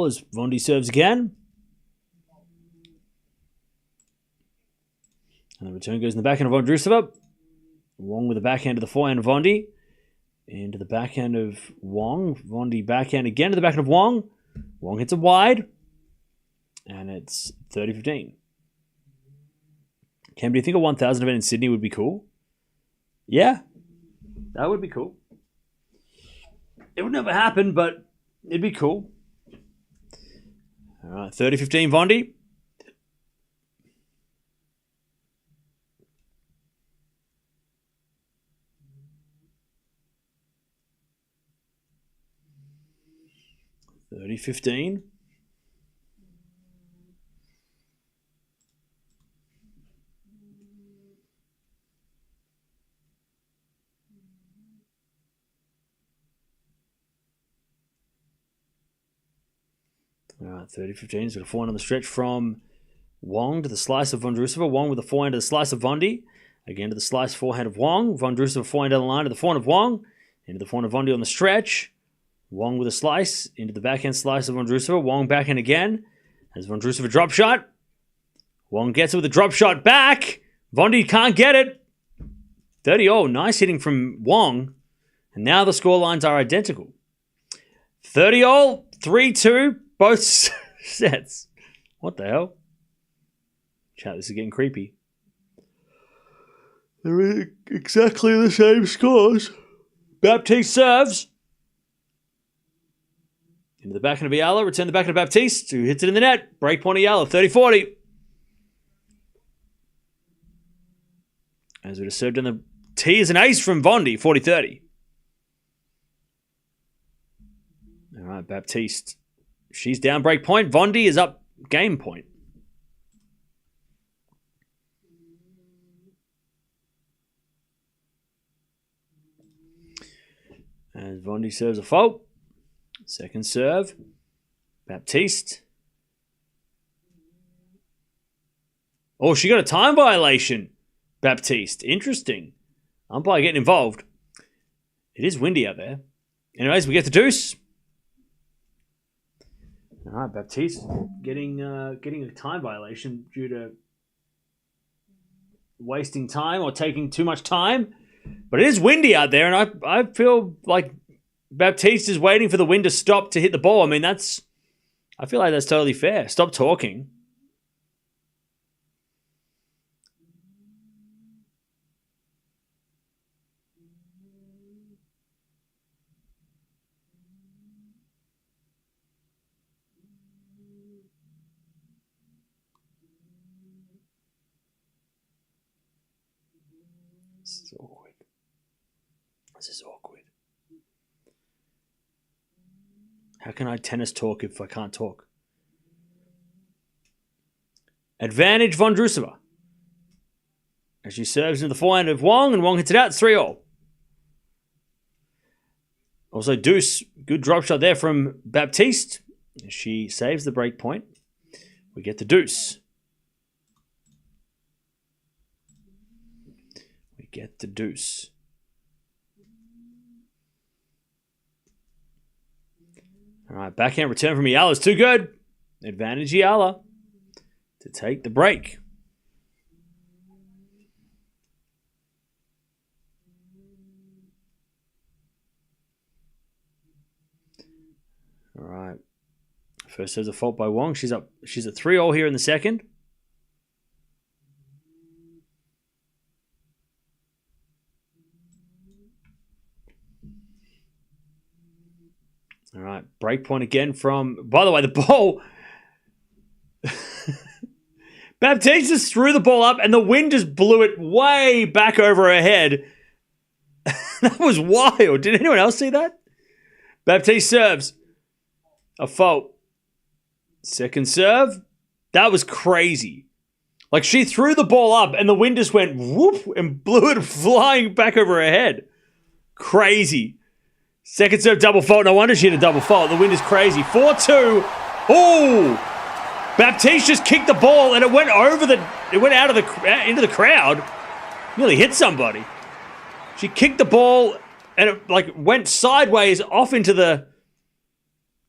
A: As Vondi serves again. And the return goes in the backhand of Vondrousova. Wong with the backhand to the forehand of Vondi. Into the backhand of Wong. Vondi backhand again to the backhand of Wong. Wong hits it wide. And it's 30-15. Cam, do you think a 1,000 event in Sydney would be cool? Yeah. That would be cool. It would never happen, but it'd be cool. All right, 30-15 Vondi. $30-15. All right, 30-15. He's got a forehand on the stretch from Wong to the slice of Vondrousova. Wong with the forehand to the slice of Vondi. Again to the slice forehand of Wong. Vondrousova forehand down the line to the forehand of Wong. Into the forehand of Vondi on the stretch. Wong with a slice. Into the backhand slice of Vondrousova. Wong backhand again. As Vondrousova drop shot. Wong gets it with a drop shot back. Vondi can't get it. 30-0. Nice hitting from Wong. And now the scorelines are identical. 30-0. 3-2. Both sets. What the hell? Chat, this is getting creepy. They're exactly the same scores. Baptiste serves. Into the backhand of Eala. Return the backhand of Baptiste, who hits it in the net. Breakpoint Eala. 30-40. As we just served in the tee is an ace from Vondi. 40-30. All right, Baptiste. She's down break point. Vondi is up game point. As Vondi serves a fault. Second serve. Baptiste. Oh, she got a time violation. Baptiste. Interesting. Umpire getting involved. It is windy out there. Anyways, we get the deuce. All right, Baptiste getting a time violation due to wasting time or taking too much time. But it is windy out there, and I feel like Baptiste is waiting for the wind to stop to hit the ball. I mean, I feel like that's totally fair. Stop talking. This is awkward. How can I tennis talk if I can't talk? Advantage Vondrousova. As she serves into the forehand of Wong, and Wong hits it out. It's 3-all. Also deuce. Good drop shot there from Baptiste. She saves the break point. We get the deuce. We get the deuce. All right, backhand return from Eala is too good. Advantage Eala to take the break. All right. First serve's a fault by Wong. She's up. She's at 3-all here in the second. All right, break point again from... By the way, the ball... Baptiste just threw the ball up and the wind just blew it way back over her head. That was wild. Did anyone else see that? Baptiste serves. A fault. Second serve. That was crazy. Like, she threw the ball up and the wind just went whoop and blew it flying back over her head. Crazy. Second serve double fault. No wonder she had a double fault. The wind is crazy. 4-2. Oh! Baptiste just kicked the ball and it went over it went out of into the crowd. Nearly hit somebody. She kicked the ball and it like went sideways off into the...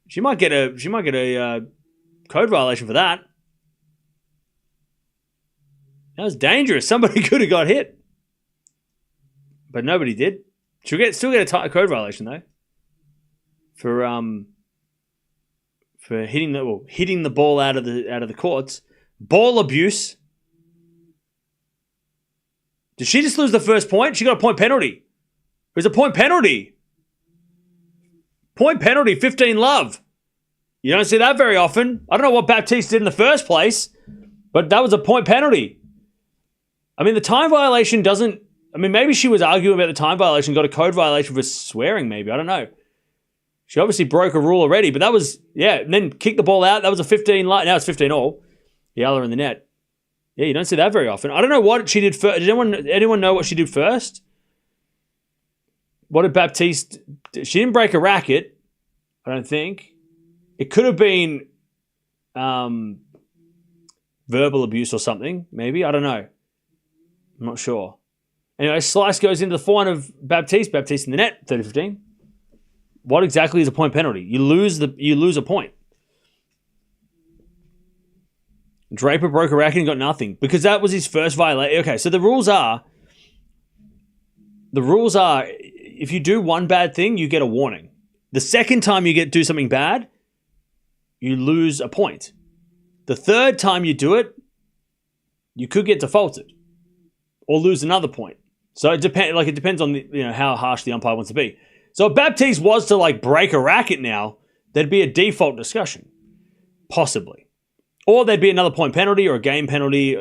A: She might get a code violation for that. That was dangerous. Somebody could have got hit. But nobody did. She'll still get a code violation though, for hitting the ball out of the courts. Ball abuse. Did she just lose the first point? She got a point penalty. It was a point penalty. Point penalty, 15 love. You don't see that very often. I don't know what Baptiste did in the first place, but that was a point penalty. I mean, the time violation doesn't... I mean, maybe she was arguing about the time violation, got a code violation for swearing, maybe. I don't know. She obviously broke a rule already, but that was, yeah, and then kicked the ball out. That was a 15, now it's 15-all. Yalla in the net. Yeah, you don't see that very often. I don't know what she did first. Did anyone know what she did first? What did Baptiste... She didn't break a racket, I don't think. It could have been verbal abuse or something, maybe. I don't know. I'm not sure. Anyway, slice goes into the forehand of Baptiste. Baptiste in the net, 30-15. What exactly is a point penalty? You lose a point. Draper broke a racket and got nothing because that was his first violation. Okay, so the rules are if you do one bad thing, you get a warning. The second time you do something bad, you lose a point. The third time you do it, you could get defaulted or lose another point. So it depends on how harsh the umpire wants to be. So if Baptiste was to break a racket now, there'd be a default discussion, possibly, or there'd be another point penalty or a game penalty.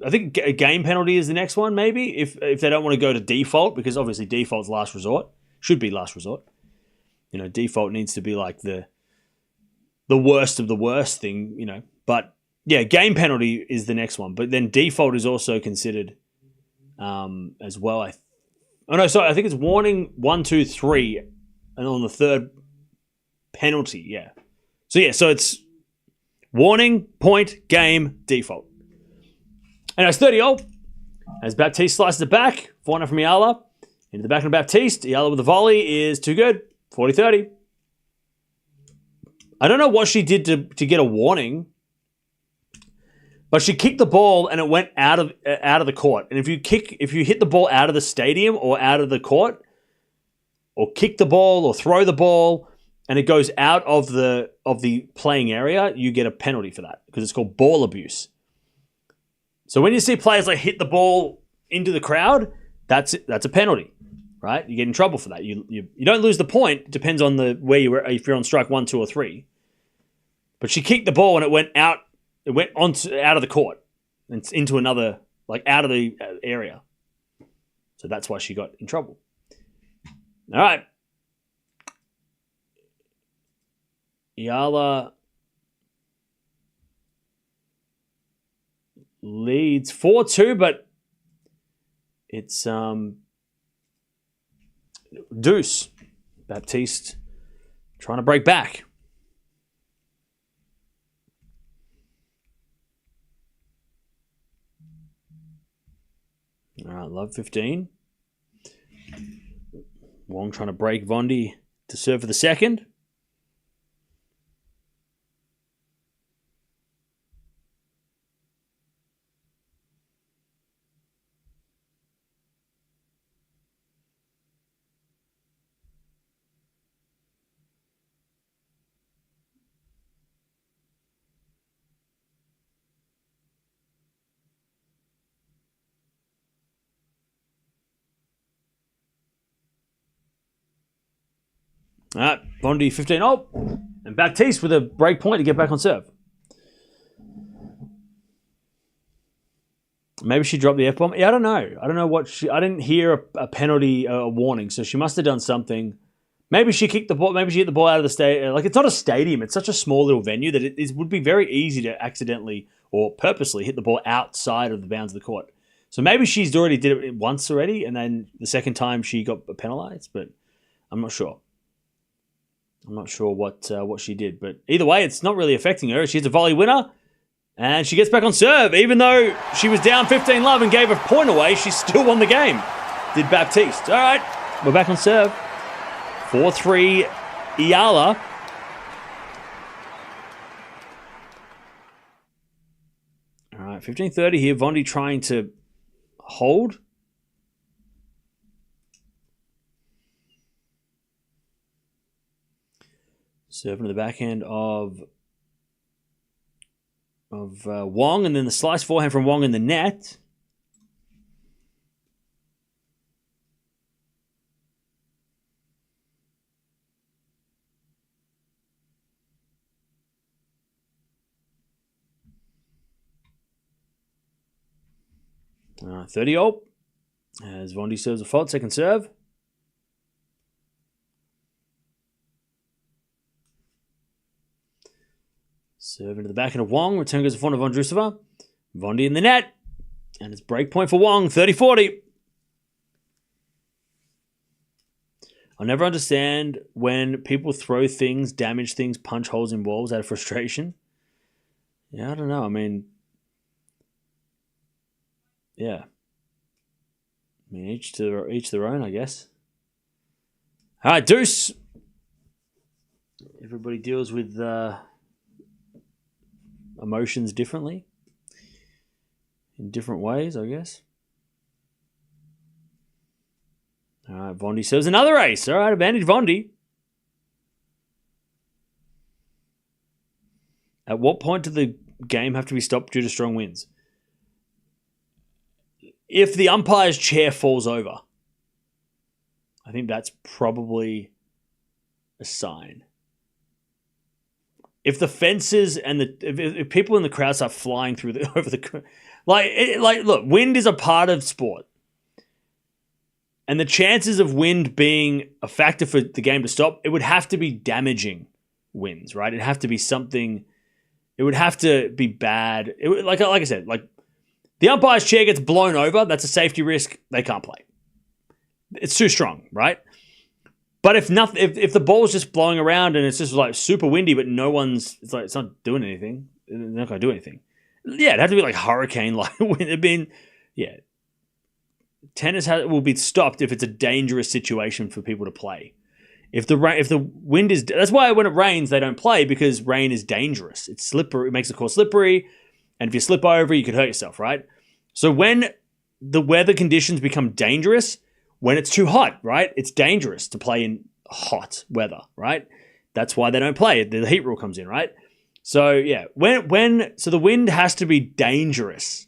A: I think a game penalty is the next one, maybe if they don't want to go to default, because obviously default's last resort, should be last resort. Default needs to be like the worst of the worst thing. But yeah, game penalty is the next one, but then default is also considered. As well, I think it's warning 1, 2, 3, and on the third penalty. Yeah, so it's warning, point, game, default. And it's 30-all as Baptiste slices it back. 4-0 from Eala into the back of Baptiste. Eala with the volley is too good. 40-30. I don't know what she did to get a warning. But she kicked the ball and it went out of the court. And if you hit the ball out of the stadium or out of the court, or kick the ball or throw the ball, and it goes out of the playing area, you get a penalty for that because it's called ball abuse. So when you see players like hit the ball into the crowd, that's a penalty, right? You get in trouble for that. You don't lose the point. It depends on where you were, if you're on strike 1, 2, or 3. But she kicked the ball and it went out. It went out of the court and into another, like out of the area. So that's why she got in trouble. All right. Eala leads 4-2, but it's deuce. Baptiste trying to break back. All right, love 15. Wong trying to break Vondi to serve for the second. All right, Bondi 15. Oh, and Baptiste with a break point to get back on serve. Maybe she dropped the F-bomb. Yeah, I don't know. I don't know what I didn't hear a penalty, a warning, so she must have done something. Maybe she kicked the ball. Maybe she hit the ball out of the stadium. Like, it's not a stadium. It's such a small little venue that it would be very easy to accidentally or purposely hit the ball outside of the bounds of the court. So maybe she's already did it once already, and then the second time she got penalized, but I'm not sure. I'm not sure what she did, but either way, it's not really affecting her. She's a volley winner, and she gets back on serve. Even though she was down 15-love and gave a point away, she still won the game. Did Baptiste. All right, we're back on serve. 4-3, Eala. All right, 15-30 here. Vondi trying to hold. Serving to the backhand of Wong, and then the slice forehand from Wong in the net. All right, 30-all as Vondi serves a fault, second serve. Serve into the backhand of Wong. Return goes to front of Vondrousova. Vondi in the net. And it's break point for Wong. 30-40. I'll never understand when people throw things, damage things, punch holes in walls out of frustration. Yeah, I don't know. I mean, yeah. I mean, each their own, I guess. All right, deuce. Everybody deals with emotions differently, in different ways, I guess. All right, Vondi serves another ace. All right, advantage Vondi. At what point did the game have to be stopped due to strong winds? If the umpire's chair falls over, I think that's probably a sign. If the fences and if people in the crowd start flying through over the look, wind is a part of sport, and the chances of wind being a factor for the game to stop, it would have to be damaging winds, right? It'd have to be something. It would have to be bad. Like I said, like the umpire's chair gets blown over, that's a safety risk. They can't play. It's too strong, right? But if the ball's just blowing around and it's just like super windy, but it's not doing anything. They're not going to do anything. Yeah, it'd have to be like hurricane like wind. Tennis will be stopped if it's a dangerous situation for people to play. If the wind is, that's why when it rains they don't play, because rain is dangerous. It's slippery. It makes the court slippery, And if you slip over, you could hurt yourself, right? So when the weather conditions become dangerous, when it's too hot, right? It's dangerous to play in hot weather, right? That's why they don't play. The heat rule comes in, right? So yeah, so the wind has to be dangerous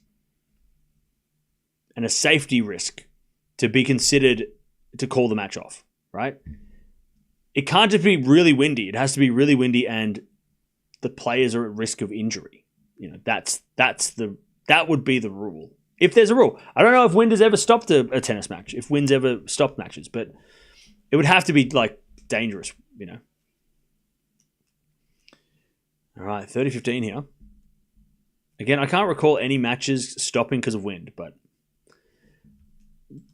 A: and a safety risk to be considered to call the match off, right? It can't just be really windy. It has to be really windy and the players are at risk of injury. You know, that would be the rule. If there's a rule. I don't know if wind has ever stopped a tennis match, if wind's ever stopped matches, but it would have to be like dangerous, you know. All right, 30-15 here. Again, I can't recall any matches stopping because of wind, but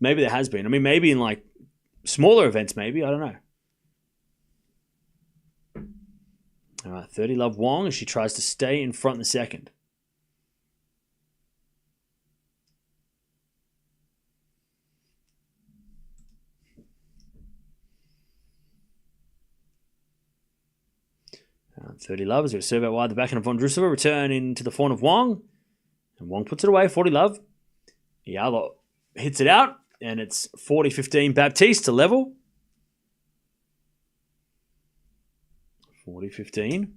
A: maybe there has been. I mean, maybe in like smaller events, maybe. I don't know. All right, 30-love Wong as she tries to stay in front in the second. All right, 30-love as we serve out wide the backhand of Vondrousova, return into the forehand of Wong. And Wong puts it away, 40-love. Eala hits it out, and it's 40-15 Baptiste to level. 40-15.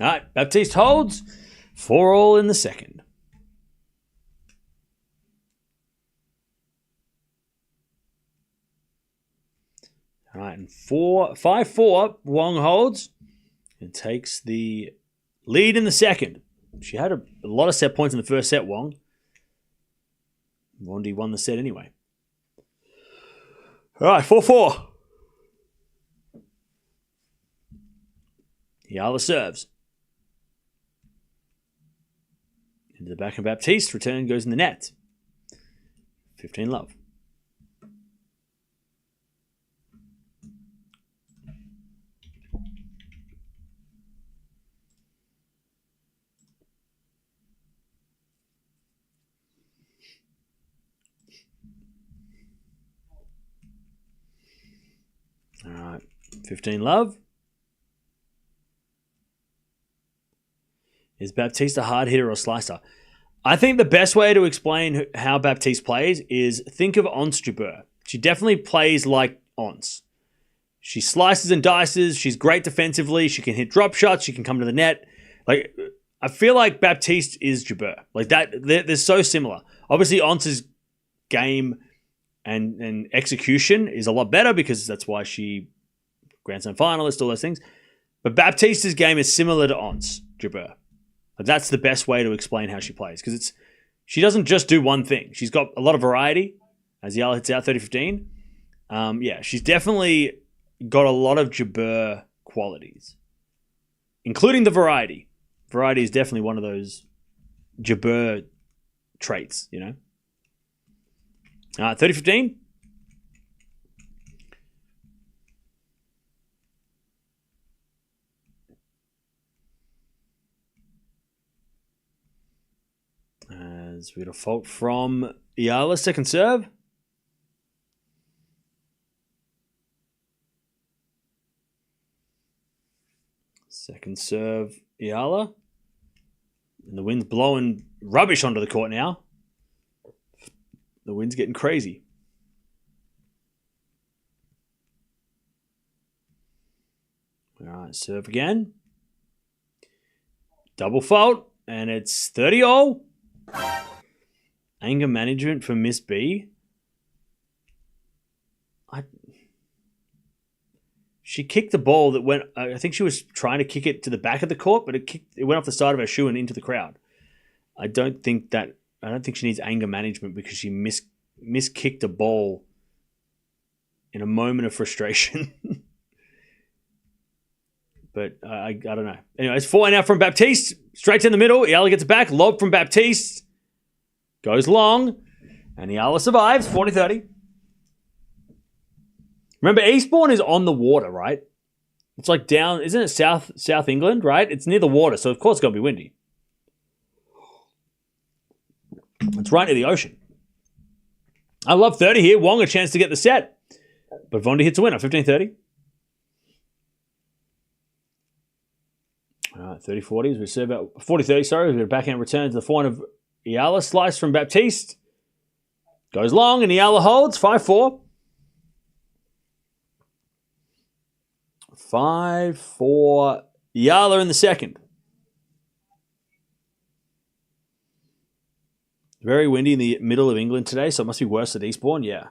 A: All right, Baptiste holds. 4-all in the second. All right, and 5-4, Wong holds and takes the lead in the second. She had a lot of set points in the first set, Wong. Vondi won the set anyway. All right, 4-4. Eala serves. Into the back of Baptiste. Return goes in the net. 15-love. All right, 15-love. Is Baptiste a hard hitter or slicer? I think the best way to explain how Baptiste plays is think of Ons Jabeur. She definitely plays like Ons. She slices and dices. She's great defensively. She can hit drop shots. She can come to the net. Like, I feel like Baptiste is Jabeur. Like that, they're so similar. Obviously, Ons's game and execution is a lot better because that's why she Grand Slam finalist, all those things. But Baptiste's game is similar to Ons Jabeur. That's the best way to explain how she plays because she doesn't just do one thing. She's got a lot of variety as Eala hits out 30-15. Yeah, she's definitely got a lot of Jabeur qualities, including the variety. Variety is definitely one of those Jabeur traits, you know. 30-15. As we get a fault from Eala, second serve. Second serve, Eala. And the wind's blowing rubbish onto the court now. The wind's getting crazy. All right, serve again. Double fault, and it's 30-all. Anger management for Miss B. She kicked the ball that went. I think she was trying to kick it to the back of the court, but it went off the side of her shoe and into the crowd. I don't think she needs anger management because she miskicked a ball in a moment of frustration. But I don't know. Anyway, it's 4 out from Baptiste. Straight to the middle. Eala gets it back. Lob from Baptiste. Goes long. And Eala survives. 40-30. Remember, Eastbourne is on the water, right? It's like down, isn't it South England, right? It's near the water, so of course it's going to be windy. It's right near the ocean. I love 30 here. Wong a chance to get the set. But Vondi hits a winner, 15-30. All right, 30-40 as we serve out 40-30, sorry. We've got a backhand return to the forehand of Eala. Slice from Baptiste. Goes long and Eala holds, 5-4. 5-4. Eala in the second. Very windy in the middle of England today, so it must be worse at Eastbourne. Yeah.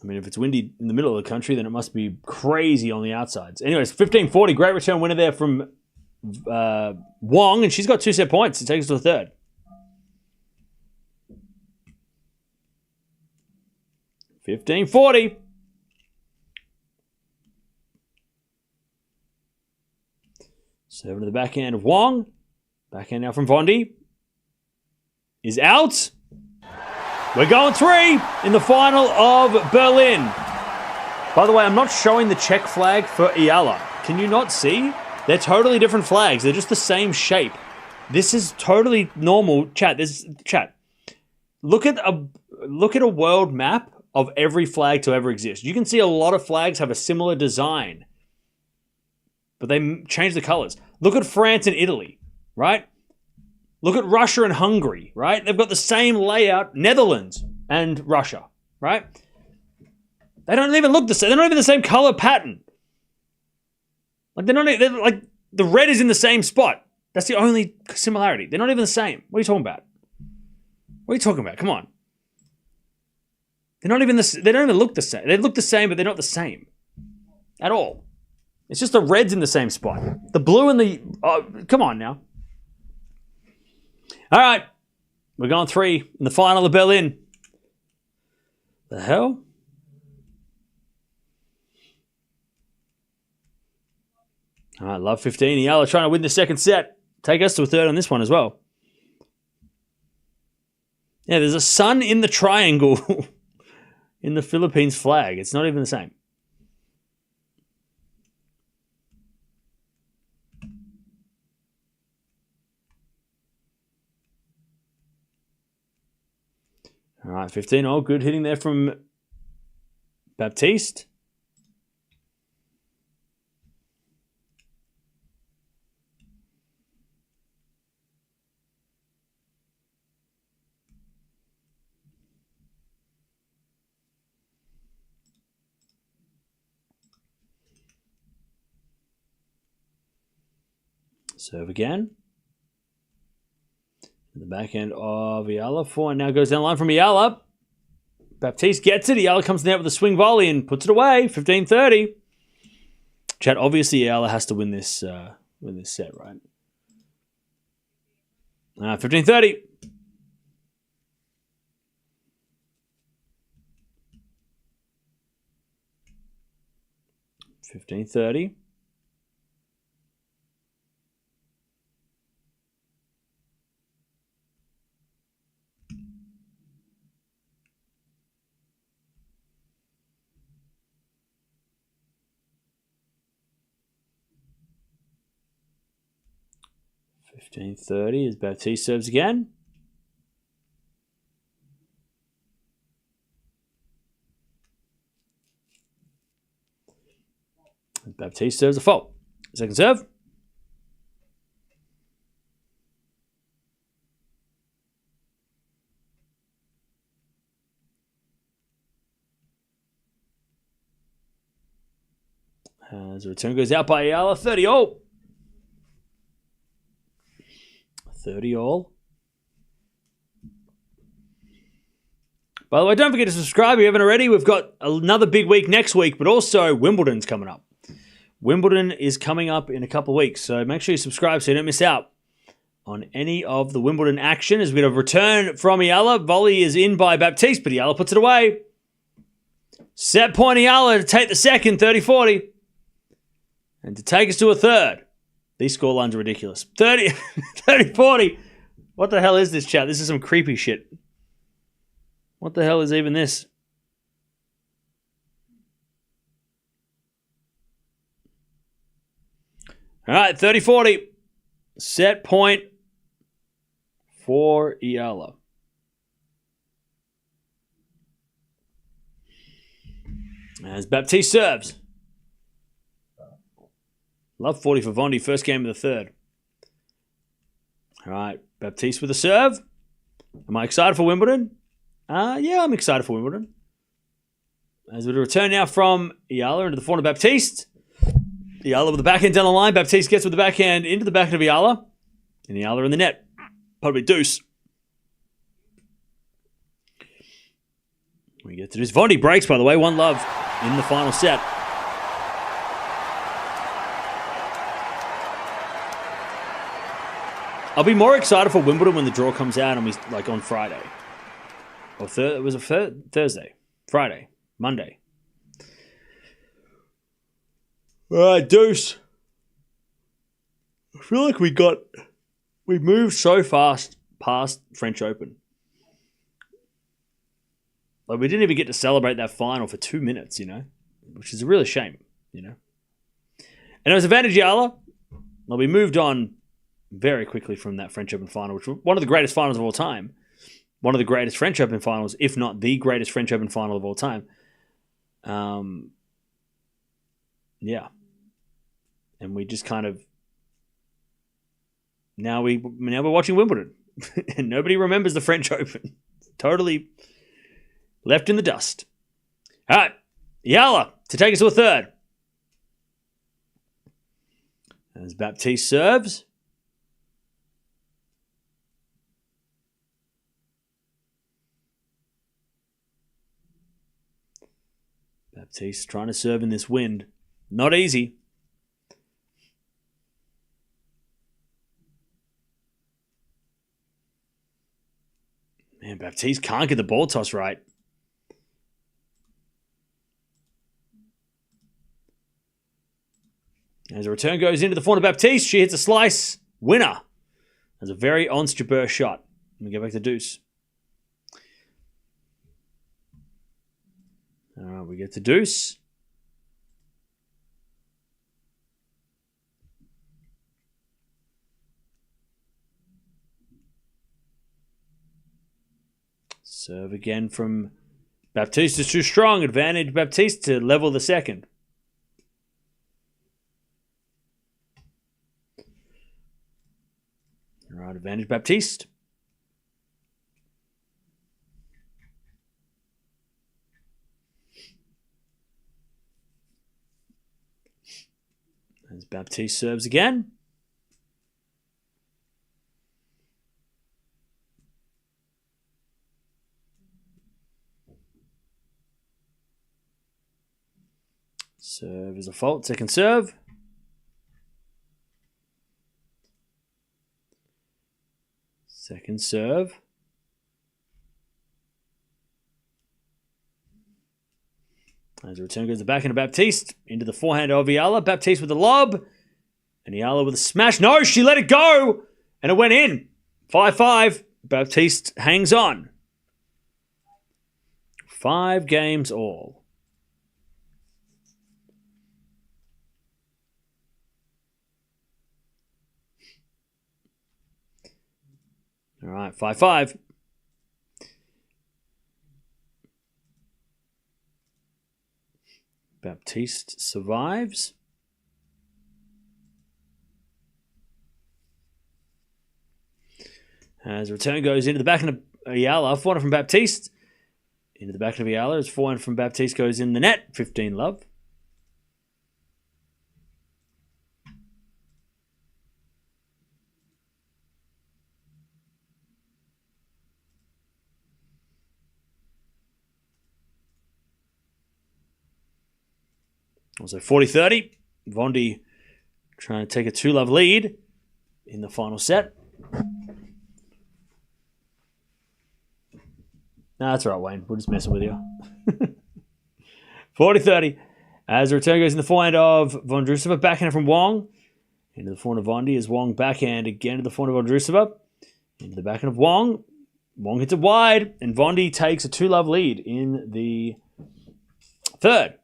A: I mean, if it's windy in the middle of the country, then it must be crazy on the outsides. Anyways, 15-40. Great return winner there from Wong, and she's got 2 set points. It takes us to a third. $15-40. Serving to the backhand of Wong. Backhand now from Vondi. Is out. We're going 3 in the final of Berlin. By the way, I'm not showing the Czech flag for Eala. Can you not see? They're totally different flags. They're just the same shape. This is totally normal. Chat. Look at a world map of every flag to ever exist. You can see a lot of flags have a similar design, but they change the colors. Look at France and Italy, right? Look at Russia and Hungary, right? They've got the same layout. Netherlands and Russia, right? They don't even look the same. They're not even the same color pattern. Like they're like the red is in the same spot. That's the only similarity. They're not even the same. What are you talking about? What are you talking about? Come on. They don't even look the same. They look the same, but they're not the same at all. It's just the red's in the same spot. The blue and the come on now. All right, we're going 3 in the final of Berlin. The hell? All right, love 15. Eala trying to win the second set. Take us to a third on this one as well. Yeah, there's a sun in the triangle in the Philippines flag. It's not even the same. All right, 15. Oh, good hitting there from Baptiste. Serve again. The backhand of Eala. Forehand now goes down the line from Eala. Baptiste gets it. Eala comes down with a swing volley and puts it away. 15-30. Chat, obviously Eala has to win this set, right? 15-30. $15-30. $15-30 as Baptiste serves again. Baptiste serves a fault. Second serve. As the return goes out by Eala, 30-all. 30-all. By the way, don't forget to subscribe if you haven't already. We've got another big week next week, but also Wimbledon's coming up. Wimbledon is coming up in a couple of weeks, so make sure you subscribe so you don't miss out on any of the Wimbledon action. As we have a return from Eala. Volley is in by Baptiste, but Eala puts it away. Set point Eala to take the second, 30-40. And to take us to a third. These scorelines are ridiculous. 30-40. What the hell is this, chat? This is some creepy shit. What the hell is even this? All right, 30-40. Set point for Eala. As Baptiste serves. Love 40 for Vondi, first game of the third. All right, Baptiste with a serve. Am I excited for Wimbledon? Yeah, I'm excited for Wimbledon. As we return now from Eala into the forehand of Baptiste. Eala with the backhand down the line. Baptiste gets with the backhand into the backhand of Eala. And Eala in the net. Probably deuce. We get to deuce. Vondi breaks, by the way. 1-love in the final set. I'll be more excited for Wimbledon when the draw comes out on Friday. Or it was a Thursday. Friday. Monday. All right, deuce. I feel like we moved so fast past French Open. Like, we didn't even get to celebrate that final for 2 minutes, which is a real shame, And it was advantage Eala. Well, we moved on very quickly from that French Open final, which was one of the greatest finals of all time. One of the greatest French Open finals, if not the greatest French Open final of all time. Yeah. And we just kind of... Now we're watching Wimbledon. And nobody remembers the French Open. Totally left in the dust. All right. Eala to take us to a third. As Baptiste serves. Baptiste trying to serve in this wind. Not easy. Man, Baptiste can't get the ball toss right. As a return goes into the forehand of Baptiste, she hits a slice. Winner. That's a very Ons Jabeur shot. Let me go back to deuce. All right, we get to deuce. Serve again from Baptiste is too strong. Advantage Baptiste to level the second. All right, advantage Baptiste. As Baptiste serves again. Serve is a fault. Second serve. Second serve. As the return goes the backhand of Baptiste into the forehand of Eala. Baptiste with the lob. And Eala with a smash. No, she let it go. And it went in. 5-5. Baptiste hangs on. 5 games all. All right, 5-5. Baptiste survives. As return goes into the backhand of Eala, forehand from Baptiste. Into the backhand of Eala, as forehand from Baptiste goes in the net. 15-love. Also 40-30. Vondi trying to take a 2-love lead in the final set. Nah, that's all right, Wayne. We're just messing with you. 40-30. As the return goes in the forehand of Vondrousova. Backhand from Wong. Into the forehand of Vondi as Wong backhand again to the forehand of Vondrousova. Into the backhand of Wong. Wong hits it wide. And Vondi takes a 2-love lead in the third.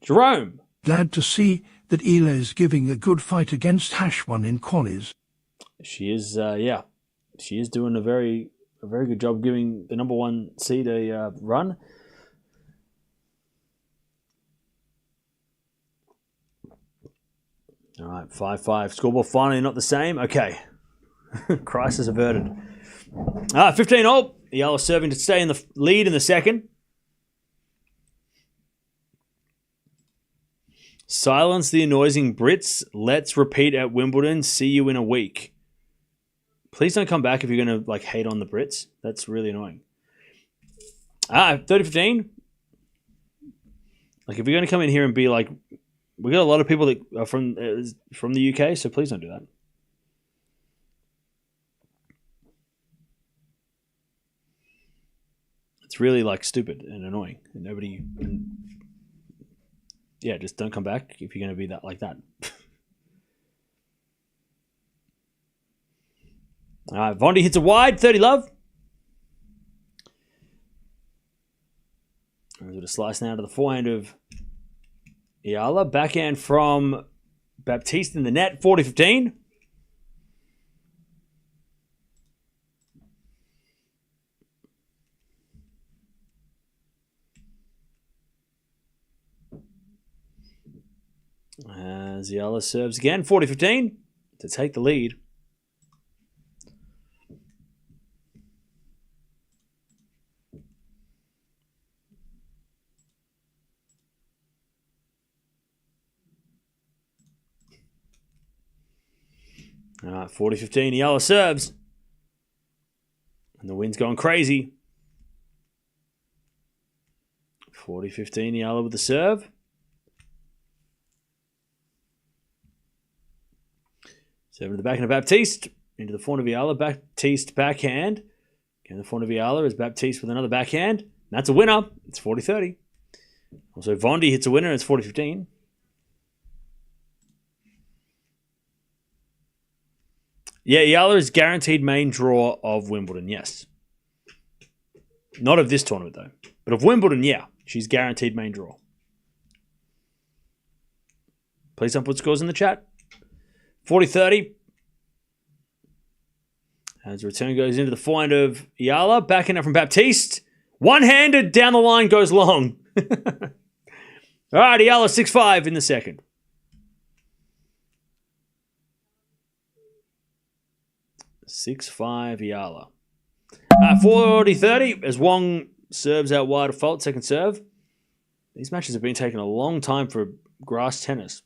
A: Jerome.
B: Glad to see that Eala is giving a good fight against #1 in qualies.
A: She is, she is doing a very good job giving the number 1 seed a run. All right, 5-5. Scoreboard finally not the same. Okay. Crisis averted. 15-all. Eala serving to stay in the lead in the second. Silence the annoying Brits. Let's repeat at Wimbledon. See you in a week. Please don't come back if you're going to hate on the Brits. That's really annoying. 30-15. If you're going to come in here and be like, we got a lot of people that are from the UK, so please don't do that. It's really stupid and annoying, and nobody. Yeah, just don't come back if you're going to be that like that. All right, Vondi hits a wide, 30 love. There's a slice now to the forehand of Eala. Backhand from Baptiste in the net, 40-15. As Eala serves again, 40-15 to take the lead. All right, 40-15, Eala serves. And the wind's going crazy. 40-15, Eala with the serve. Serve to the backhand of Baptiste. Into the forehand of Eala. Baptiste backhand. Again, the forehand of Eala is Baptiste with another backhand. And that's a winner. It's 40-30. Also, Vondi hits a winner. It's 40-15. Yeah, Eala is guaranteed main draw of Wimbledon, yes. Not of this tournament, though. But of Wimbledon, yeah. She's guaranteed main draw. Please don't put scores in the chat. 40-30. As the return goes into the forehand of Eala. Backhand up from Baptiste. One-handed down the line goes long. All right, Eala 6-5 in the second. Eala. 40-30 as Wong serves out wide of fault, second serve. These matches have been taking a long time for grass tennis.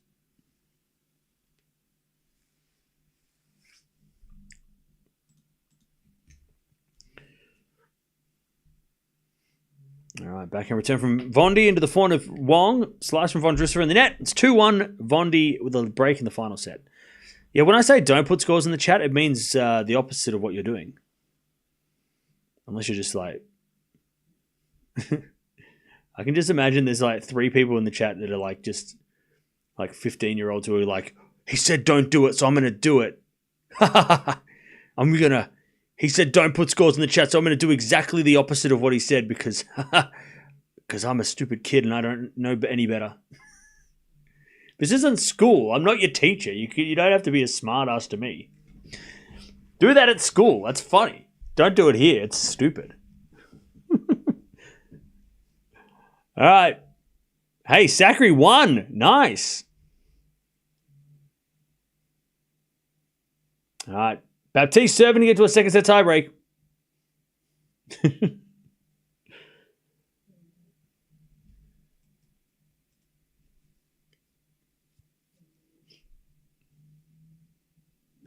A: All right, backhand return from Vondi into the forehand of Wong. Slice from Von Drisser in the net. It's 2-1 Vondi with a break in the final set. Yeah, when I say don't put scores in the chat, it means the opposite of what you're doing. Unless you're just I can just imagine there's 3 people in the chat that are just 15-year-olds who are he said don't do it, so I'm going to do it. He said don't put scores in the chat, so I'm going to do exactly the opposite of what he said because I'm a stupid kid and I don't know any better. This isn't school. I'm not your teacher. You don't have to be a smart ass to me. Do that at school. That's funny. Don't do it here. It's stupid. All right. Hey, Sakari won. Nice. All right. Baptiste serving to get to a second set tiebreak.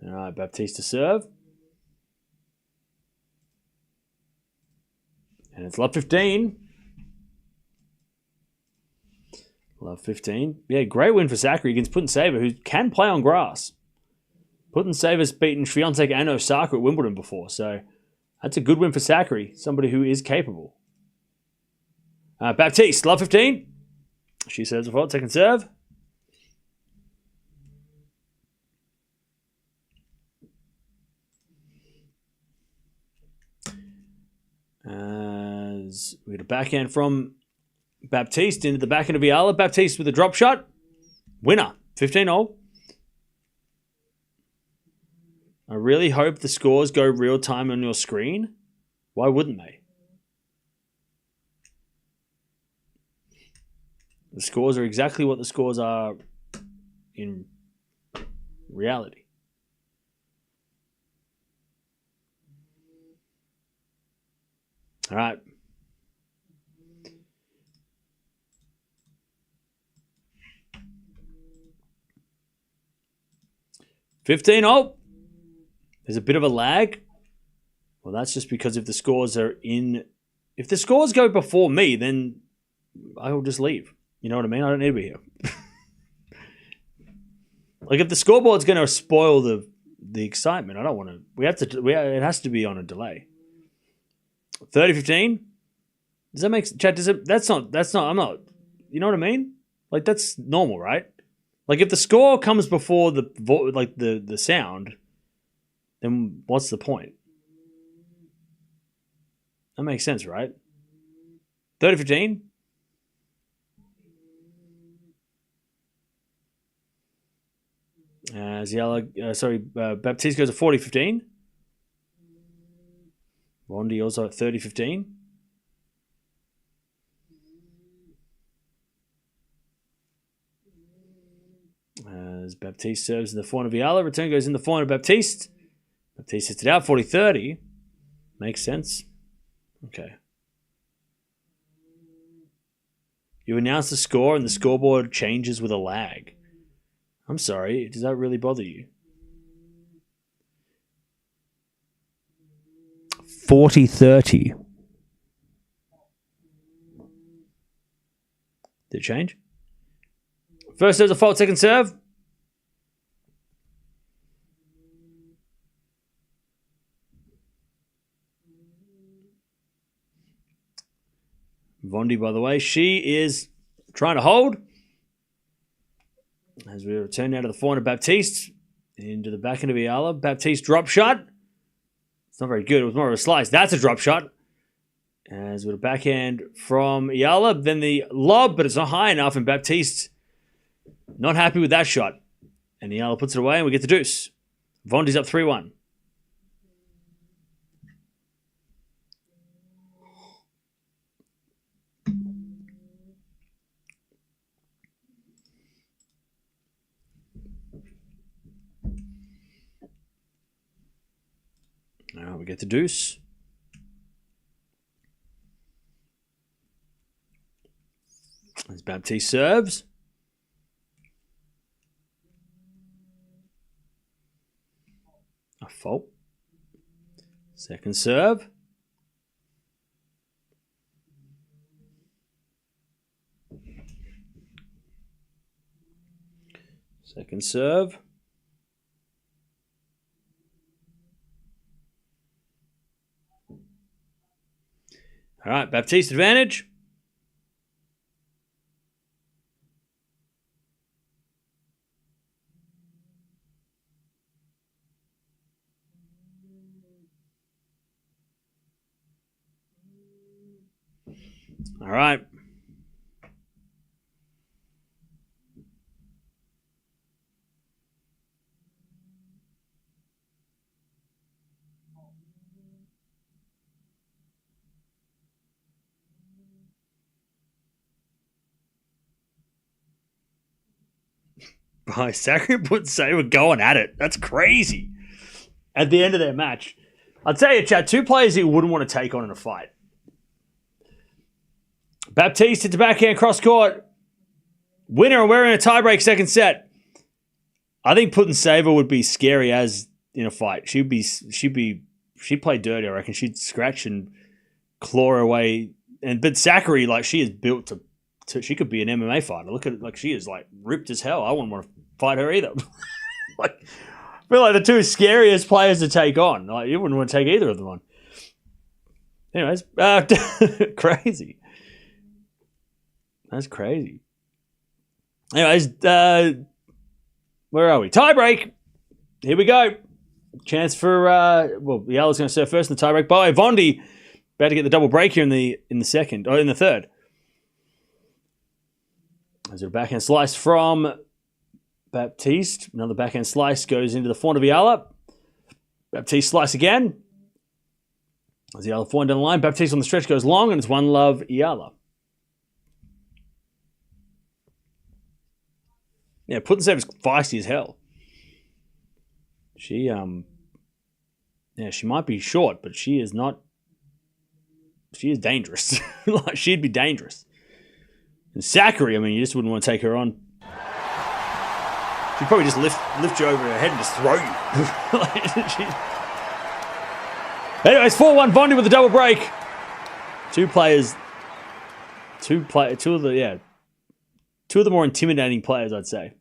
A: All right, Baptiste to serve. And it's love 15. Love 15. Yeah, great win for Sakari against Putintseva, who can play on grass. Putinseva's beaten Swiatek and Osaka at Wimbledon before, so that's a good win for Sakari, somebody who is capable. Baptiste, love 15. She serves a fault, second serve. As we get a backhand from Baptiste into the backhand of Eala. Baptiste with a drop shot. Winner, 15-all. I really hope the scores go real time on your screen. Why wouldn't they? The scores are exactly what the scores are in reality. All right. $15. Oh, there's a bit of a lag. Well, that's just because if the scores are in... If the scores go before me, then I will just leave. You know what I mean? I don't need to be here. Like, if the scoreboard's going to spoil the excitement, I don't want to... It has to be on a delay. 30-15? Does that make... Chat, does it... That's not... I'm not... You know what I mean? Like, that's normal, right? Like, if the score comes before the sound, then what's the point? That makes sense, right? 30-15? Baptiste goes to 40-15. Bondi also at 30-15. As Baptiste serves in the forehand of Eala. Return goes in the forehand of Baptiste. Baptiste hits it out 40-30. Makes sense. Okay. You announce the score and the scoreboard changes with a lag. I'm sorry. Does that really bother you? 40-30. Did it change? First serve's a fault, second serve. Bondi, by the way, she is trying to hold. As we return now to the forehand of Baptiste. Into the backhand of Eala. Baptiste drop shot. It's not very good. It was more of a slice. That's a drop shot. As with a backhand from Eala. Then the lob, but it's not high enough. And Baptiste not happy with that shot. And Eala puts it away and we get the deuce. Bondi's up 3-1. Now we get the deuce. As Baptiste serves. A fault. Second serve. Second serve. All right, Baptiste advantage. All right. By Sakharov and Say were going at it. That's crazy. At the end of their match. I'll tell you, chat, two players you wouldn't want to take on in a fight. Baptiste hits the backhand cross court. Winner, and we're in a tiebreak second set. I think Putintseva would be scary as in a fight. She'd play dirty, I reckon. She'd scratch and claw her way. But Zachary, like, she is built to she could be an MMA fighter. Look at it, like, she is like ripped as hell. I wouldn't want to fight her either. Like, I feel like the two scariest players to take on. Like, you wouldn't want to take either of them on. Anyways, crazy. That's crazy. Anyways, where are we? Tie break. Here we go. Chance for Eala's going to serve first in the tie break. By Bondi, about to get the double break here in the second or in the third. There's a backhand slice from Baptiste. Another backhand slice goes into the forehand of Eala. Baptiste slice again. As Eala forehand down the line. Baptiste on the stretch goes long, and it's 1-love Eala. Yeah, Puttenseva's feisty as hell. She might be short, but she is not. She is dangerous. Like, she'd be dangerous. And Zachary, I mean, you just wouldn't want to take her on. She'd probably just lift you over her head and just throw you. Anyways, 4-1 Bondi with a double break. Two of the more intimidating players, I'd say.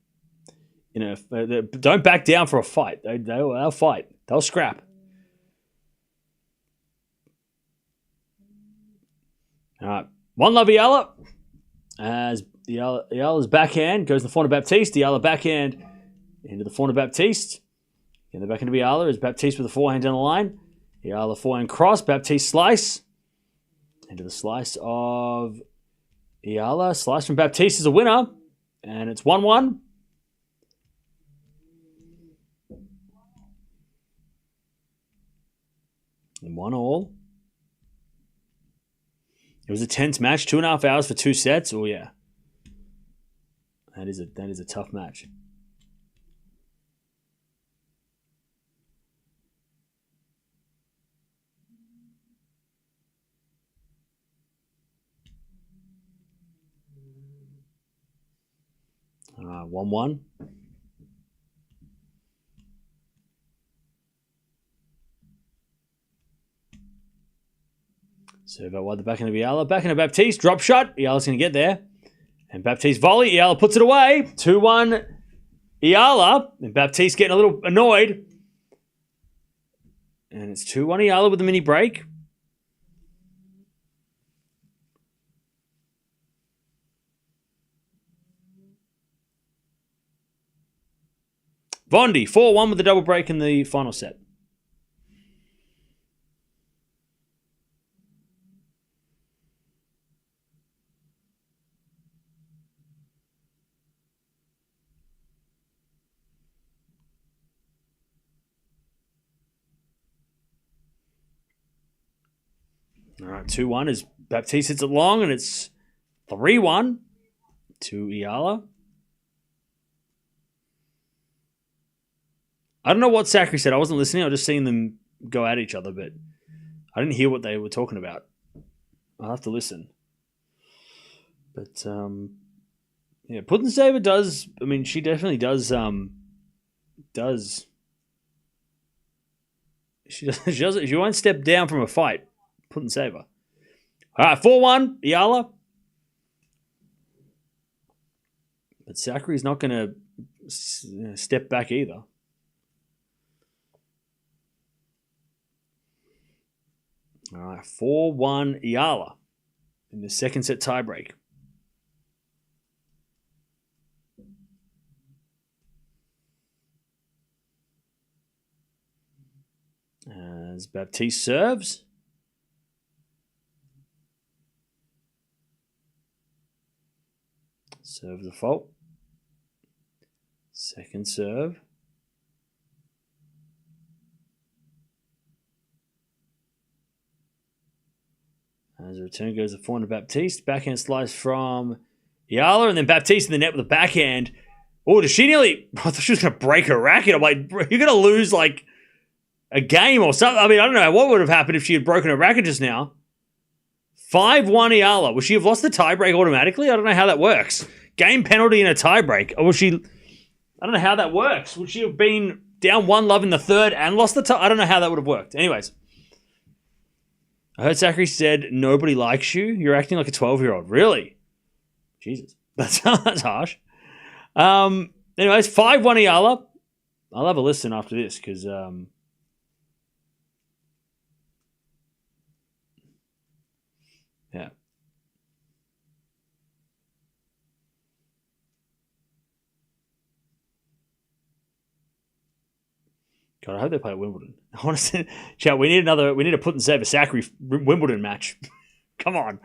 A: Don't back down for a fight. They'll fight. They'll scrap. All right, 1-love Eala. As Eala's backhand goes to the forehand of Baptiste. Eala backhand into the forehand of Baptiste. And the backhand of Eala is Baptiste with the forehand down the line. Eala forehand cross. Baptiste slice. Into the slice of Eala. Slice from Baptiste is a winner. And it's 1-1. And 1-1. It was a tense match, 2.5 hours for 2 sets. Oh yeah, that is a tough match. All right, 1-1. So about wide the backhand of Eala. Backhand of Baptiste. Drop shot. Eala's going to get there. And Baptiste volley. Eala puts it away. 2-1 Eala. And Baptiste getting a little annoyed. And it's 2-1 Eala with the mini break. Bondi, 4-1 with the double break in the final set. All right, 2-1 is Baptiste hits it long, and it's 3-1 to Eala. I don't know what Zachary said. I wasn't listening. I was just seeing them go at each other, but I didn't hear what they were talking about. I'll have to listen. But, yeah, Puttensever does, I mean, she definitely does, she won't step down from a fight. Puttensever. All right, 4-1, Eala. But Zachary's not going to step back either. All right, 4-1 Eala in the second set tiebreak. As Baptiste serves. Serve the fault. Second serve. As the return goes to forehand of Baptiste. Backhand slice from Eala, and then Baptiste in the net with a backhand. Oh, does she nearly... I thought she was going to break her racket. I'm like, you're going to lose, like, a game or something. I mean, I don't know what would have happened if she had broken her racket just now. 5-1 Eala. Would she have lost the tiebreak automatically? I don't know how that works. Game penalty in a tiebreak. Or was she... I don't know how that works. Would she have been down 1-love in the third and lost the tie? I don't know how that would have worked. Anyways. I heard Zachary said, nobody likes you. You're acting like a 12-year-old. Really? Jesus. That's harsh. Anyways, 5-1 Eala. I'll have a listen after this because... yeah. God, I hope they play at Wimbledon. I want to say, chat, we need a Puttensever Zachary Wimbledon match. Come on.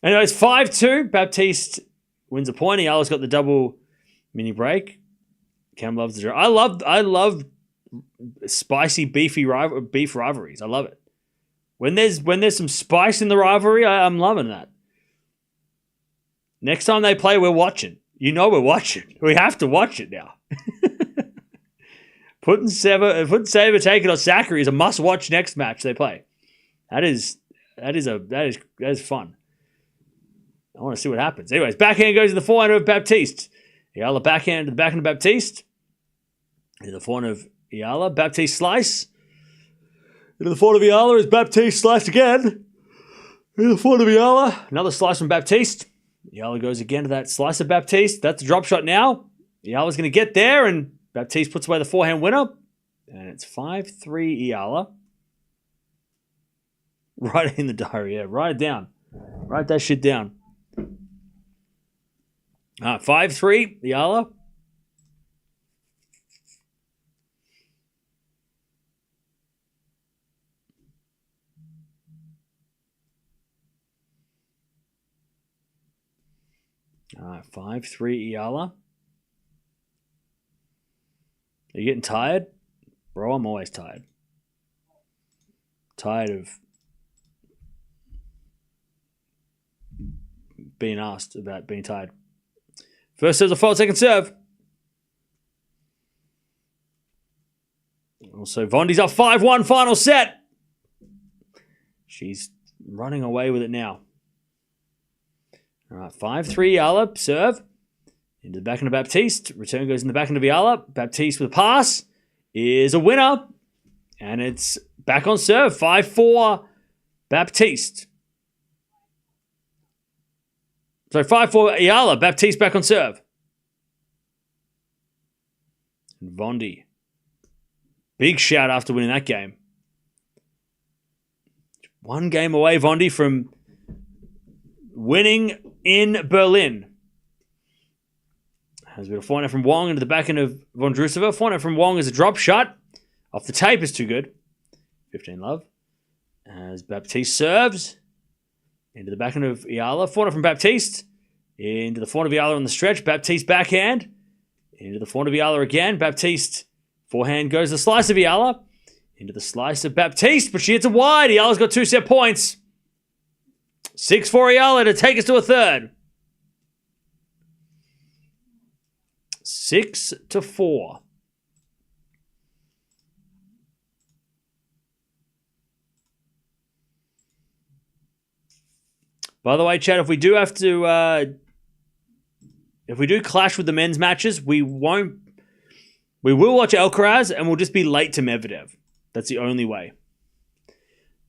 A: Anyways, 5-2. Baptiste wins a point. Eala's got the double mini break. Cam loves the draw. I love spicy, beef rivalries. I love it. When there's some spice in the rivalry, I'm loving that. Next time they play, we're watching. You know we're watching. We have to watch it now. Putting Saber taking Osaka is a must-watch next match they play. That is fun. I want to see what happens. Anyways, backhand goes to the forehand of Baptiste. Eala backhand to the backhand of Baptiste. To the forehand of Eala. Baptiste slice. Into the forehand of Eala is Baptiste sliced again. Into the forehand of Eala. Another slice from Baptiste. Eala goes again to that slice of Baptiste. That's a drop shot now. Eala's going to get there, and Baptiste puts away the forehand winner. And it's 5-3 Eala. Write it in the diary, yeah. Write it down. Write that shit down. 5-3 Eala. All right, 5-3 Eala. Are you getting tired? Bro, I'm always tired. Tired of being asked about being tired. First serve's a fault, second serve. Also, Vondi's up 5-1, final set. She's running away with it now. All right, 5-3 Eala, serve. Into the backhand of Baptiste. Return goes in the backhand of Eala. Baptiste with a pass is a winner. And it's back on serve, 5-4 Baptiste. So 5-4 Eala, Baptiste back on serve. And Vondi. Big shout after winning that game. One game away, Vondi, from winning in Berlin. Has a bit of forehand from Wong into the backhand of Vondrousova. Forehand from Wong is a drop shot. Off the tape is too good. 15 love. As Baptiste serves. Into the backhand of Eala. Forehand from Baptiste. Into the forehand of Eala on the stretch. Baptiste backhand. Into the forehand of Eala again. Baptiste forehand goes the slice of Eala. Into the slice of Baptiste. But she hits it wide. Eala's got 2 set points. 6-4 Eala to take us to a third. 6-4. By the way, Chad, if we do have to, if we do clash with the men's matches, we will watch Alcaraz and we'll just be late to Medvedev. That's the only way.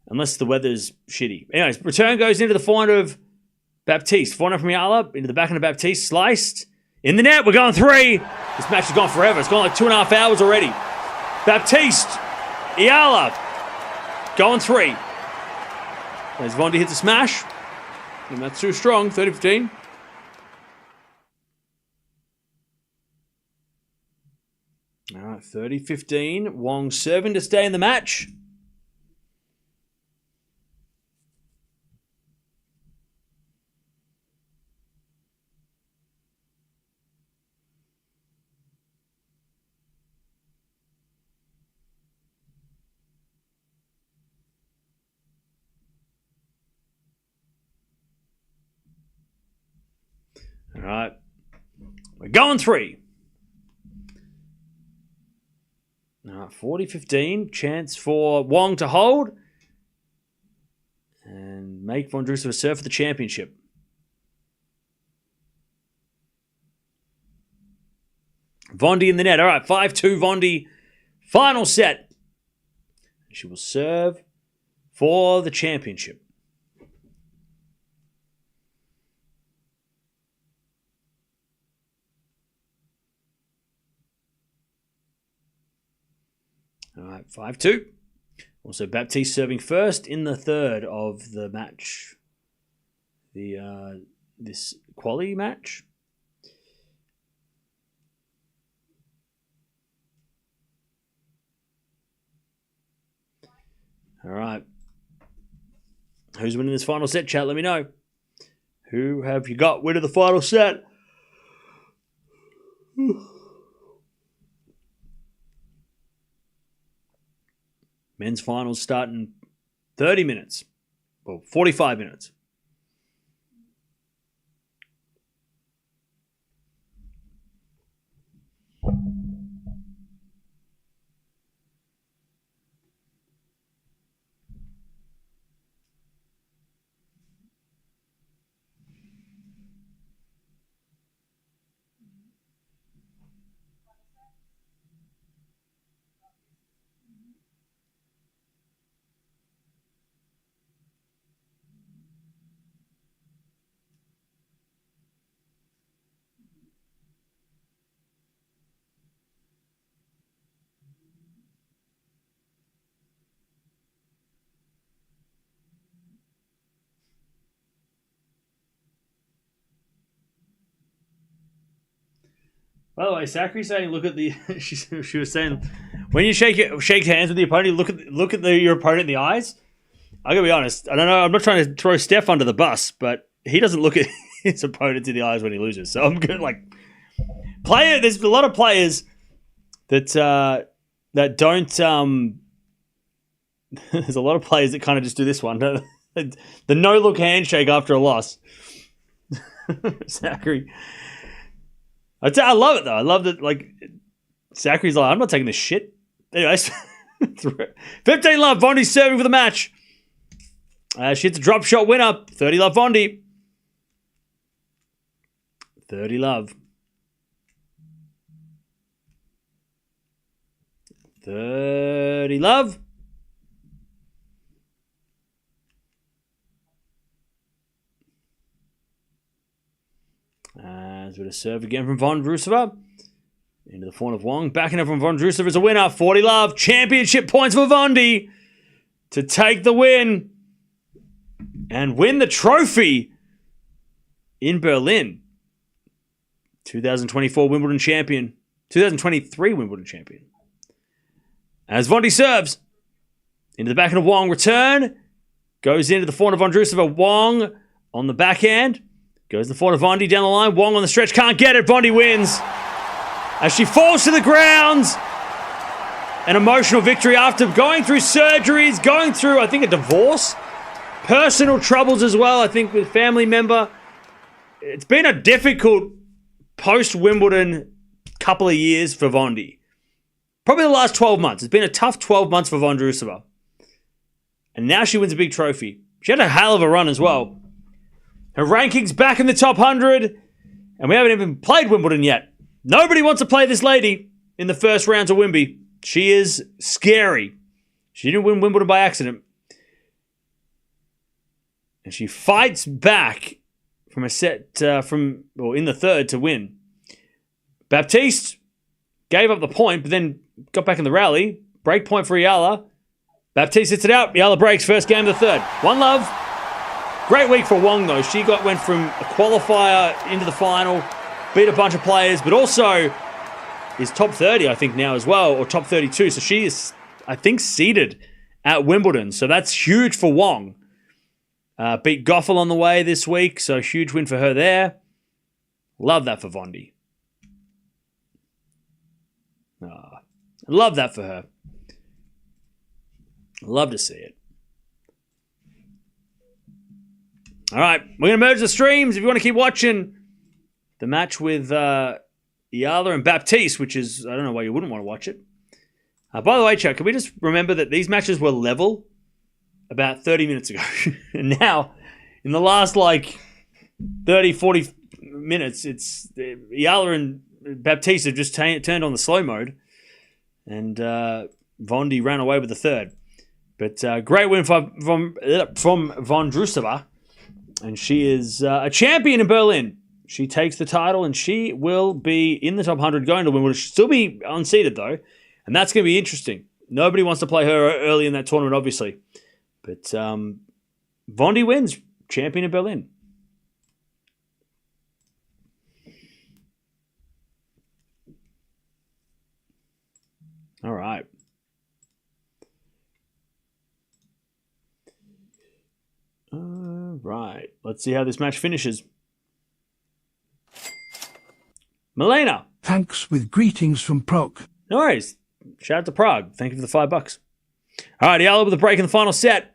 A: Unless the weather's shitty. Anyways, return goes into the forehand of Baptiste. Forehand from Eala into the backhand of Baptiste. Sliced. In the net, we're going 3. This match has gone forever. It's gone like 2.5 hours already. Baptiste. Eala. Going 3. As Vondi hits a smash. And that's too strong. 30-15. All right, 30-15. Wong serving to stay in the match. All right. We're going 3. All right, 40-15. Chance for Wong to hold. And make Vondrousova serve for the championship. Vondi in the net. All right, 5-2 Vondi. Final set. She will serve for the championship. All right, 5-2. Also, Baptiste serving first in the third of the match. This quali match. All right. Who's winning this final set, chat? Let me know. Who have you got winning the final set? Men's finals start in 30 minutes. Well, 45 minutes. By the way, Sakkari's saying, look at the. She was saying, when you shake hands with the opponent, look at your opponent in the eyes. I gotta be honest. I don't know. I'm not trying to throw Steph under the bus, but he doesn't look at his opponent in the eyes when he loses. So I'm good. Like, there's a lot of players that don't. There's a lot of players that kind of just do this one, the no look handshake after a loss. Sakkari. I love it though. I love that. Like, Sakkari's like, I'm not taking this shit. Anyways, 15-love. Vondi's serving for the match. She hits a drop shot winner. 30-love Vondi. 30-love. 30-love. As with a serve again from Vondrousova. Into the form of Wong. Backing up from Vondrousova as a winner. 40-love. Championship points for Vondi to take the win and win the trophy in Berlin. 2024 Wimbledon champion. 2023 Wimbledon champion. As Vondi serves. Into the backhand of Wong. Return. Goes into the form of Vondrousova. Wong on the backhand. Goes the forward of Vondi down the line. Wong on the stretch. Can't get it. Vondi wins. As she falls to the ground. An emotional victory after going through surgeries. Going through, I think, a divorce. Personal troubles as well, I think, with family member. It's been a difficult post-Wimbledon couple of years for Vondi. Probably the last 12 months. It's been a tough 12 months for Vondrousova. And now she wins a big trophy. She had a hell of a run as well. Her ranking's back in the top 100, and we haven't even played Wimbledon yet. Nobody wants to play this lady in the first rounds of Wimby. She is scary. She didn't win Wimbledon by accident. And she fights back from a set in the third to win. Baptiste gave up the point, but then got back in the rally. Break point for Eala. Baptiste hits it out. Eala breaks. First game of the third. 1-love. Great week for Wong, though. She went from a qualifier into the final, beat a bunch of players, but also is top 30, I think, now as well, or top 32. So she is, I think, seeded at Wimbledon. So that's huge for Wong. Beat Goffel on the way this week, so huge win for her there. Love that for Vondi. Love that for her. Love to see it. All right, we're going to merge the streams if you want to keep watching the match with Eala and Baptiste, which is, I don't know why you wouldn't want to watch it. By the way, chat, can we just remember that these matches were level about 30 minutes ago? And now, in the last 30, 40 minutes, it's Eala and Baptiste have just turned on the slow mode, and Vondi ran away with the third. But great win from Vondrousova. And she is a champion in Berlin. She takes the title, and she will be in the top 100 going to Wimbledon. She'll still be unseeded, though. And that's going to be interesting. Nobody wants to play her early in that tournament, obviously. But Vondi wins. Champion in Berlin. All right. Right. Let's see how this match finishes. Milena.
B: Thanks with greetings from Prague.
A: No worries. Shout out to Prague. Thank you for the $5. All right, Eala with a break in the final set.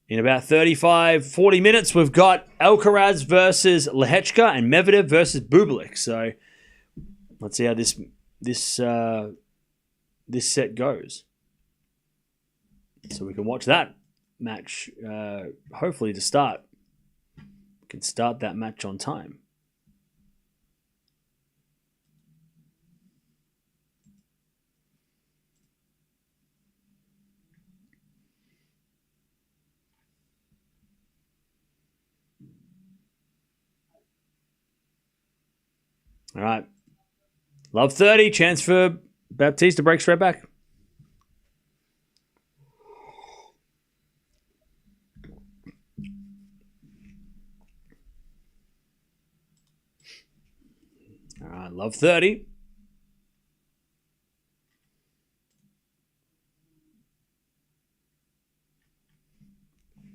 A: In about 35, 40 minutes, we've got Alcaraz versus Lehechka and Medvedev versus Bublik. So let's see how this set goes. So we can watch that match, hopefully to start. We can start that match on time. All right. Love 30. Chance for Baptiste to break straight back. All right. Love 30.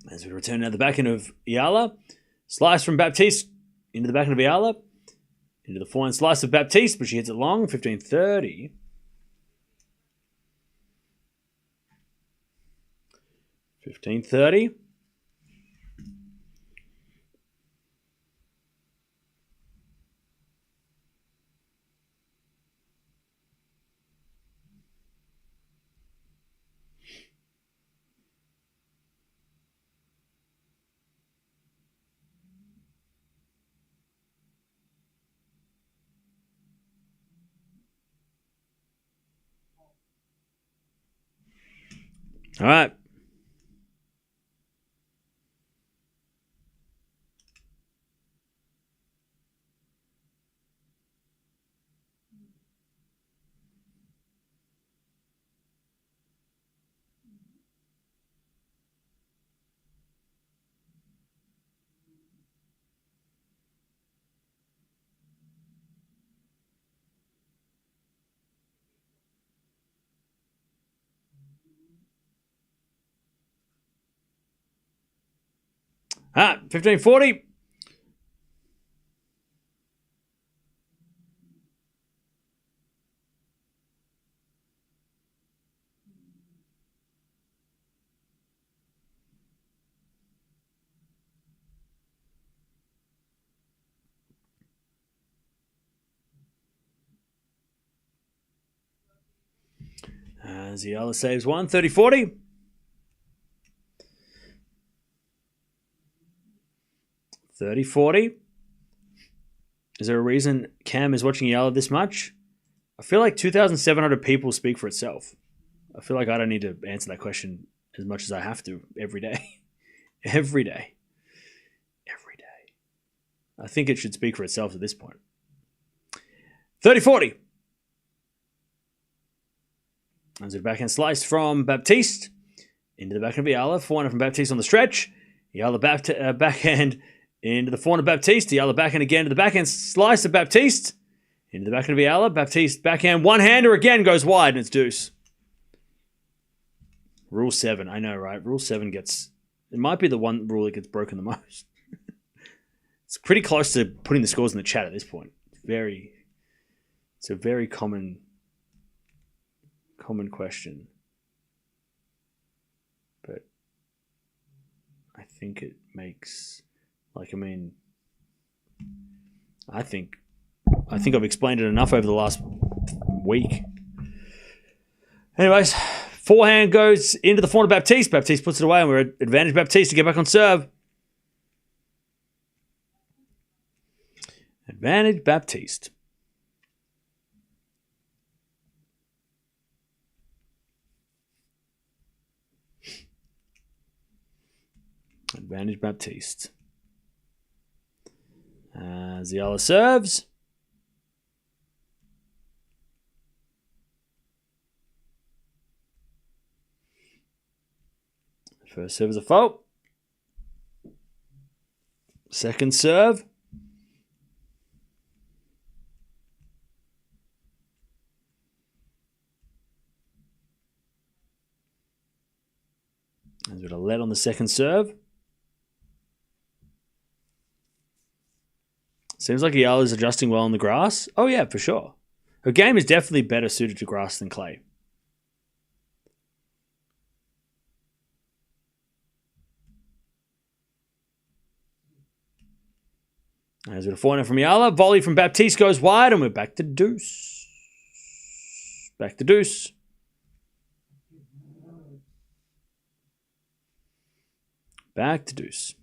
A: As we return to the back end of Eala. Slice from Baptiste into the back end of Eala. Into the forehand slice of Baptiste, but she hits it long, 15-30. 15-30. All right. All right, 15-40. As Eala saves one, 30-40. 30-40. Is there a reason Cam is watching Eala this much? I feel like 2,700 people speak for itself. I feel like I don't need to answer that question as much as I have to every day. Every day. Every day. I think it should speak for itself at this point. 30-40. As a backhand slice from Baptiste into the backhand of Eala. Forehand from Baptiste on the stretch. Eala backhand into the forehand of Baptiste. Eala backhand again to the backhand slice of Baptiste. Into the backhand of Eala. Baptiste backhand one-hander again goes wide and it's deuce. Rule 7. I know, right? Rule 7 gets... It might be the one rule that gets broken the most. It's pretty close to putting the scores in the chat at this point. It's a very common question. But I think it makes... I think I've explained it enough over the last week. Anyways, forehand goes into the forehand of Baptiste. Baptiste puts it away and we're at advantage Baptiste to get back on serve. Advantage Baptiste. Advantage Baptiste. As Eala serves. First serve is a fault. Second serve. There's a bit of lead on the second serve. Seems like Eala is adjusting well on the grass. Oh, yeah, for sure. Her game is definitely better suited to grass than clay. As with a forehand from Eala. Volley from Baptiste goes wide, and we're back to deuce. Back to deuce. Back to deuce.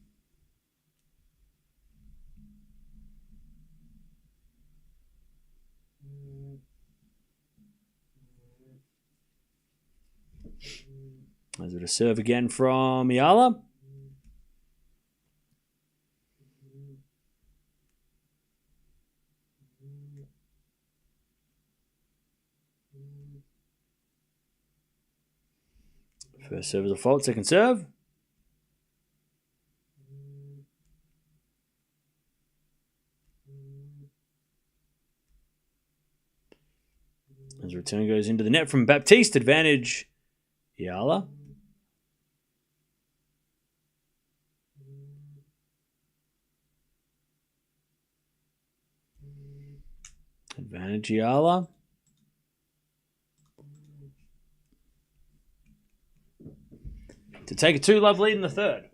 A: As with a serve again from Eala. First serve is a fault, second serve. As return goes into the net from Baptiste, advantage Eala. Advantage Eala. To take a 2-love lead in the third.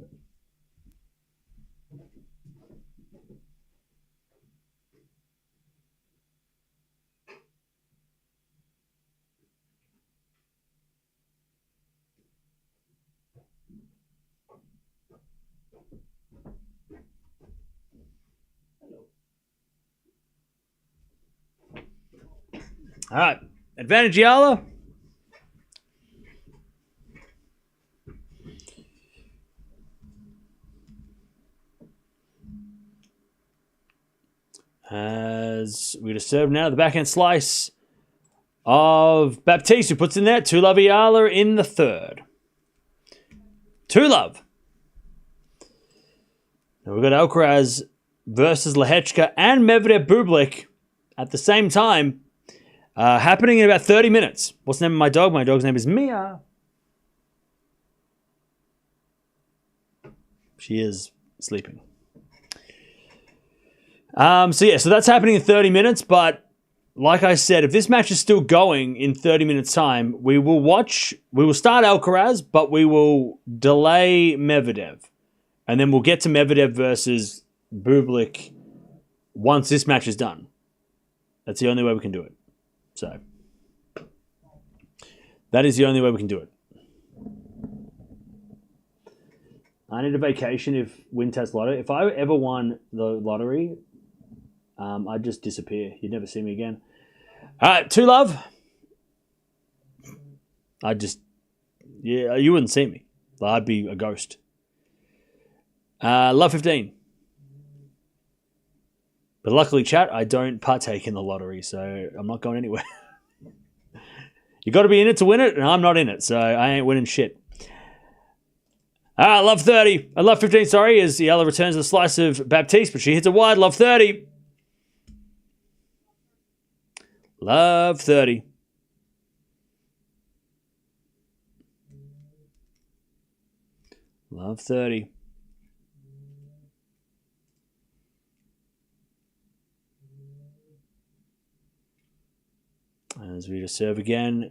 A: All right, advantage Eala. As we're going to serve now the backhand slice of Baptiste, who puts in there 2-love Eala in the third. 2-love. Now we've got Alcaraz versus Lehechka and Medvedev Bublik at the same time, happening in about 30 minutes. What's the name of my dog? My dog's name is Mia. She is sleeping. So that's happening in 30 minutes, but like I said, if this match is still going in 30 minutes time, we will start Alcaraz, but we will delay Medvedev. And then we'll get to Medvedev versus Bublik once this match is done. That's the only way we can do it. So, that is the only way we can do it. I need a vacation if Wintest Lotto. If I ever won the lottery, I'd just disappear. You'd never see me again. All right, 2-love. You wouldn't see me. I'd be a ghost. Love 15. But luckily, chat, I don't partake in the lottery, so I'm not going anywhere. You got to be in it to win it, and I'm not in it, so I ain't winning shit. All right, love 30. Love 15, sorry, as Eala returns the slice of Baptiste, but she hits a wide. Love 30. Love 30. Love 30. As we just serve again.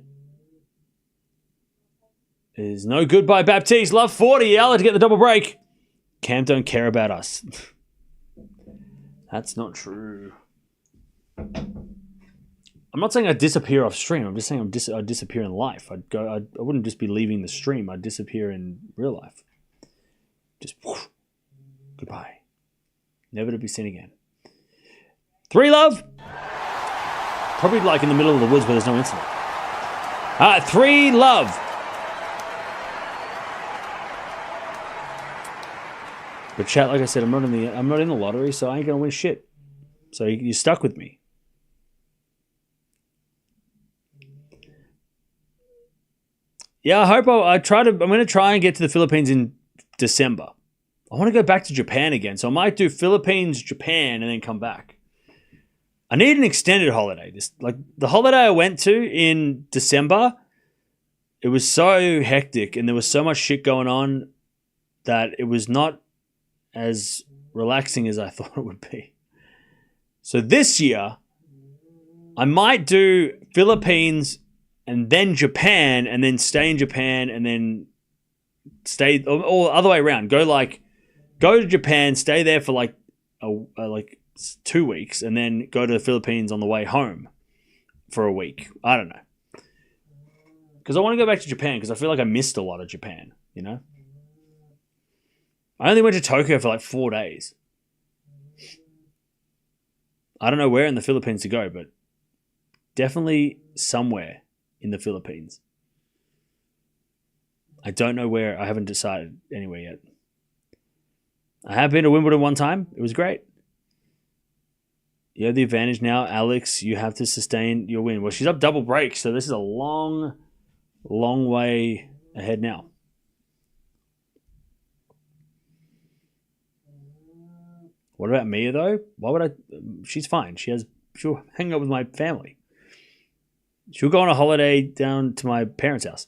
A: Is no good by Baptiste. Love 40. Eala to get the double break. Cam don't care about us. That's not true. I'm not saying I disappear off stream. I'm just saying I'd disappear in life. I wouldn't just be leaving the stream. I'd disappear in real life. Just whoosh, goodbye. Never to be seen again. 3-love. Probably like in the middle of the woods where there's no internet. 3-love. But chat, like I said, I'm not in the lottery, so I ain't gonna win shit. So you're stuck with me. Yeah, I hope I'm gonna try and get to the Philippines in December. I want to go back to Japan again, so I might do Philippines, Japan, and then come back. I need an extended holiday. The holiday I went to in December, it was so hectic and there was so much shit going on that it was not as relaxing as I thought it would be. So this year, I might do Philippines and then Japan and then stay in Japan and then stay, or other way around. Go to Japan, stay there for like 2 weeks, and then go to the Philippines on the way home for a week. I don't know. Because I want to go back to Japan because I feel like I missed a lot of Japan, you know? I only went to Tokyo for like 4 days. I don't know where in the Philippines to go, but definitely somewhere in the Philippines. I don't know where. I haven't decided anywhere yet. I have been to Wimbledon one time. It was great. You have the advantage now, Alex. You have to sustain your win. Well, she's up double break, so this is a long way ahead now. What about Mia, though? Why would I? She's fine. She'll hang out with my family. She'll go on a holiday down to my parents' house.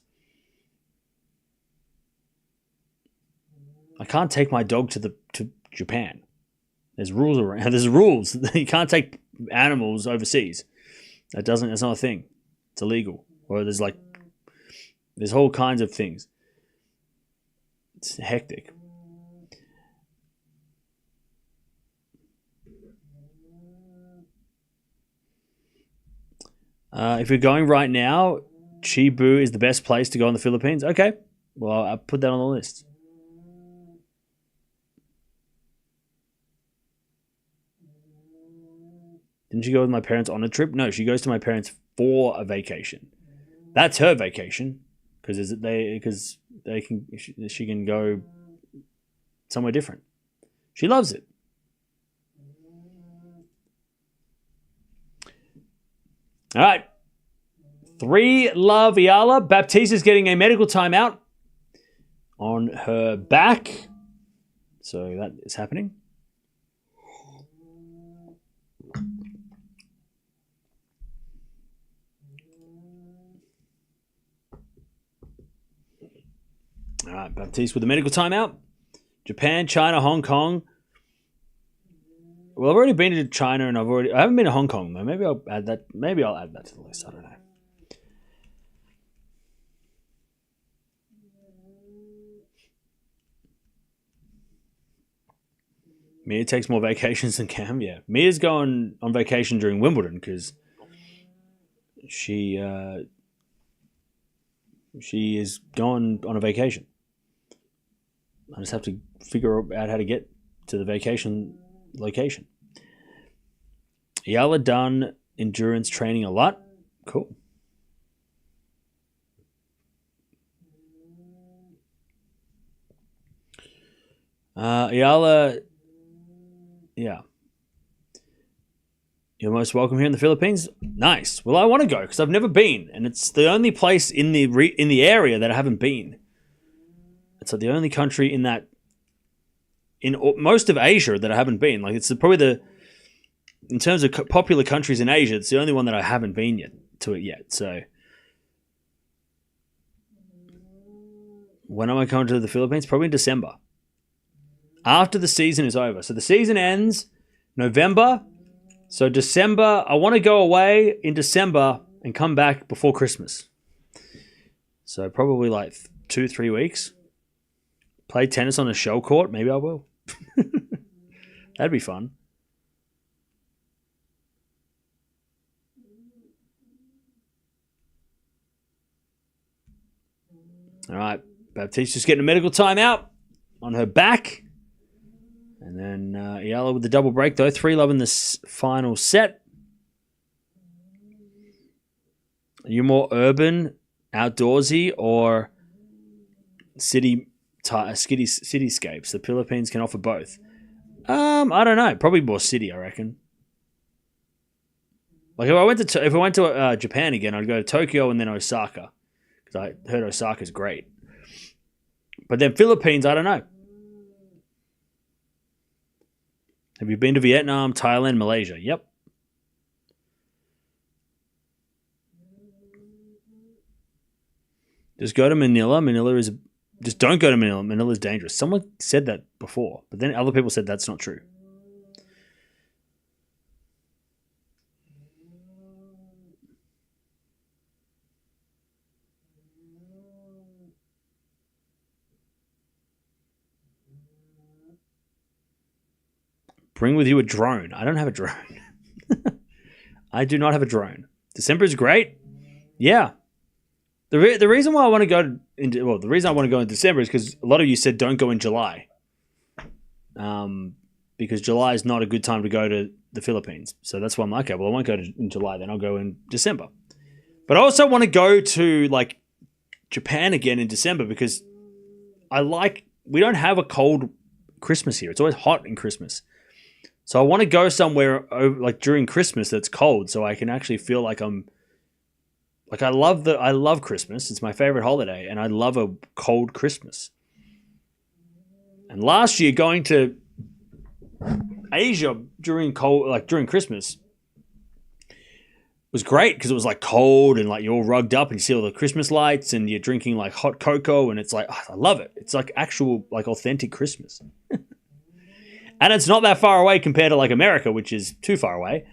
A: I can't take my dog to Japan. There's rules around. There's rules. You can't take animals overseas. That's not a thing. It's illegal. Or there's whole kinds of things. It's hectic. If you're going right now, Cebu is the best place to go in the Philippines. Okay. Well, I'll put that on the list. Didn't she go with my parents on a trip? No, she goes to my parents for a vacation. That's her vacation because she can go somewhere different. She loves it. All right. 3-love Eala. Baptiste is getting a medical timeout on her back. So that is happening. All right, Baptiste with a medical timeout. Japan, China, Hong Kong. Well, I've already been to China and I haven't been to Hong Kong though. Maybe I'll add that. Maybe I'll add that to the list. I don't know. Mia takes more vacations than Cam. Yeah, Mia's going on vacation during Wimbledon because she is going on a vacation. I just have to figure out how to get to the vacation location. Eala done endurance training a lot. Cool. Eala, yeah. You're most welcome here in the Philippines. Nice. Well, I want to go because I've never been, and it's the only place in the area that I haven't been. It's like the only country in most of Asia that I haven't been. Like it's probably in terms of popular countries in Asia, it's the only one that I haven't been yet. So when am I coming to the Philippines? Probably in December. After the season is over. So the season ends November. So December, I want to go away in December and come back before Christmas. So probably like 2-3 weeks. Play tennis on a shell court? Maybe I will. That'd be fun. All right. Baptiste just getting a medical timeout on her back. And then Eala with the double break, though. 3-love in this final set. Are you more urban, outdoorsy, or cityscapes? The Philippines can offer both. I don't know. Probably more city, I reckon. Like if I went to Japan again, I'd go to Tokyo and then Osaka because I heard Osaka's great. But then Philippines, I don't know. Have you been to Vietnam, Thailand, Malaysia? Yep. Just go to Manila. Just don't go to Manila. Manila's dangerous. Someone said that before, but then other people said that's not true. Bring with you a drone. I don't have a drone. I do not have a drone. December is great. Yeah. The reason why I want to go the reason I want to go in December is because a lot of you said don't go in July. Because July is not a good time to go to the Philippines. So that's why I'm like, okay, well, I won't go in July, then I'll go in December. But I also want to go to like Japan again in December because we don't have a cold Christmas here. It's always hot in Christmas. So I want to go somewhere like during Christmas that's cold so I can actually feel like I love Christmas. It's my favorite holiday and I love a cold Christmas. And last year going to Asia during Christmas was great because it was like cold and like you're all rugged up and you see all the Christmas lights and you're drinking like hot cocoa and it's like, I love it. It's like actual like authentic Christmas. And it's not that far away compared to like America, which is too far away.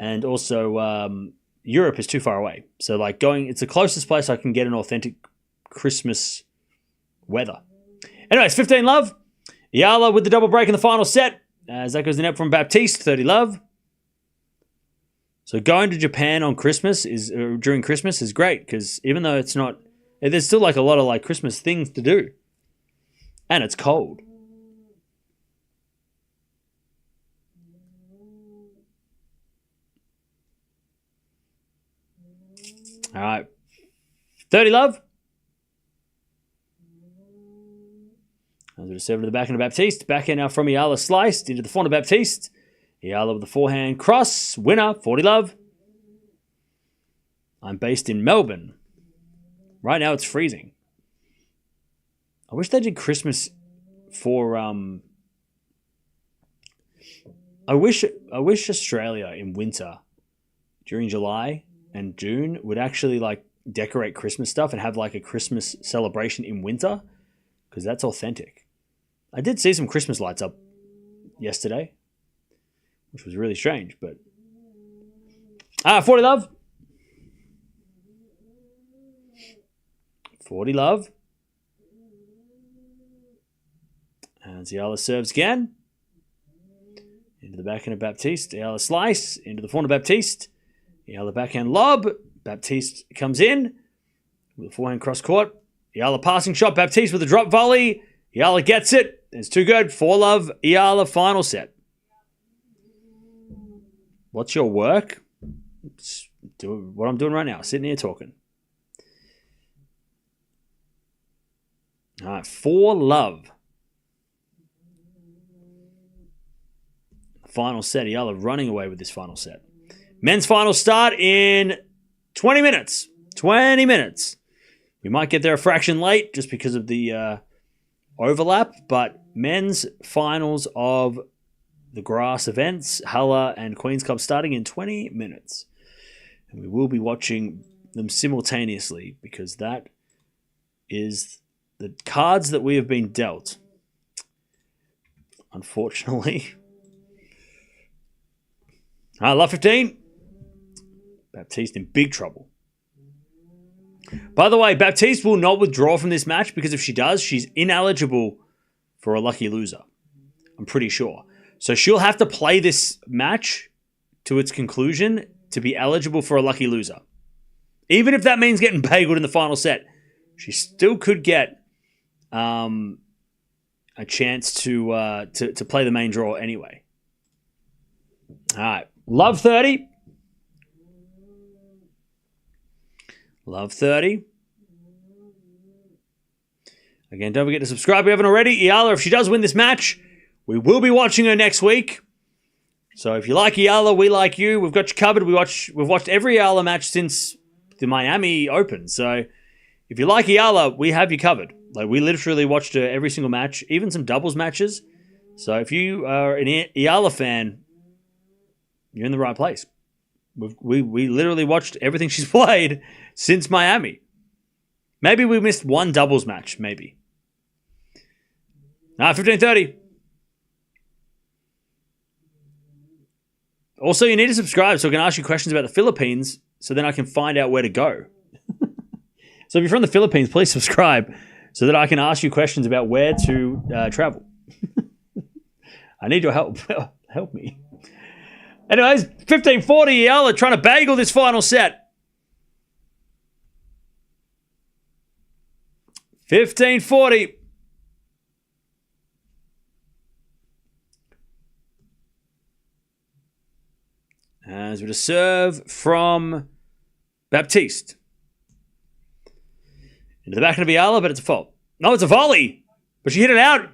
A: And also Europe is too far away. So like it's the closest place I can get an authentic Christmas weather. Anyways, 15 love. Eala with the double break in the final set. As that goes the net from Baptiste, 30 love. So going to Japan on Christmas during Christmas is great because even though it's not, there's still like a lot of like Christmas things to do. And it's cold. All right. 30 love. I'll do a 7 to the backhand of Baptiste. Backhand now from Eala sliced into the forehand of Baptiste. Eala with the forehand cross. Winner, 40 love. I'm based in Melbourne. Right now it's freezing. I wish they did Christmas for I wish Australia in winter during July and June would actually like decorate Christmas stuff and have like a Christmas celebration in winter because that's authentic. I did see some Christmas lights up yesterday, which was really strange, but 40 love. 40 love. And Eala serves again. Into the backhand of Baptiste. Eala slice. Into the forehand of Baptiste. Eala backhand lob. Baptiste comes in with a forehand cross court. Eala passing shot. Baptiste with a drop volley. Eala gets it. It's too good. 4 love. Eala final set. What's your work? Just do what I'm doing right now. Sitting here talking. All right. 4 love. Final set. Eala running away with this final set. Men's final start in 20 minutes. 20 minutes. We might get there a fraction late just because of the overlap, but men's finals of the grass events, Halle and Queen's Cup, starting in 20 minutes. And we will be watching them simultaneously because that is the cards that we have been dealt. Unfortunately. Love 15. Baptiste in big trouble. By the way, Baptiste will not withdraw from this match because if she does, she's ineligible for a lucky loser. I'm pretty sure. So she'll have to play this match to its conclusion to be eligible for a lucky loser. Even if that means getting bageled in the final set, she still could get a chance to play the main draw anyway. All right. Love 30. Love 30. Again, don't forget to subscribe if you haven't already. Eala, if she does win this match, we will be watching her next week. So if you like Eala, we like you. We've got you covered. We've watched every Eala match since the Miami Open. So if you like Eala, we have you covered. Like we literally watched her every single match, even some doubles matches. So if you are an Eala fan, you're in the right place. We literally watched everything she's played since Miami. Maybe we missed one doubles match, maybe. 15:30. Also, you need to subscribe so I can ask you questions about the Philippines so then I can find out where to go. So if you're from the Philippines, please subscribe so that I can ask you questions about where to travel. I need your help. Help me. Anyways, 15-40, Eala trying to bagel this final set. 15-40. As with a serve from Baptiste. Into the back of Eala, but it's a fault. No, it's a volley. But she hit it out.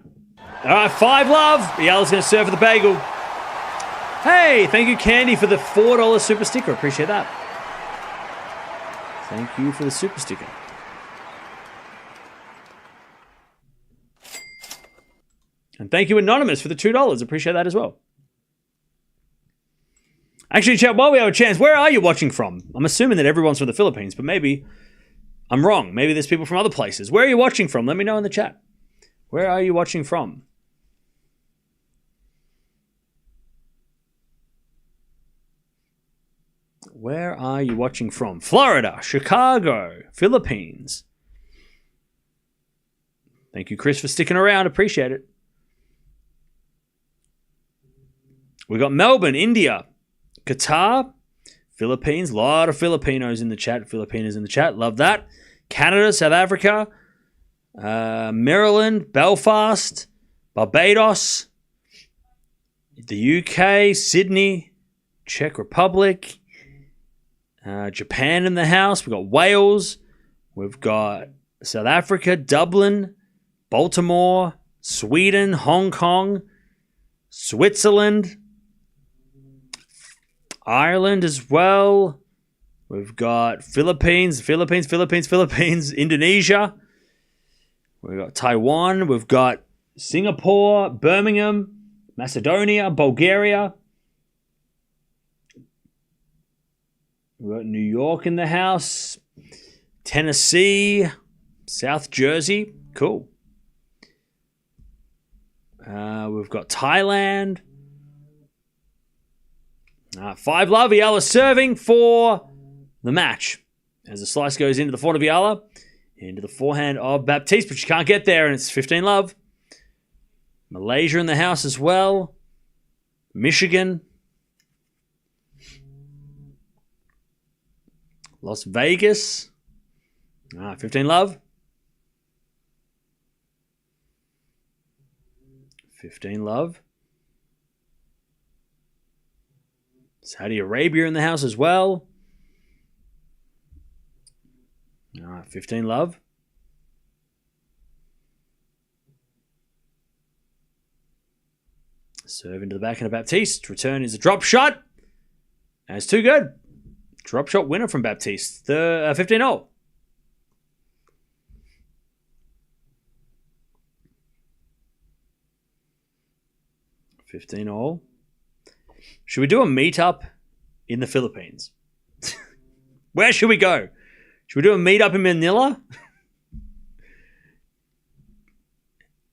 A: All right, 5-love. Eala's going to serve for the bagel. Hey, thank you, Candy, for the $4 super sticker. Appreciate that. Thank you for the super sticker. And thank you, Anonymous, for the $2. Appreciate that as well. Actually, chat, while we have a chance, where are you watching from? I'm assuming that everyone's from the Philippines, but maybe I'm wrong. Maybe there's people from other places. Where are you watching from? Let me know in the chat. Where are you watching from? Where are you watching from? Florida, Chicago, Philippines. Thank you, Chris, for sticking around. Appreciate it. We got Melbourne, India, Qatar, Philippines. A lot of Filipinos in the chat. Filipinos in the chat. Love that. Canada, South Africa, Maryland, Belfast, Barbados, the UK, Sydney, Czech Republic, Japan in the house. We've got Wales. We've got South Africa, Dublin, Baltimore, Sweden, Hong Kong, Switzerland, Ireland as well. We've got Philippines, Indonesia. We've got Taiwan. We've got Singapore, Birmingham, Macedonia, Bulgaria. We've got New York in the house. Tennessee, South Jersey. Cool. We've got Thailand. 5-love. Eala serving for the match. As the slice goes into the forehand of Eala, into the forehand of Baptiste, but she can't get there, and it's 15-love. Malaysia in the house as well. Michigan. Las Vegas. 15-love. 15-love. Saudi Arabia in the house as well. 15-love. Serve into the backhand of Baptiste. Return is a drop shot. And it's too good. Drop shot winner from Baptiste. 15-0. $15-all. Should we do a meetup in the Philippines? Where should we go? Should we do a meetup in Manila?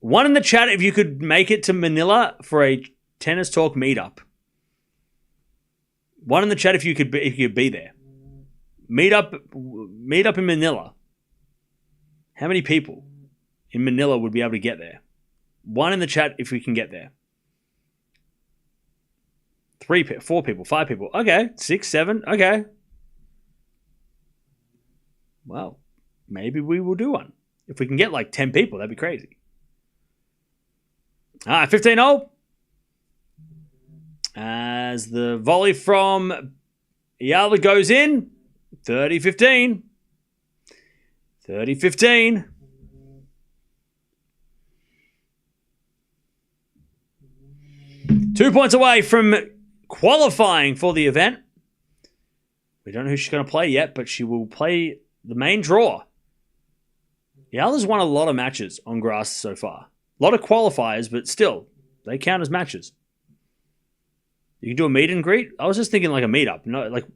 A: One in the chat if you could make it to Manila for a tennis talk meetup. One in the chat if you could be there. Meetup in Manila. How many people in Manila would be able to get there? One in the chat if we can get there. 4 people, 5 people. Okay, 6, 7. Okay. Well, maybe we will do one. If we can get like 10 people, that'd be crazy. 15-0. As the volley from Eala goes in. 30-15. 30-15. Two points away from qualifying for the event. We don't know who she's going to play yet, but she will play the main draw. Eala's won a lot of matches on grass so far. A lot of qualifiers, but still, they count as matches. You can do a meet and greet. I was just thinking like a meetup. No, like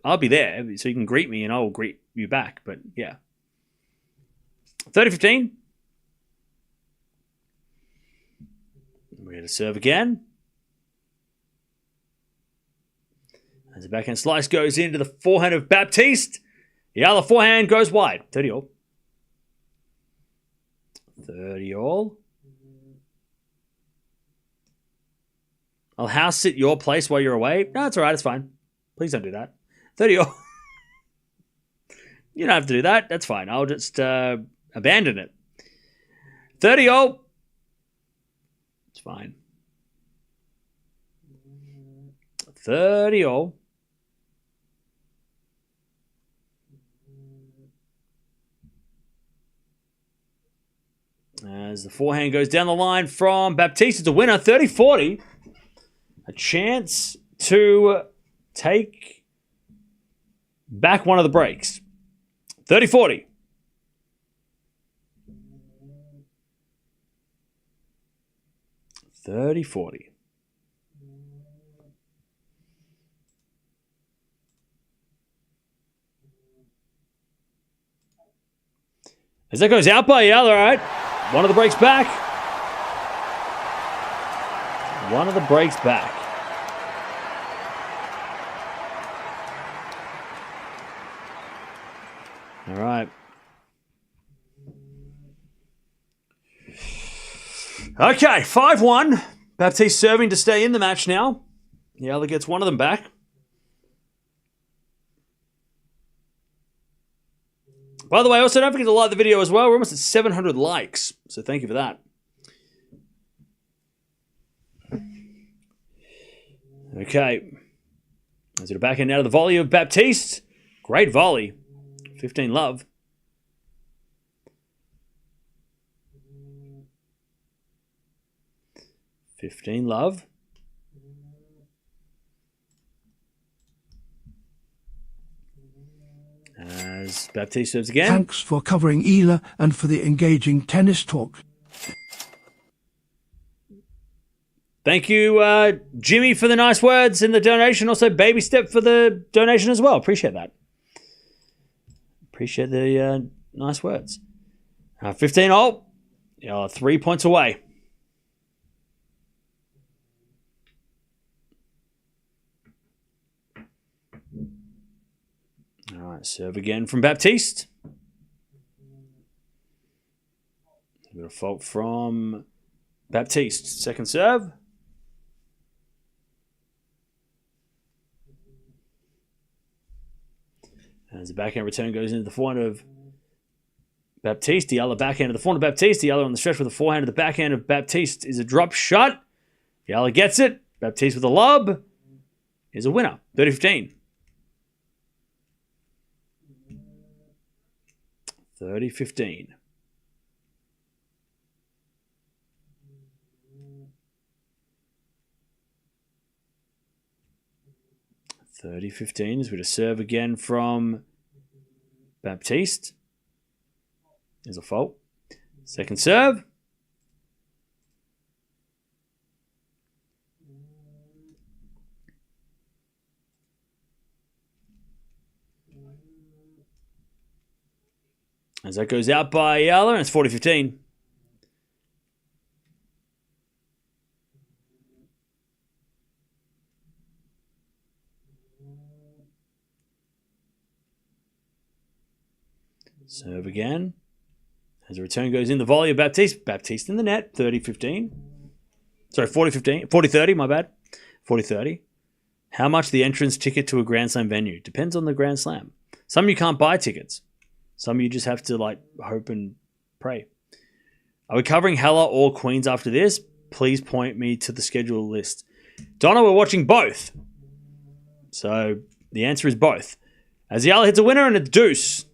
A: I'll be there, so you can greet me and I'll greet you back. But yeah. 30-15. We're going to serve again. As the backhand slice goes into the forehand of Baptiste. Eala forehand goes wide. 30-all. 30-all. I'll house sit your place while you're away. No, it's all right. It's fine. Please don't do that. 30 all. You don't have to do that. That's fine. I'll just abandon it. 30 all. It's fine. 30 all. As the forehand goes down the line from Baptiste, it's a winner, 30-40. A chance to take back one of the breaks. 30-40. As that goes out by Eala, all right. One of the breaks back. One of the breaks back. All right. Okay, 5-1. Baptiste serving to stay in the match now. Eala gets one of them back. By the way, also don't forget to like the video as well. We're almost at 700 likes, so thank you for that. Okay. As it a backhand out of the volley of Baptiste. Great volley. 15 love. As Baptiste serves again.
B: Thanks for covering Eala and for the engaging tennis talk.
A: Thank you, Jimmy, for the nice words and the donation. Also, Baby Step for the donation as well. Appreciate that. Appreciate the nice words. 15 all. 3 points away. All right, serve again from Baptiste. A bit of fault from Baptiste. Second serve. As the backhand return goes into the forehand of Baptiste. Eala backhand of the forehand of Baptiste. Eala on the stretch with the forehand of the backhand of Baptiste is a drop shot. Eala gets it. Baptiste with a lob is a winner. 30-15. 30-15. As we just serve again from Baptiste. There's a fault. Second serve. As that goes out by Eala, and it's 40-15. Serve again. As the return goes in, the volley of Baptiste. Baptiste in the net, 30-15. Sorry, 40-15. 40-30, my bad. 40-30. How much the entrance ticket to a Grand Slam venue? Depends on the Grand Slam. Some you can't buy tickets. Some you just have to hope and pray. Are we covering Hella or Queens after this? Please point me to the schedule list. Donna, we're watching both. So the answer is both. As Eala hits a winner and a deuce.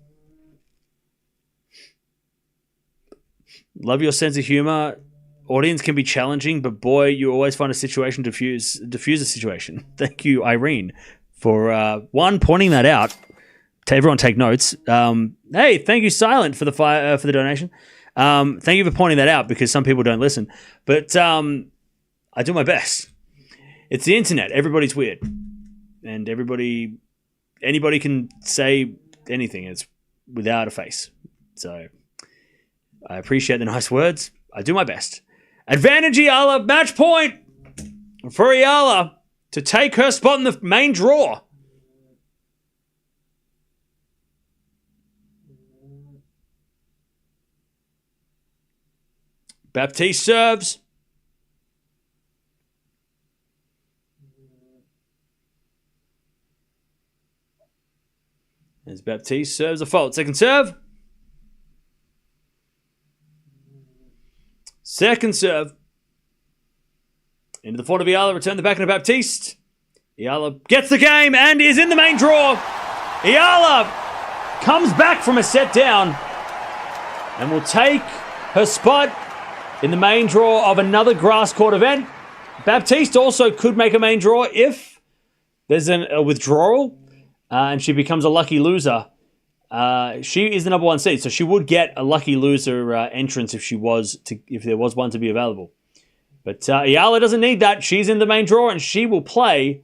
A: Love your sense of humor. Audience can be challenging, but boy, you always find a situation diffuse a situation. Thank you, Irene, for pointing that out. Everyone take notes. Hey, thank you, Silent, for the donation. Thank you for pointing that out because some people don't listen. But I do my best. It's the internet. Everybody's weird, and anybody can say anything. It's without a face. So I appreciate the nice words. I do my best. Advantage Eala, match point for Eala to take her spot in the main draw. Baptiste serves. As Baptiste serves a fault. Second serve. Second serve. Into the front of Eala. Return the back into Baptiste. Eala gets the game and is in the main draw. Eala comes back from a set down and will take her spot in the main draw of another grass court event. Baptiste also could make a main draw if there's a withdrawal and she becomes a lucky loser. She is the number one seed, so she would get a lucky loser entrance if there was one to be available. But Eala doesn't need that. She's in the main draw and she will play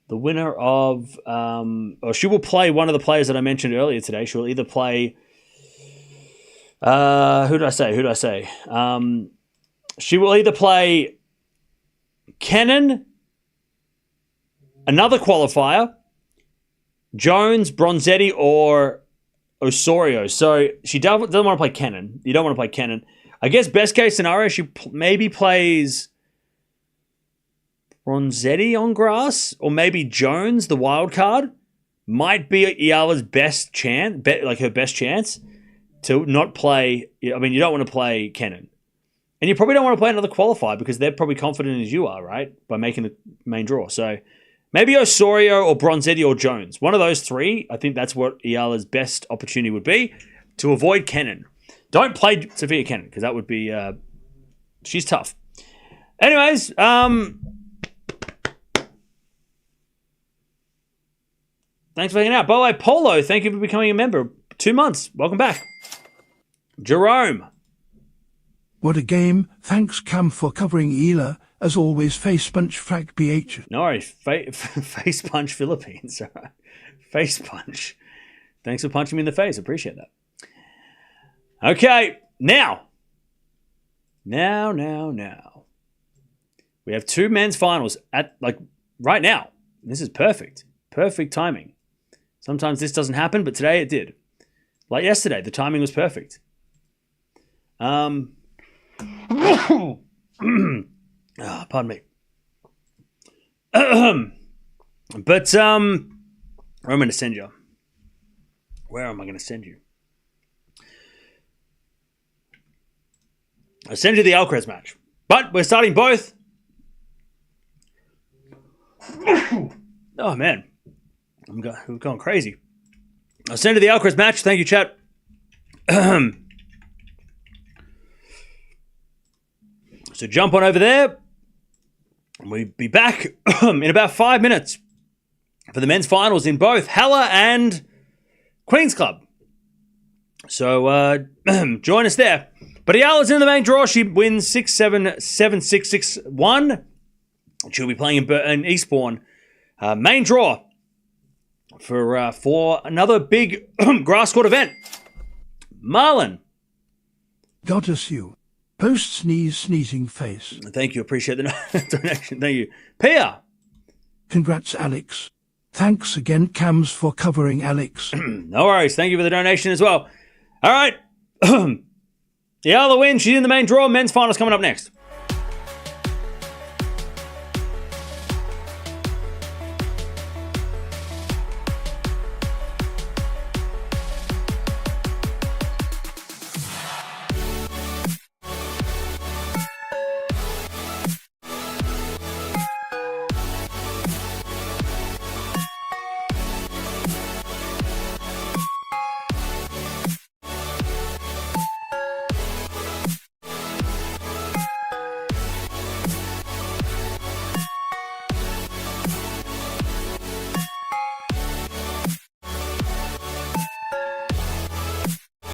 A: the winner of, or she will play one of the players that I mentioned earlier today. She will either play, who did I say? She will either play Kenin, another qualifier, Jones, Bronzetti, or Osorio. So she doesn't want to play Kenin. You don't want to play Kenin. I guess best case scenario, she maybe plays Bronzetti on grass, or maybe Jones, the wild card, might be Eala's best chance, her best chance to not play. I mean, you don't want to play Kenin. And you probably don't want to play another qualifier because they're probably confident as you are, right? By making the main draw. So maybe Osorio or Bronzetti or Jones. One of those three, I think that's what Eala's best opportunity would be to avoid Kenin. Don't play Sophia Kenin because that would be... she's tough. Anyways, thanks for hanging out. By the way, Polo, thank you for becoming a member. 2 months. Welcome back. Jerome.
B: What a game. Thanks, Cam, for covering Eala. As always, face punch, frack BH.
A: No worries. Face punch Philippines. All right. Face punch. Thanks for punching me in the face. Appreciate that. Okay. Now. We have 2 men's finals at, right now. This is perfect. Perfect timing. Sometimes this doesn't happen, but today it did. Like yesterday, the timing was perfect. Pardon me. But where am I going to send you? Where am I going to send you? I'll send you the Alcaraz match. But we're starting both. Oh, man. I'm going crazy. I'll send you the Alcaraz match. Thank you, chat. So jump on over there. We'll be back in about 5 minutes for the men's finals in both Halle and Queen's Club. So join us there. But Eala's in the main draw. She wins 6-7, 7-6, 6-1. She'll be playing in Eastbourne. Main draw for another big grass court event. Marlon.
B: Goddess you. Post-sneeze, sneezing face.
A: Thank you. Appreciate the donation. Thank you. Pia. Congrats,
B: Alex. Thanks again, Cams, for covering Alex.
A: No worries. Thank you for the donation as well. All right. Eala wins. She's in the main draw. Men's finals coming up next.